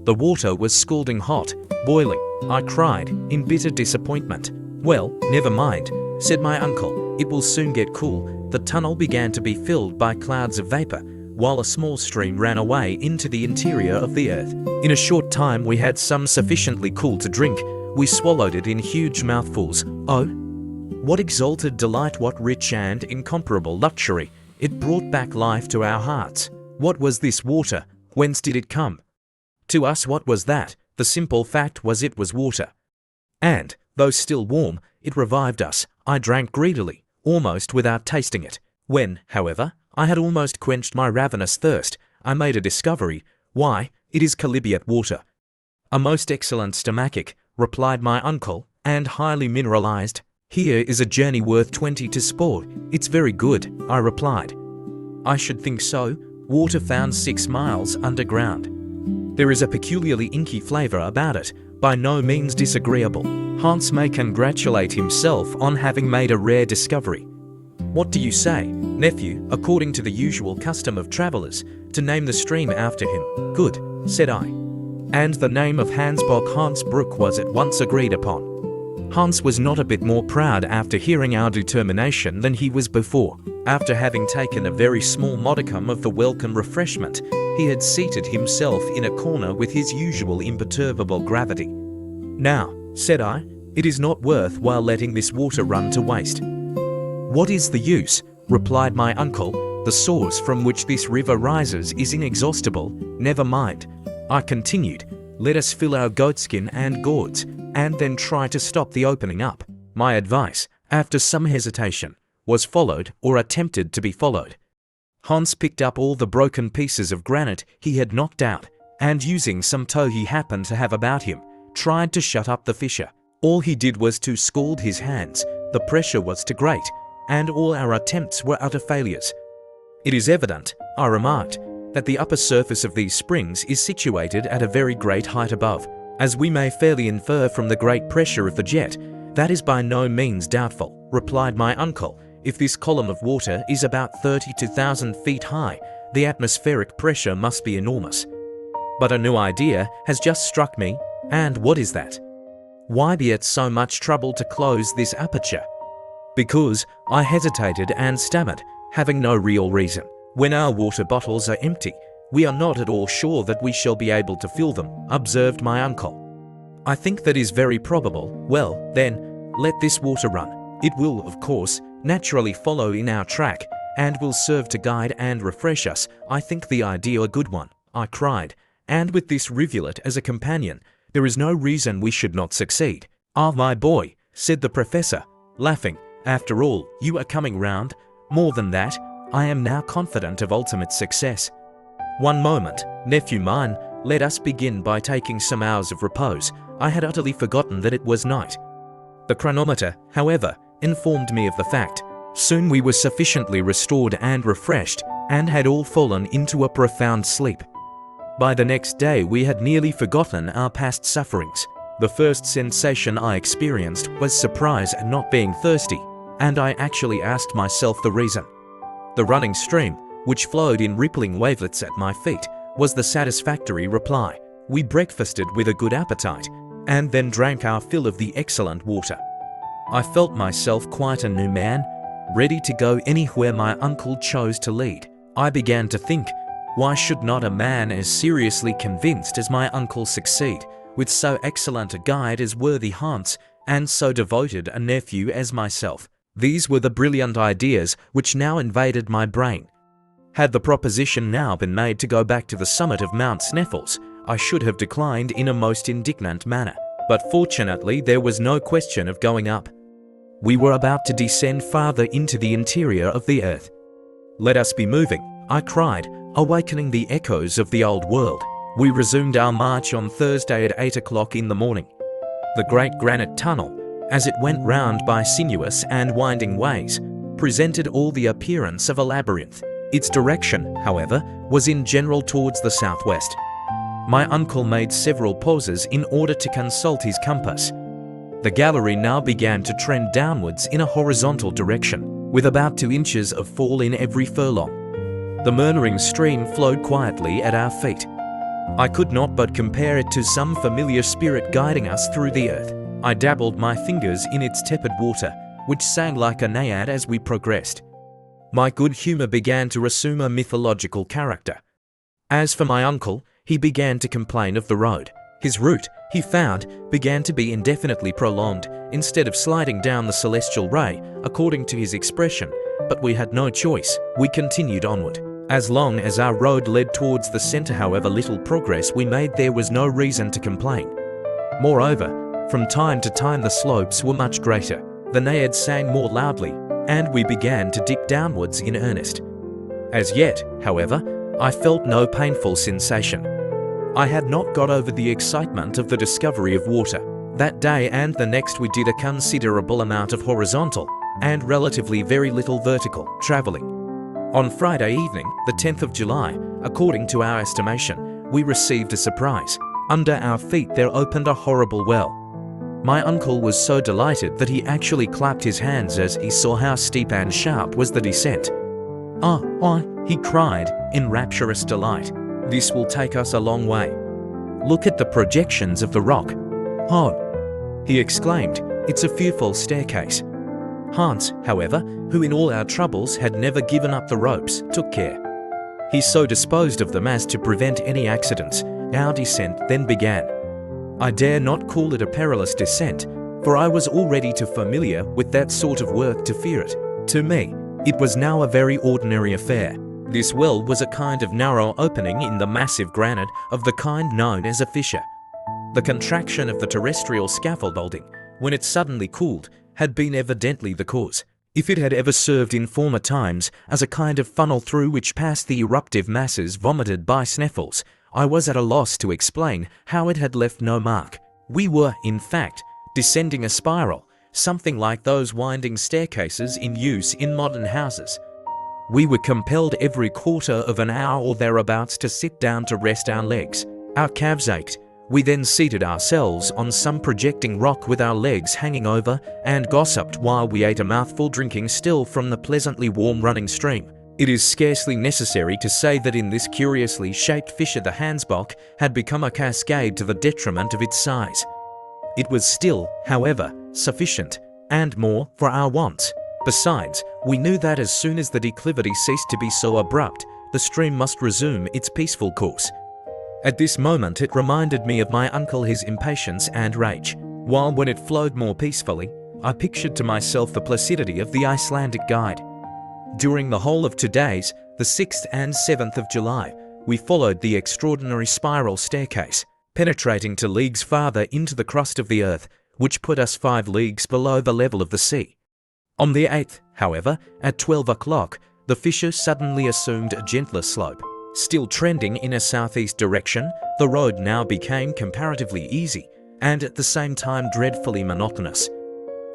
The water was scalding hot, boiling, I cried, in bitter disappointment. "Well, never mind," said my uncle, "it will soon get cool." The tunnel began to be filled by clouds of vapor, while a small stream ran away into the interior of the earth. In a short time we had some sufficiently cool to drink. We swallowed it in huge mouthfuls. Oh, what exalted delight, what rich and incomparable luxury! It brought back life to our hearts. What was this water? Whence did it come? To us, what was that? The simple fact was it was water. And, though still warm, it revived us. I drank greedily, almost without tasting it. When, however, I had almost quenched my ravenous thirst, I made a discovery. "Why, it is chalybeate water." "A most excellent stomachic," replied my uncle, "and highly mineralized. Here is a journey worth 20 to sport. It's very good," I replied. "I should think so. Water found 6 miles underground. There is a peculiarly inky flavor about it, by no means disagreeable. Hans may congratulate himself on having made a rare discovery. What do you say, nephew, according to the usual custom of travelers, to name the stream after him?" "Good," said I. And the name of Hans Brook was at once agreed upon. Hans was not a bit more proud after hearing our determination than he was before. After having taken a very small modicum of the welcome refreshment, he had seated himself in a corner with his usual imperturbable gravity. "Now," said I, "it is not worth while letting this water run to waste." "What is the use?" replied my uncle. "The source from which this river rises is inexhaustible. Never mind," I continued, "let us fill our goatskin and gourds, and then try to stop the opening up." My advice, after some hesitation, was followed, or attempted to be followed. Hans picked up all the broken pieces of granite he had knocked out, and using some tow he happened to have about him, tried to shut up the fissure. All he did was to scald his hands. The pressure was too great, and all our attempts were utter failures. "It is evident," I remarked, "that the upper surface of these springs is situated at a very great height above. As we may fairly infer from the great pressure of the jet, that is by no means doubtful," replied my uncle. "If this column of water is about 32,000 feet high, the atmospheric pressure must be enormous. But a new idea has just struck me, and what is that? Why be at so much trouble to close this aperture?" "Because," I hesitated and stammered, having no real reason. "When our water bottles are empty, we are not at all sure that we shall be able to fill them," observed my uncle. "I think that is very probable. Well, then, let this water run. It will, of course, naturally follow in our track, and will serve to guide and refresh us. I think the idea a good one," I cried, "and with this rivulet as a companion, there is no reason we should not succeed." "Ah, my boy," said the professor, laughing, "after all, you are coming round. More than that, I am now confident of ultimate success." "One moment, nephew mine, let us begin by taking some hours of repose. I had utterly forgotten that it was night." The chronometer, however, informed me of the fact. Soon we were sufficiently restored and refreshed, and had all fallen into a profound sleep. By the next day we had nearly forgotten our past sufferings. The first sensation I experienced was surprise at not being thirsty, and I actually asked myself the reason. The running stream, which flowed in rippling wavelets at my feet, was the satisfactory reply. We breakfasted with a good appetite, and then drank our fill of the excellent water. I felt myself quite a new man, ready to go anywhere my uncle chose to lead. I began to think, why should not a man as seriously convinced as my uncle succeed, with so excellent a guide as worthy Hans, and so devoted a nephew as myself? These were the brilliant ideas which now invaded my brain. Had the proposition now been made to go back to the summit of Mount Sneffels, I should have declined in a most indignant manner. But fortunately there was no question of going up. We were about to descend farther into the interior of the earth. "Let us be moving," I cried, awakening the echoes of the old world. We resumed our march on Thursday at 8 o'clock in the morning. The great granite tunnel, as it went round by sinuous and winding ways, presented all the appearance of a labyrinth. Its direction, however, was in general towards the southwest. My uncle made several pauses in order to consult his compass. The gallery now began to trend downwards in a horizontal direction, with about 2 inches of fall in every furlong. The murmuring stream flowed quietly at our feet. I could not but compare it to some familiar spirit guiding us through the earth. I dabbled my fingers in its tepid water, which sang like a naiad as we progressed. My good humor began to assume a mythological character. As for my uncle, he began to complain of the road. His route, he found, began to be indefinitely prolonged, instead of sliding down the celestial ray, according to his expression, but we had no choice. We continued onward. As long as our road led towards the center, however little progress we made, there was no reason to complain. Moreover, from time to time the slopes were much greater, the naiads sang more loudly, and we began to dip downwards in earnest. As yet, however, I felt no painful sensation. I had not got over the excitement of the discovery of water. That day and the next we did a considerable amount of horizontal, and relatively very little vertical, traveling. On Friday evening, the 10th of July, according to our estimation, we received a surprise. Under our feet there opened a horrible well. My uncle was so delighted that he actually clapped his hands as he saw how steep and sharp was the descent. "Oh," he cried in rapturous delight. "This will take us a long way. Look at the projections of the rock." "Oh," he exclaimed, "it's a fearful staircase." Hans, however, who in all our troubles had never given up the ropes, took care. He so disposed of them as to prevent any accidents. Our descent then began. I dare not call it a perilous descent, for I was already too familiar with that sort of work to fear it. To me, it was now a very ordinary affair. This well was a kind of narrow opening in the massive granite of the kind known as a fissure. The contraction of the terrestrial scaffolding, when it suddenly cooled, had been evidently the cause. If it had ever served in former times as a kind of funnel through which passed the eruptive masses vomited by Sneffels, I was at a loss to explain how it had left no mark. We were, in fact, descending a spiral, something like those winding staircases in use in modern houses. We were compelled every quarter of an hour or thereabouts to sit down to rest our legs. Our calves ached. We then seated ourselves on some projecting rock with our legs hanging over and gossiped while we ate a mouthful, drinking still from the pleasantly warm running stream. It is scarcely necessary to say that in this curiously shaped fissure the Hansbach had become a cascade to the detriment of its size. It was still, however, sufficient, and more, for our wants. Besides, we knew that as soon as the declivity ceased to be so abrupt, the stream must resume its peaceful course. At this moment it reminded me of my uncle, his impatience and rage, while when it flowed more peacefully, I pictured to myself the placidity of the Icelandic guide. During the whole of 2 days, the 6th and 7th of July, we followed the extraordinary spiral staircase, penetrating to leagues farther into the crust of the earth, which put us 5 leagues below the level of the sea. On the 8th, however, at 12 o'clock, the fissure suddenly assumed a gentler slope. Still trending in a southeast direction, the road now became comparatively easy, and at the same time dreadfully monotonous.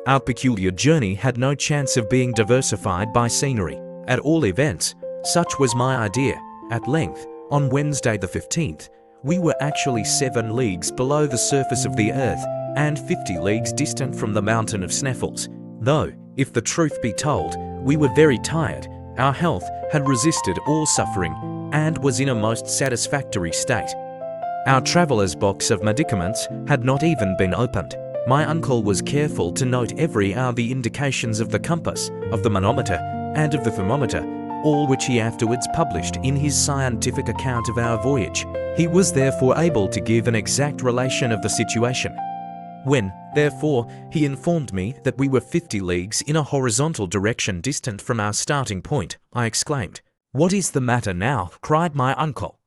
Our peculiar journey had no chance of being diversified by scenery. At all events, such was my idea. At length, on Wednesday the 15th, we were actually 7 leagues below the surface of the earth and 50 leagues distant from the mountain of Sneffels. Though, if the truth be told, we were very tired, our health had resisted all suffering and was in a most satisfactory state. Our traveller's box of medicaments had not even been opened. My uncle was careful to note every hour the indications of the compass, of the manometer, and of the thermometer, all which he afterwards published in his scientific account of our voyage. He was therefore able to give an exact relation of the situation. When, therefore, he informed me that we were 50 leagues in a horizontal direction distant from our starting point, I exclaimed, "What is the matter now?" cried my uncle.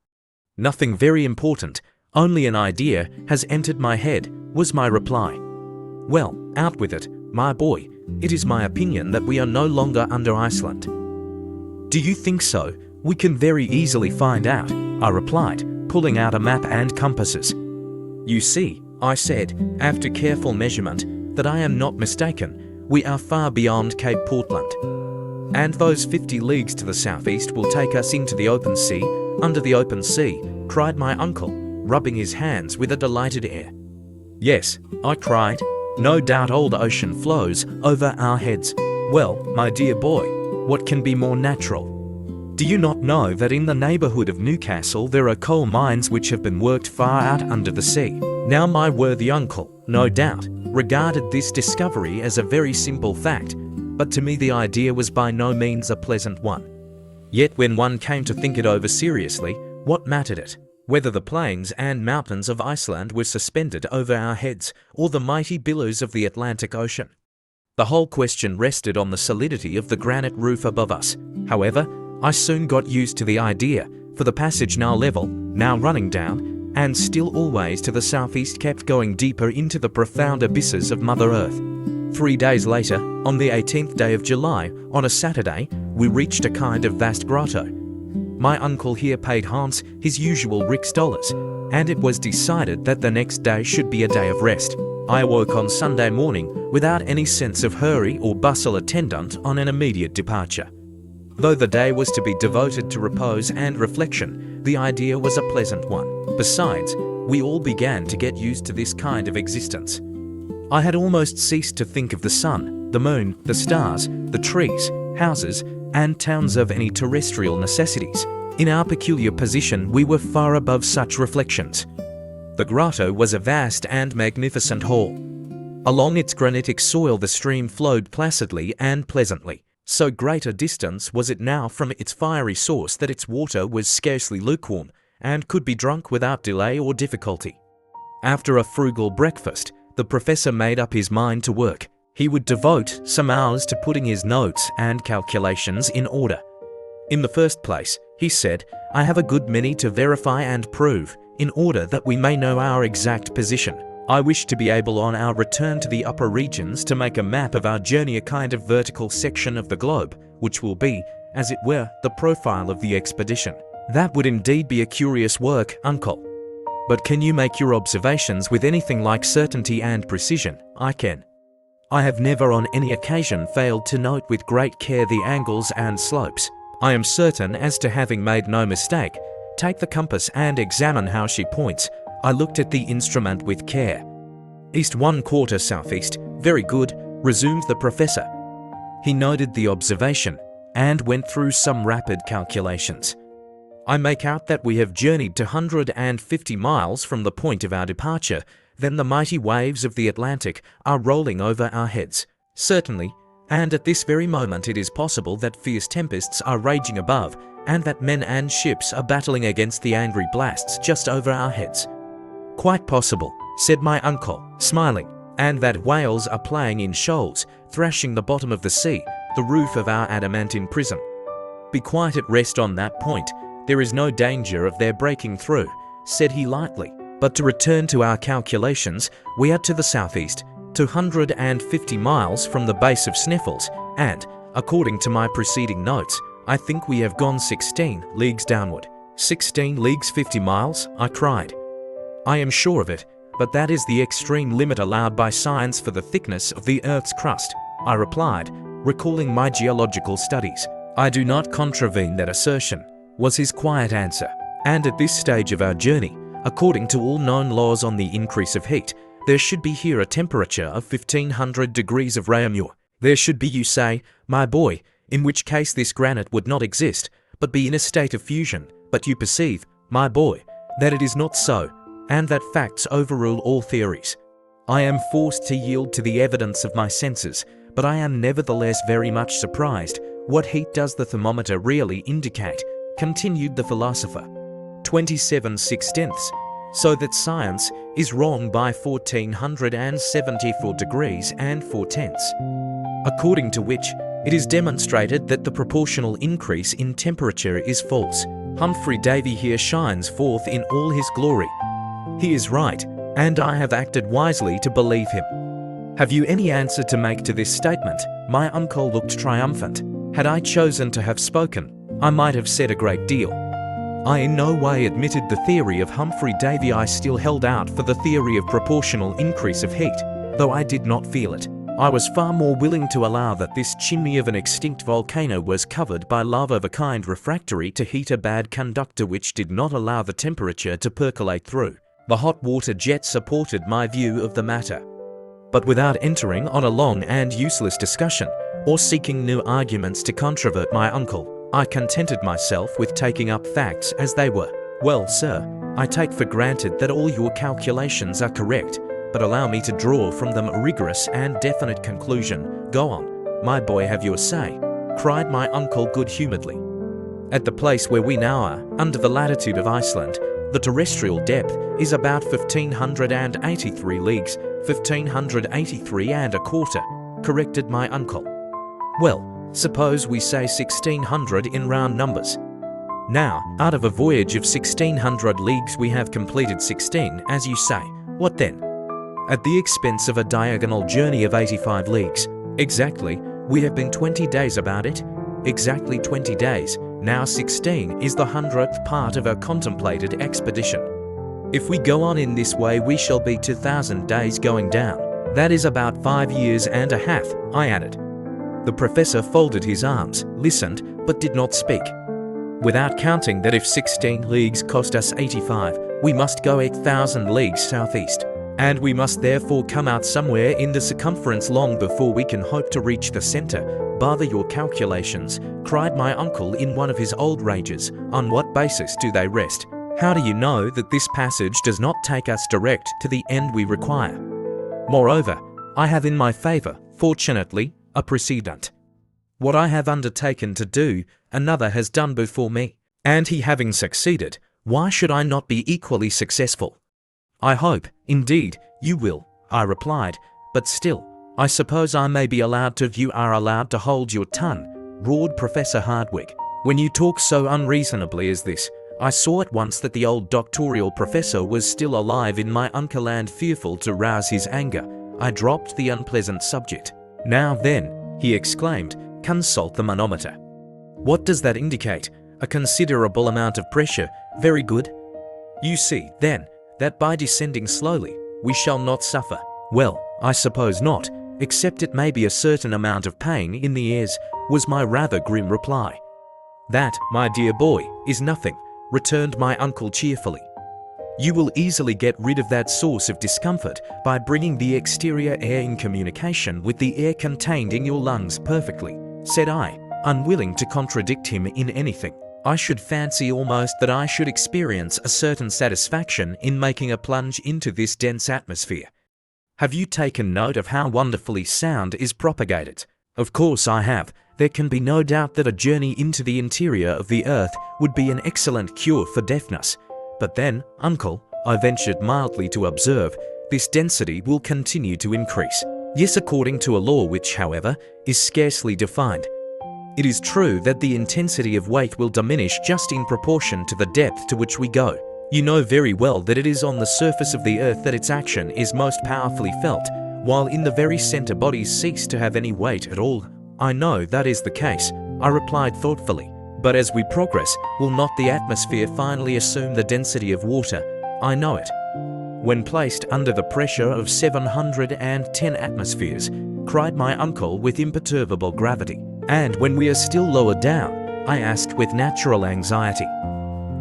"Nothing very important, only an idea has entered my head," was my reply. "Well, out with it, my boy. It is my opinion that we are no longer under Iceland." "Do you think so? We can very easily find out," I replied, pulling out a map and compasses. "You see," I said, after careful measurement, "that I am not mistaken. We are far beyond Cape Portland." And those 50 leagues to the southeast will take us into the open sea, under the open sea, cried my uncle, rubbing his hands with a delighted air. Yes, I cried. No doubt old ocean flows over our heads. Well, my dear boy, what can be more natural? Do you not know that in the neighbourhood of Newcastle there are coal mines which have been worked far out under the sea? Now my worthy uncle, no doubt, regarded this discovery as a very simple fact, but to me the idea was by no means a pleasant one. Yet when one came to think it over seriously, what mattered it? Whether the plains and mountains of Iceland were suspended over our heads, or the mighty billows of the Atlantic Ocean. The whole question rested on the solidity of the granite roof above us. However, I soon got used to the idea, for the passage now level, now running down, and still always to the southeast kept going deeper into the profound abysses of Mother Earth. 3 days later, on the 18th day of July, on a Saturday, we reached a kind of vast grotto. My uncle here paid Hans his usual $6, and it was decided that the next day should be a day of rest. I awoke on Sunday morning without any sense of hurry or bustle attendant on an immediate departure. Though the day was to be devoted to repose and reflection, the idea was a pleasant one. Besides, we all began to get used to this kind of existence. I had almost ceased to think of the sun, the moon, the stars, the trees, houses, and towns of any terrestrial necessities. In our peculiar position, we were far above such reflections. The grotto was a vast and magnificent hall. Along its granitic soil the stream flowed placidly and pleasantly. So great a distance was it now from its fiery source that its water was scarcely lukewarm, and could be drunk without delay or difficulty. After a frugal breakfast, the professor made up his mind to work. He would devote some hours to putting his notes and calculations in order. In the first place, he said, I have a good many to verify and prove, in order that we may know our exact position. I wish to be able on our return to the upper regions to make a map of our journey, a kind of vertical section of the globe, which will be, as it were, the profile of the expedition. That would indeed be a curious work, uncle. But can you make your observations with anything like certainty and precision? I can. I have never on any occasion failed to note with great care the angles and slopes. I am certain as to having made no mistake. Take the compass and examine how she points. I looked at the instrument with care. East 1/4 southeast, very good, resumed the professor. He noted the observation, and went through some rapid calculations. I make out that we have journeyed 250 miles from the point of our departure, then the mighty waves of the Atlantic are rolling over our heads. Certainly, and at this very moment it is possible that fierce tempests are raging above, and that men and ships are battling against the angry blasts just over our heads. Quite possible, said my uncle, smiling, and that whales are playing in shoals, thrashing the bottom of the sea, the roof of our adamantine prison. Be quite at rest on that point. There is no danger of their breaking through, said he lightly. But to return to our calculations, we are to the southeast, 250 miles from the base of Sneffels, and, according to my preceding notes, I think we have gone 16 leagues downward. 16 leagues 50 miles, I cried. I am sure of it, but that is the extreme limit allowed by science for the thickness of the Earth's crust, I replied, recalling my geological studies. I do not contravene that assertion, was his quiet answer. And at this stage of our journey, according to all known laws on the increase of heat, there should be here a temperature of 1500 degrees of Réaumur. There should be, you say, my boy, in which case this granite would not exist, but be in a state of fusion. But you perceive, my boy, that it is not so, and that facts overrule all theories. I am forced to yield to the evidence of my senses, but I am nevertheless very much surprised. What heat does the thermometer really indicate? Continued the philosopher. 27/16, so that science is wrong by 1474 degrees and 4/10, according to which it is demonstrated that the proportional increase in temperature is false. Humphrey Davy here shines forth in all his glory. He is right, and I have acted wisely to believe him. Have you any answer to make to this statement? My uncle looked triumphant. Had I chosen to have spoken, I might have said a great deal. I in no way admitted the theory of Humphrey Davy. I still held out for the theory of proportional increase of heat, though I did not feel it. I was far more willing to allow that this chimney of an extinct volcano was covered by lava of a kind refractory to heat, a bad conductor which did not allow the temperature to percolate through. The hot water jet supported my view of the matter. But without entering on a long and useless discussion, or seeking new arguments to controvert my uncle, I contented myself with taking up facts as they were. Well, sir, I take for granted that all your calculations are correct, but allow me to draw from them a rigorous and definite conclusion. Go on, my boy, have your say, cried my uncle good-humouredly. At the place where we now are, under the latitude of Iceland, the terrestrial depth is about 1,583 leagues, 1,583 and a quarter, corrected my uncle. Well, suppose we say 1,600 in round numbers. Now, out of a voyage of 1,600 leagues we have completed 16, as you say. What then? At the expense of a diagonal journey of 85 leagues. Exactly, we have been 20 days about it. Exactly 20 days. Now 16 is the 100th part of our contemplated expedition. If we go on in this way we shall be 2,000 days going down. That is about 5 years and a half, I added. The professor folded his arms, listened, but did not speak. Without counting that if 16 leagues cost us 85, we must go 8,000 leagues southeast. And we must therefore come out somewhere in the circumference long before we can hope to reach the center. Bother your calculations, cried my uncle in one of his old rages. On what basis do they rest? How do you know that this passage does not take us direct to the end we require? Moreover, I have in my favor, fortunately, a precedent. What I have undertaken to do, another has done before me, and he having succeeded, why should I not be equally successful? I hope, indeed, you will, I replied, but still, I suppose I may be allowed to. You are allowed to hold your tongue, roared Professor Hardwigg. When you talk so unreasonably as this, I saw at once that the old doctorial professor was still alive in my uncle, and fearful to rouse his anger, I dropped the unpleasant subject. Now then, he exclaimed, consult the manometer. What does that indicate? A considerable amount of pressure. Very good. You see, then, that by descending slowly, we shall not suffer. Well, I suppose not, except it may be a certain amount of pain in the ears, was my rather grim reply. That, my dear boy, is nothing, returned my uncle cheerfully. You will easily get rid of that source of discomfort by bringing the exterior air in communication with the air contained in your lungs perfectly, said I, unwilling to contradict him in anything. I should fancy almost that I should experience a certain satisfaction in making a plunge into this dense atmosphere. Have you taken note of how wonderfully sound is propagated? Of course I have. There can be no doubt that a journey into the interior of the earth would be an excellent cure for deafness. But then, uncle, I ventured mildly to observe, this density will continue to increase. Yes, according to a law which, however, is scarcely defined. It is true that the intensity of weight will diminish just in proportion to the depth to which we go. You know very well that it is on the surface of the earth that its action is most powerfully felt, while in the very center bodies cease to have any weight at all. I know that is the case, I replied thoughtfully. But as we progress, will not the atmosphere finally assume the density of water? I know it. When placed under the pressure of 710 atmospheres, cried my uncle with imperturbable gravity. And when we are still lower down, I asked with natural anxiety.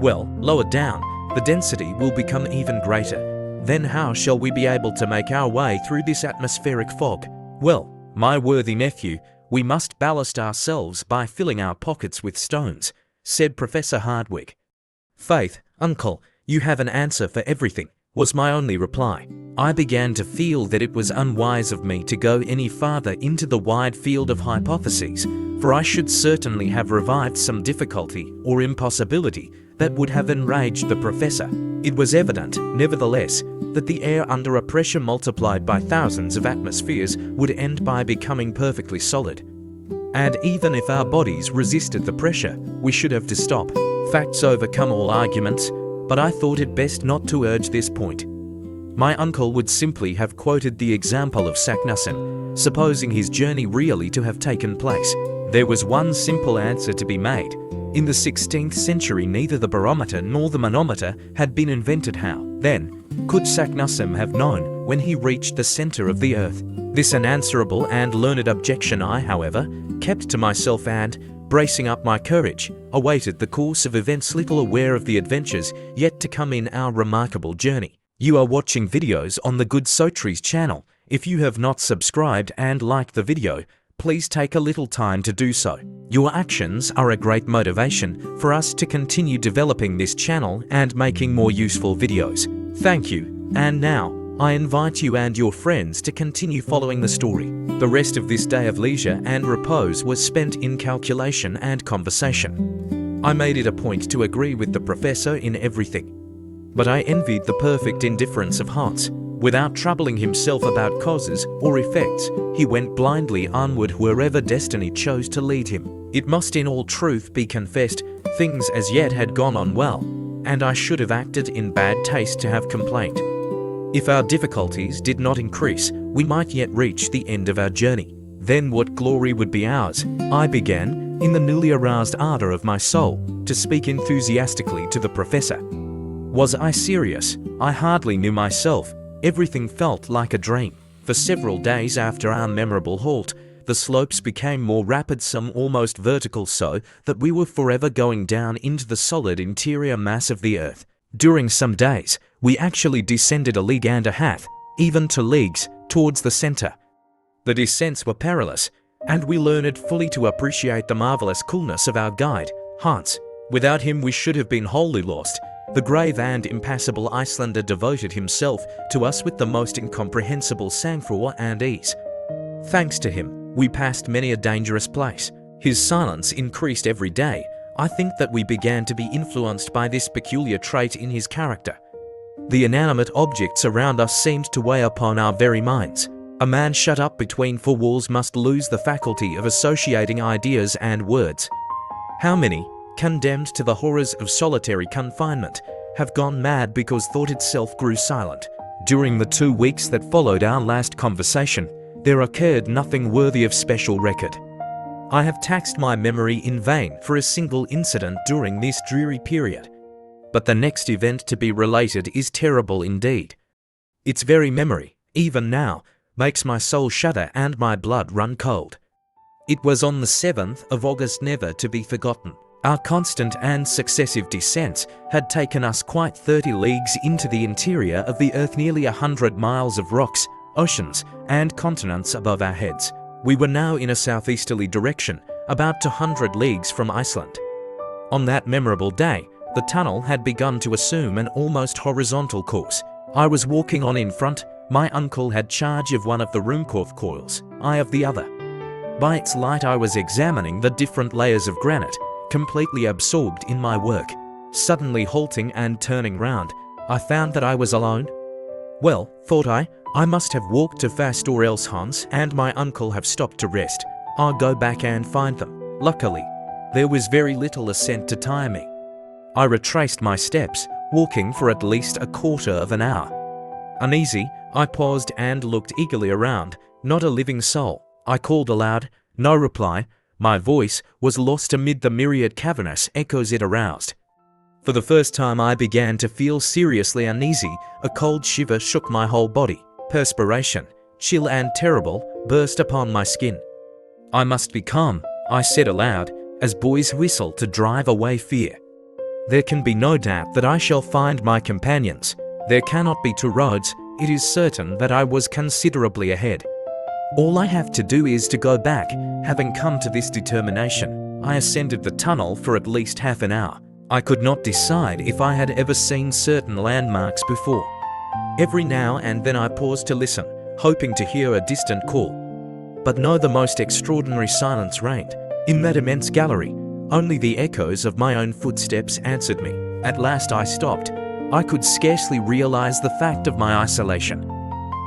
Well, lower down, the density will become even greater. Then how shall we be able to make our way through this atmospheric fog? Well, my worthy nephew, we must ballast ourselves by filling our pockets with stones, said Professor Hardwigg. Faith, uncle, you have an answer for everything, was my only reply. I began to feel that it was unwise of me to go any farther into the wide field of hypotheses, for I should certainly have revived some difficulty or impossibility that would have enraged the professor. It was evident, nevertheless, that the air under a pressure multiplied by thousands of atmospheres would end by becoming perfectly solid. And even if our bodies resisted the pressure, we should have to stop. Facts overcome all arguments, but I thought it best not to urge this point. My uncle would simply have quoted the example of Saknussemm, supposing his journey really to have taken place. There was one simple answer to be made. In the 16th century neither the barometer nor the manometer had been invented. How, then, could Saknussemm have known when he reached the center of the earth. This unanswerable and learned objection I, however, kept to myself and, bracing up my courage, awaited the course of events, little aware of the adventures yet to come in our remarkable journey. You are watching videos on the GoodStories channel. If you have not subscribed and liked the video, please take a little time to do so. Your actions are a great motivation for us to continue developing this channel and making more useful videos. Thank you, and now, I invite you and your friends to continue following the story. The rest of this day of leisure and repose was spent in calculation and conversation. I made it a point to agree with the professor in everything. But I envied the perfect indifference of Hans. Without troubling himself about causes or effects, he went blindly onward wherever destiny chose to lead him. It must in all truth be confessed, things as yet had gone on well, and I should have acted in bad taste to have complained. If our difficulties did not increase, we might yet reach the end of our journey. Then what glory would be ours? I began, in the newly aroused ardor of my soul, to speak enthusiastically to the professor. Was I serious? I hardly knew myself. Everything felt like a dream. For several days after our memorable halt, the slopes became more rapid, some almost vertical, so that we were forever going down into the solid interior mass of the earth. During some days, we actually descended 1.5 leagues, even 2 leagues, towards the center. The descents were perilous, and we learned fully to appreciate the marvelous coolness of our guide, Hans. Without him we should have been wholly lost. The grave and impassible Icelander devoted himself to us with the most incomprehensible sang-froid and ease. Thanks to him, we passed many a dangerous place. His silence increased every day. I think that we began to be influenced by this peculiar trait in his character. The inanimate objects around us seemed to weigh upon our very minds. A man shut up between 4 walls must lose the faculty of associating ideas and words. How many, condemned to the horrors of solitary confinement, have gone mad because thought itself grew silent? During the 2 weeks that followed our last conversation, there occurred nothing worthy of special record. I have taxed my memory in vain for a single incident during this dreary period. But the next event to be related is terrible indeed. Its very memory, even now, makes my soul shudder and my blood run cold. It was on the 7th of August, never to be forgotten. Our constant and successive descents had taken us quite 30 leagues into the interior of the earth, nearly 100 miles of rocks, oceans, and continents above our heads. We were now in a southeasterly direction, about 200 leagues from Iceland. On that memorable day, the tunnel had begun to assume an almost horizontal course. I was walking on in front, my uncle had charge of one of the Ruhmkorff coils, I of the other. By its light I was examining the different layers of granite, completely absorbed in my work. Suddenly halting and turning round, I found that I was alone. Well, thought I must have walked too fast, or else Hans and my uncle have stopped to rest. I'll go back and find them. Luckily, there was very little ascent to tire me. I retraced my steps, walking for at least a quarter of an hour. Uneasy, I paused and looked eagerly around. Not a living soul. I called aloud. No reply. My voice was lost amid the myriad cavernous echoes it aroused. For the first time I began to feel seriously uneasy. A cold shiver shook my whole body. Perspiration, chill and terrible, burst upon my skin. I must be calm, I said aloud, as boys whistle to drive away fear. There can be no doubt that I shall find my companions. There cannot be 2 roads. It is certain that I was considerably ahead. All I have to do is to go back. Having come to this determination, I ascended the tunnel for at least half an hour. I could not decide if I had ever seen certain landmarks before. Every now and then I paused to listen, hoping to hear a distant call. But no, the most extraordinary silence reigned. In that immense gallery, only the echoes of my own footsteps answered me. At last I stopped. I could scarcely realize the fact of my isolation.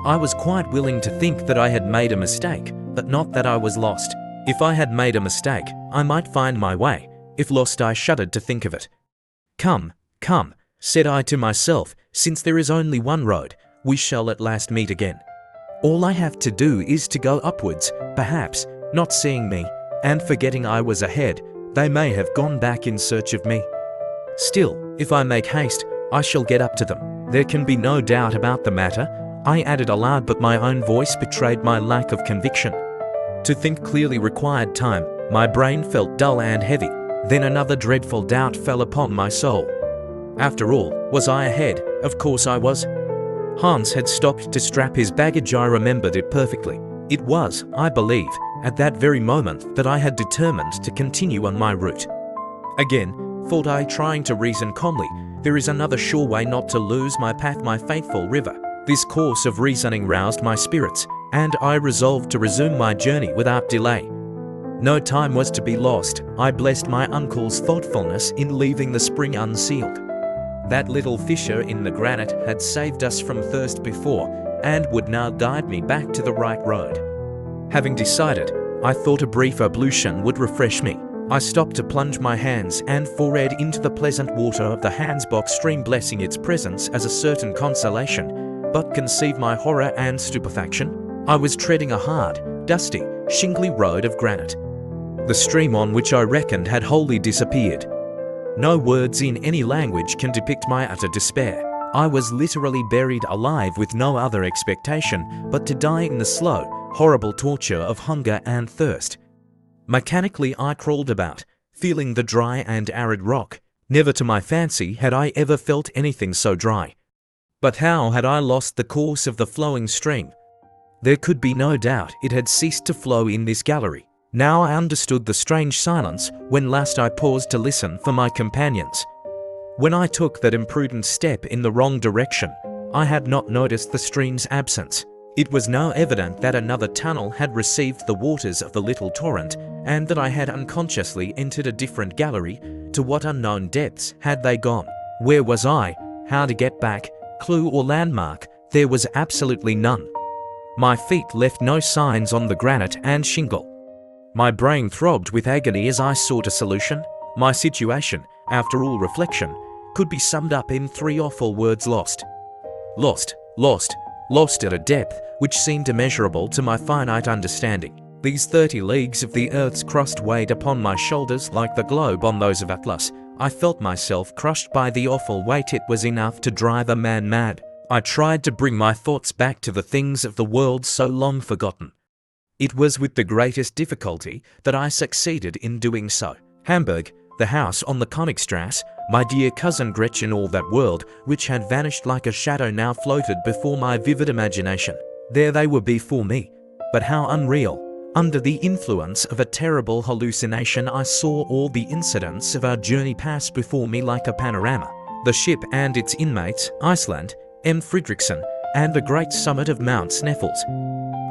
I was quite willing to think that I had made a mistake, but not that I was lost. If I had made a mistake, I might find my way. If lost, I shuddered to think of it. Come, come, said I to myself, since there is only one road, we shall at last meet again. All I have to do is to go upwards. Perhaps, not seeing me, and forgetting I was ahead, they may have gone back in search of me. Still, if I make haste, I shall get up to them. There can be no doubt about the matter. I added aloud, but my own voice betrayed my lack of conviction. To think clearly required time. My brain felt dull and heavy. Then another dreadful doubt fell upon my soul. After all, was I ahead? Of course I was. Hans had stopped to strap his baggage. I remembered it perfectly. It was, I believe, at that very moment that I had determined to continue on my route. Again, thought I, trying to reason calmly, there is another sure way not to lose my path, my faithful river. This course of reasoning roused my spirits, and I resolved to resume my journey without delay. No time was to be lost. I blessed my uncle's thoughtfulness in leaving the spring unsealed. That little fissure in the granite had saved us from thirst before, and would now guide me back to the right road. Having decided, I thought a brief ablution would refresh me. I stopped to plunge my hands and forehead into the pleasant water of the Hansbach stream, blessing its presence as a certain consolation, but conceive my horror and stupefaction. I was treading a hard, dusty, shingly road of granite. The stream on which I reckoned had wholly disappeared. No words in any language can depict my utter despair. I was literally buried alive, with no other expectation but to die in the slow, horrible torture of hunger and thirst. Mechanically I crawled about, feeling the dry and arid rock. Never to my fancy had I ever felt anything so dry. But how had I lost the course of the flowing stream? There could be no doubt it had ceased to flow in this gallery. Now I understood the strange silence when last I paused to listen for my companions. When I took that imprudent step in the wrong direction, I had not noticed the stream's absence. It was now evident that another tunnel had received the waters of the little torrent, and that I had unconsciously entered a different gallery. To what unknown depths had they gone? Where was I? How to get back? Clue or landmark? There was absolutely none. My feet left no signs on the granite and shingle. My brain throbbed with agony as I sought a solution. My situation, after all reflection, could be summed up in 3 awful words: lost. Lost, lost, lost at a depth which seemed immeasurable to my finite understanding. These 30 leagues of the earth's crust weighed upon my shoulders like the globe on those of Atlas. I felt myself crushed by the awful weight. It was enough to drive a man mad. I tried to bring my thoughts back to the things of the world so long forgotten. It was with the greatest difficulty that I succeeded in doing so. Hamburg, the house on the Königstrasse, my dear cousin Gretchen, all that world which had vanished like a shadow now floated before my vivid imagination. There they were before me, but how unreal! Under the influence of a terrible hallucination, I saw all the incidents of our journey pass before me like a panorama. The ship and its inmates, Iceland, M. Fridriksson, and the great summit of Mount Sneffels.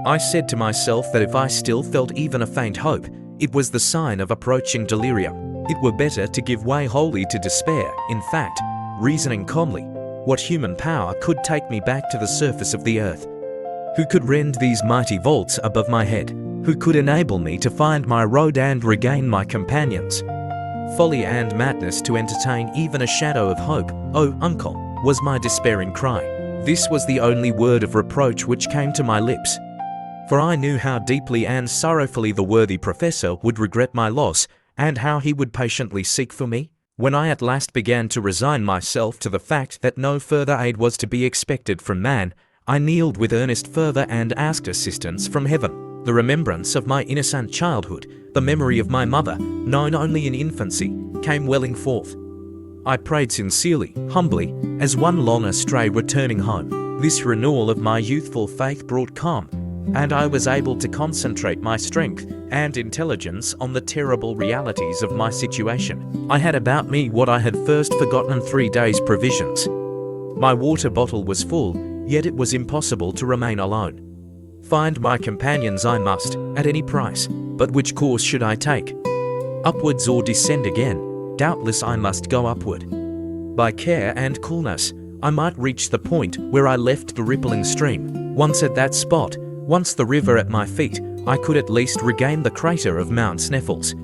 I said to myself that if I still felt even a faint hope, it was the sign of approaching delirium. It were better to give way wholly to despair. In fact, reasoning calmly, what human power could take me back to the surface of the earth? Who could rend these mighty vaults above my head? Who could enable me to find my road and regain my companions? Folly and madness to entertain even a shadow of hope. "Oh, uncle," was my despairing cry. This was the only word of reproach which came to my lips. For I knew how deeply and sorrowfully the worthy professor would regret my loss, and how he would patiently seek for me. When I at last began to resign myself to the fact that no further aid was to be expected from man, I kneeled with earnest fervour and asked assistance from heaven. The remembrance of my innocent childhood, the memory of my mother, known only in infancy, came welling forth. I prayed sincerely, humbly, as one long astray returning home. This renewal of my youthful faith brought calm, and I was able to concentrate my strength and intelligence on the terrible realities of my situation. I had about me what I had first forgotten: 3 days' provisions. My water bottle was full, yet it was impossible to remain alone. Find my companions I must, at any price. But which course should I take? Upwards or descend again? Doubtless I must go upward. By care and coolness, I might reach the point where I left the rippling stream. Once at that spot, once the river at my feet, I could at least regain the crater of Mount Sneffels.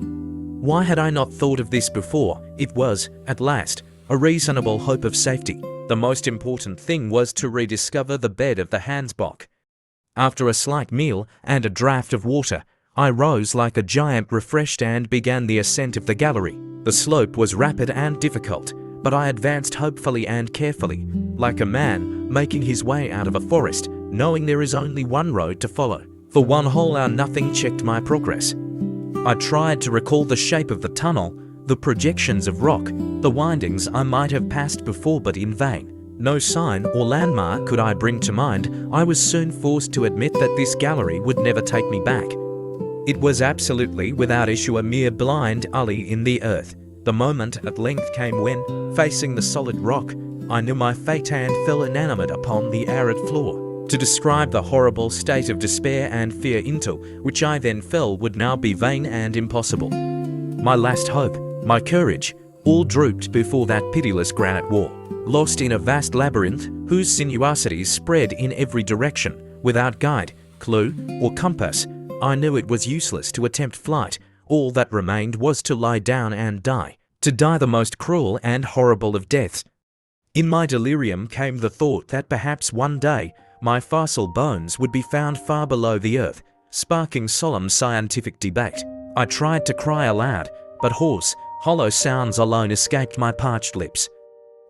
Why had I not thought of this before? It was, at last, a reasonable hope of safety. The most important thing was to rediscover the bed of the Hansbach. After a slight meal and a draught of water, I rose like a giant refreshed and began the ascent of the gallery. The slope was rapid and difficult, but I advanced hopefully and carefully, like a man making his way out of a forest, knowing there is only one road to follow. For one whole hour nothing checked my progress. I tried to recall the shape of the tunnel, the projections of rock, the windings I might have passed before, but in vain. No sign or landmark could I bring to mind. I was soon forced to admit that this gallery would never take me back. It was absolutely without issue, a mere blind alley in the earth. The moment at length came when, facing the solid rock, I knew my fate and fell inanimate upon the arid floor. To describe the horrible state of despair and fear into which I then fell would now be vain and impossible. My last hope, my courage, all drooped before that pitiless granite wall. Lost in a vast labyrinth whose sinuosities spread in every direction, without guide, clue, or compass, I knew it was useless to attempt flight. All that remained was to lie down and die, to die the most cruel and horrible of deaths. In my delirium came the thought that perhaps one day my fossil bones would be found far below the earth, sparking solemn scientific debate. I tried to cry aloud, but hoarse, hollow sounds alone escaped my parched lips.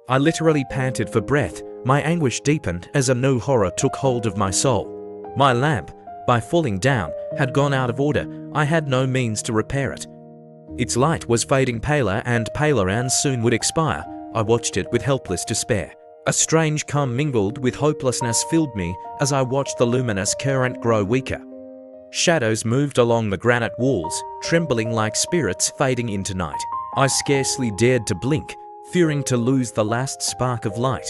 I literally panted for breath. My anguish deepened as a new horror took hold of my soul. My lamp, by falling down, had gone out of order. I had no means to repair it. Its light was fading paler and soon would expire. I watched it with helpless despair. A strange calm mingled with hopelessness filled me as I watched the luminous current grow weaker. Shadows moved along the granite walls, trembling like spirits fading into night. I scarcely dared to blink, fearing to lose the last spark of light.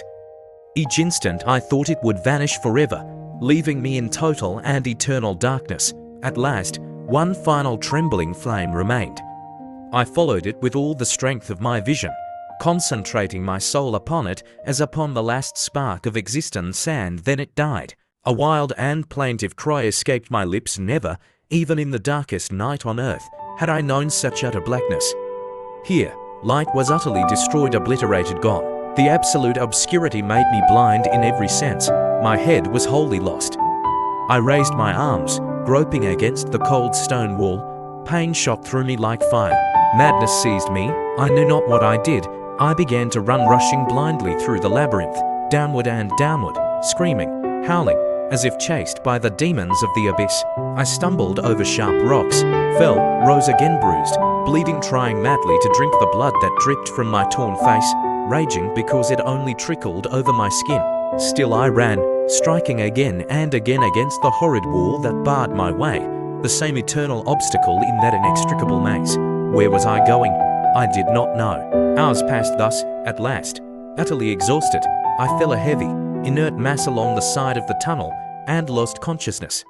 Each instant I thought it would vanish forever, leaving me in total and eternal darkness. At last, one final trembling flame remained. I followed it with all the strength of my vision, concentrating my soul upon it as upon the last spark of existence, and then it died. A wild and plaintive cry escaped my lips. Never, even in the darkest night on earth, had I known such utter blackness. Here, light was utterly destroyed, obliterated, gone. The absolute obscurity made me blind in every sense. My head was wholly lost. I raised my arms, groping against the cold stone wall. Pain shot through me like fire. Madness seized me. I knew not what I did. I began to run, rushing blindly through the labyrinth, downward and downward, screaming, howling, as if chased by the demons of the abyss. I stumbled over sharp rocks, fell, rose again bruised, bleeding, trying madly to drink the blood that dripped from my torn face, raging because it only trickled over my skin. Still I ran, striking again and again against the horrid wall that barred my way, the same eternal obstacle in that inextricable maze. Where was I going? I did not know. Hours passed thus. At last, utterly exhausted, I fell a heavy, inert mass along the side of the tunnel and lost consciousness.